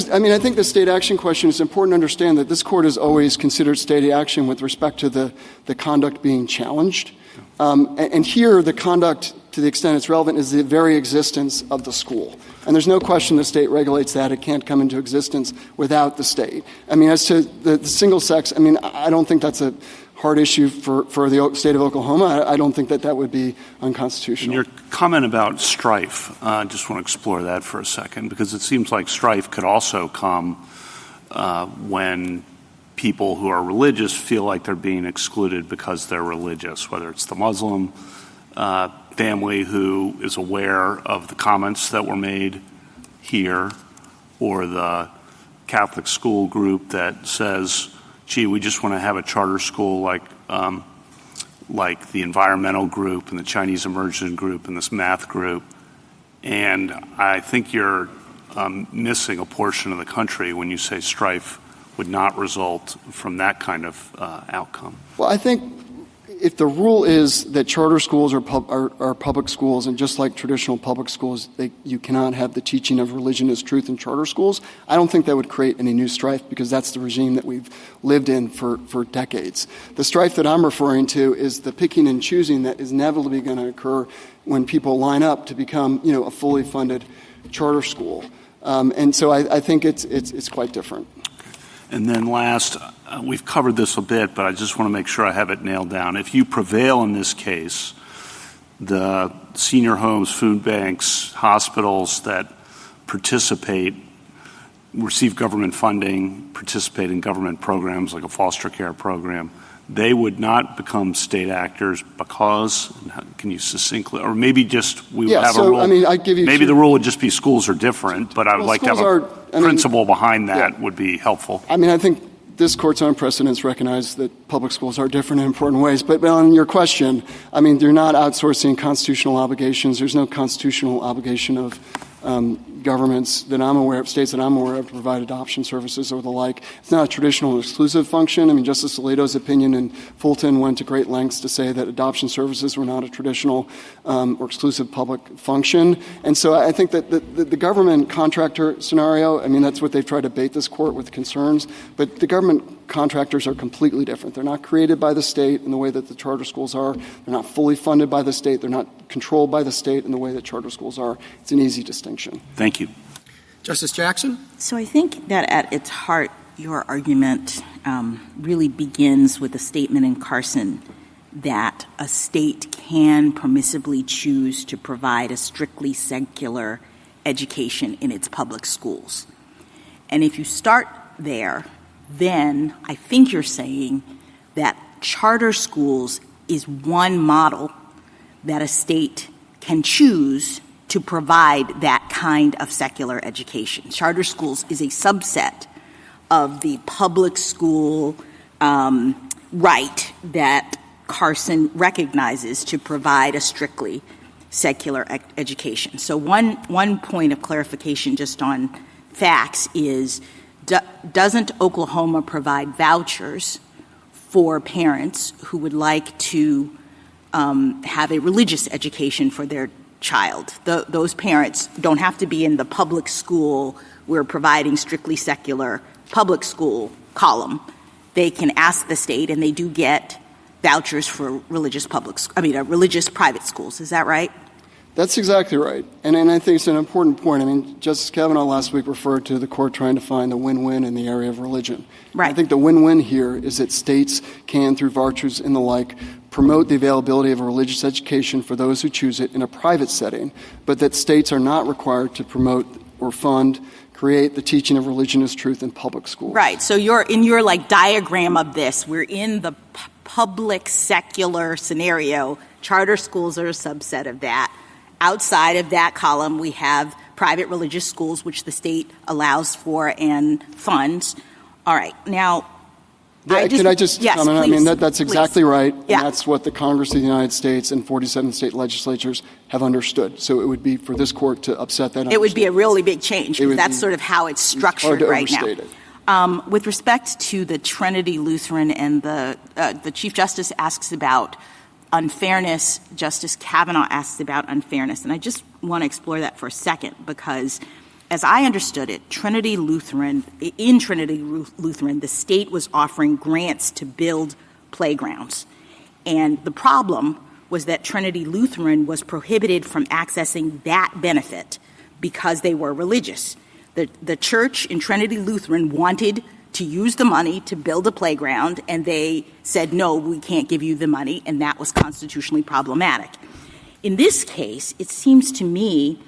the state action question is important to understand that this court has always considered state action with respect to the conduct being challenged. And here, the conduct, to the extent it's relevant, is the very existence of the school. And there's no question the state regulates that. It can't come into existence without the state. I mean, as to the single sex, I mean, I don't think that's a hard issue for the state of Oklahoma. I don't think that would be unconstitutional. And your comment about strife, I just want to explore that for a second, because it seems like strife could also come when people who are religious feel like they're being excluded because they're religious, whether it's the Muslim family who is aware of the comments that were made here, or the Catholic school group that says, gee, we just want to have a charter school like like the environmental group and the Chinese immersion group and this math group. And I think you're missing a portion of the country when you say strife would not result from that kind of outcome. Well, I think if the rule is that charter schools are public schools, and just like traditional public schools, you cannot have the teaching of religion as truth in charter schools, I don't think that would create any new strife, because that's the regime that we've lived in for decades. The strife that I'm referring to is the picking and choosing that is inevitably going to occur when people line up to become, a fully funded charter school. And so I think it's quite different. And then last, we've covered this a bit, but I just want to make sure I have it nailed down. If you prevail in this case, the senior homes, food banks, hospitals that receive government funding, participate in government programs like a foster care program, they would not become state actors because, can you succinctly, or maybe just we would have a rule. Maybe the rule would just be schools are different, but I would like to have a principle behind that would be helpful. I think this court's own precedents recognize that public schools are different in important ways. But on your question, they're not outsourcing constitutional obligations. There's no constitutional obligation of governments that I'm aware of, states that I'm aware of, to provide adoption services or the like. It's not a traditional exclusive function. Justice Alito's opinion in Fulton went to great lengths to say that adoption services were not a traditional or exclusive public function. And so I think that the government contractor scenario, that's what they've tried to bait this court with concerns, but the government contractors are completely different. They're not created by the state in the way that the charter schools are. They're not fully funded by the state. They're not controlled by the state in the way that charter schools are. It's an easy distinction. Thank you. Justice Jackson? So I think that at its heart, your argument really begins with a statement in Carson that a state can permissibly choose to provide a strictly secular education in its public schools. And if you start there, then I think you're saying that charter schools is one model that a state can choose to provide that kind of secular education. Charter schools is a subset of the public school right that Carson recognizes to provide a strictly secular education. So one point of clarification just on facts is, doesn't Oklahoma provide vouchers for parents who would like to have a religious education for their child? Those parents don't have to be in the public school, we're providing strictly secular public school column. They can ask the state, and they do get vouchers for religious religious private schools. Is that right? That's exactly right. And I think it's an important point. Justice Kavanaugh last week referred to the court trying to find a win-win in the area of religion. Right. I think the win-win here is that states can, through vouchers and the like, promote the availability of a religious education for those who choose it in a private setting, but that states are not required to promote or create the teaching of religion as truth in public schools. Right. So in your diagram of this, we're in the public secular scenario. Charter schools are a subset of that. Outside of that column, we have private religious schools, which the state allows for and funds. All right. Now, can I just comment? Please, that's exactly right. And Yeah. that's what the Congress of the United States and 47 state legislatures have understood. So it would be for this court to upset that. It would be a really big change, because that's sort of how it's structured right now. With respect to the Trinity Lutheran and the Chief Justice asks about unfairness, Justice Kavanaugh asks about unfairness. And I just want to explore that for a second, because as I understood it, in Trinity Lutheran, the state was offering grants to build playgrounds. And the problem was that Trinity Lutheran was prohibited from accessing that benefit because they were religious. The church in Trinity Lutheran wanted to use the money to build a playground, and they said, no, we can't give you the money, and that was constitutionally problematic. In this case, it seems to me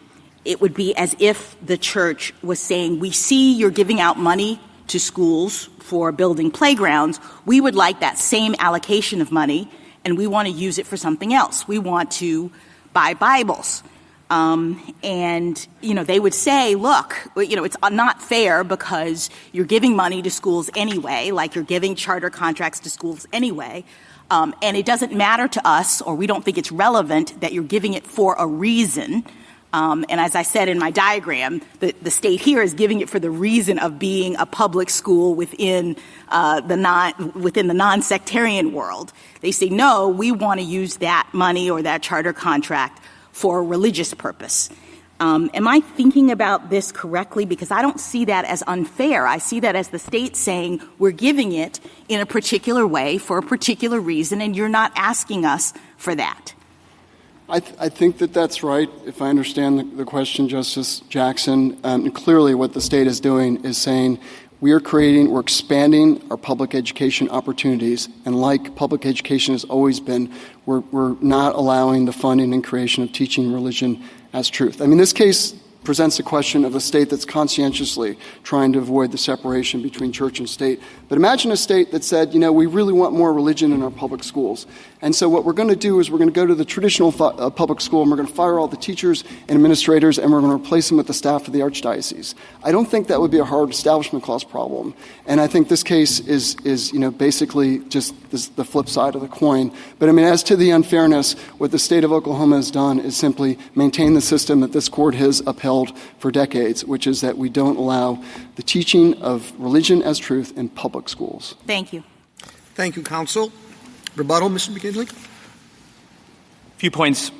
it would be as if the church was saying, we see you're giving out money to schools for building playgrounds. We would like that same allocation of money, and we want to use it for something else. We want to buy Bibles. And, they would say, look, it's not fair because you're giving money to schools anyway, like you're giving charter contracts to schools anyway. And it doesn't matter to us, or we don't think it's relevant, that you're giving it for a reason. And as I said in my diagram, the state here is giving it for the reason of being a public school within the non-sectarian world. They say, no, we want to use that money or that charter contract for a religious purpose. Am I thinking about this correctly? Because I don't see that as unfair. I see that as the state saying we're giving it in a particular way for a particular reason, and you're not asking us for that. I think that that's right, if I understand the question, Justice Jackson. Clearly what the state is doing is saying we're expanding our public education opportunities, and like public education has always been, we're not allowing the funding and creation of teaching religion as truth. I mean, this case presents a question of a state that's conscientiously trying to avoid the separation between church and state. But imagine a state that said, we really want more religion in our public schools. And so what we're going to do is we're going to go to the traditional public school, and we're going to fire all the teachers and administrators, and we're going to replace them with the staff of the archdiocese. I don't think that would be a hard Establishment Clause problem. And I think this case is basically just the flip side of the coin. But I mean, as to the unfairness, what the state of Oklahoma has done is simply maintain the system that this court has upheld for decades, which is that we don't allow the teaching of religion as truth in public schools. Thank you. Thank you, counsel. Rebuttal, Mr. McKinley? A few points.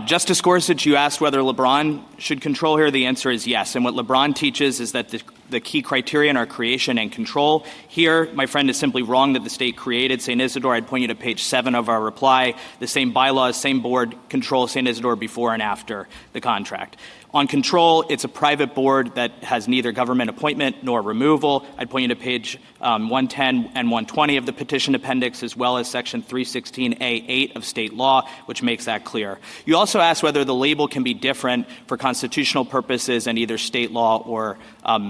Justice Gorsuch, you asked whether LeBron should control here. The answer is yes. And what LeBron teaches is that the key criterion are creation and control. Here, my friend is simply wrong that the state created St. Isidore. I'd point you to page 7 of our reply. The same bylaws, same board controls St. Isidore before and after the contract. On control, it's a private board that has neither government appointment nor removal. I'd point you to page 110 and 120 of the petition appendix, as well as section 316A8 of state law, which makes that clear. You also asked whether the label can be different for constitutional purposes and either state law or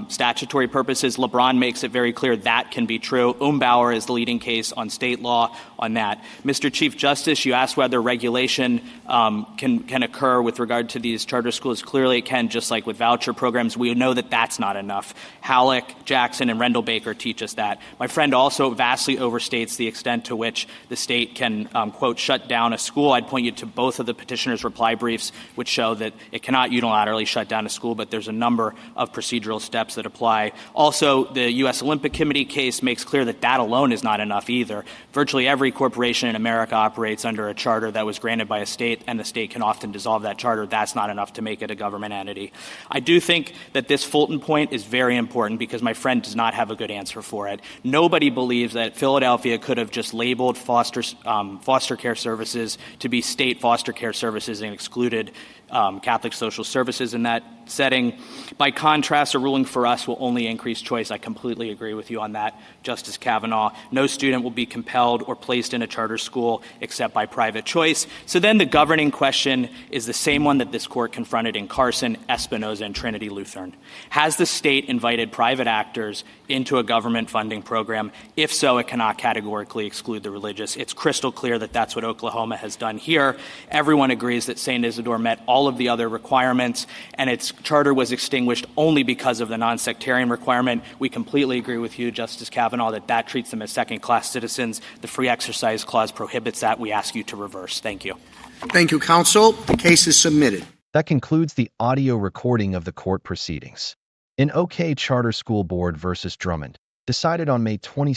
statutory purposes. LeBron makes it very clear that can be true. Umbauer is the leading case on state law on that. Mr. Chief Justice, you asked whether regulation can occur with regard to these charter schools. Clearly it can, just like with voucher programs. We know that that's not enough. Halleck, Jackson, and Rendell Baker teach us that. My friend also vastly overstates the extent to which the state can, quote, shut down a school. I'd point you to both of the petitioner's reply briefs, which show that it cannot unilaterally shut down a school, but there's a number of procedural steps that apply. Also, the U.S. Olympic Committee case makes clear that that alone is not enough either. Virtually every corporation in America operates under a charter that was granted by a state, and the state can often dissolve that charter. That's not enough to make it a government entity. I do think that this Fulton point is very important because my friend does not have a good answer for it. Nobody believes that Philadelphia could have just labeled foster care services to be state foster care services and excluded Catholic social services in that setting. By contrast, a ruling for us will only increase choice. I completely agree with you on that, Justice Kavanaugh. No student will be compelled or placed in a charter school except by private choice. So then the governing question is the same one that this court confronted in Carson, Espinoza, and Trinity Lutheran. Has the state invited private actors into a government funding program? If so, it cannot categorically exclude the religious. It's crystal clear that that's what Oklahoma has done here. Everyone agrees that St. Isidore met all of the other requirements, and its charter was extinguished only because of the non-sectarian requirement. We completely agree with you, Justice Kavanaugh, that that treats them as second-class citizens. The Free Exercise Clause prohibits that. We ask you to reverse. Thank you. Thank you, counsel. The case is submitted. That concludes the audio recording of the court proceedings. In OK Charter School Board versus Drummond, decided on May 22,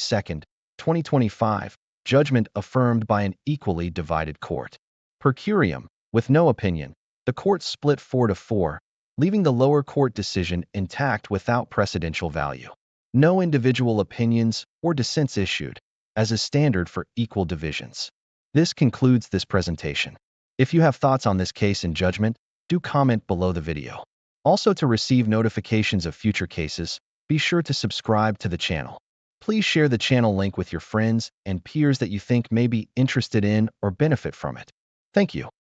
2025, judgment affirmed by an equally divided court. Per curiam, with no opinion, the court split 4-4, leaving the lower court decision intact without precedential value. No individual opinions or dissents issued, as is standard for equal divisions. This concludes this presentation. If you have thoughts on this case and judgment, do comment below the video. Also, to receive notifications of future cases, be sure to subscribe to the channel. Please share the channel link with your friends and peers that you think may be interested in or benefit from it. Thank you.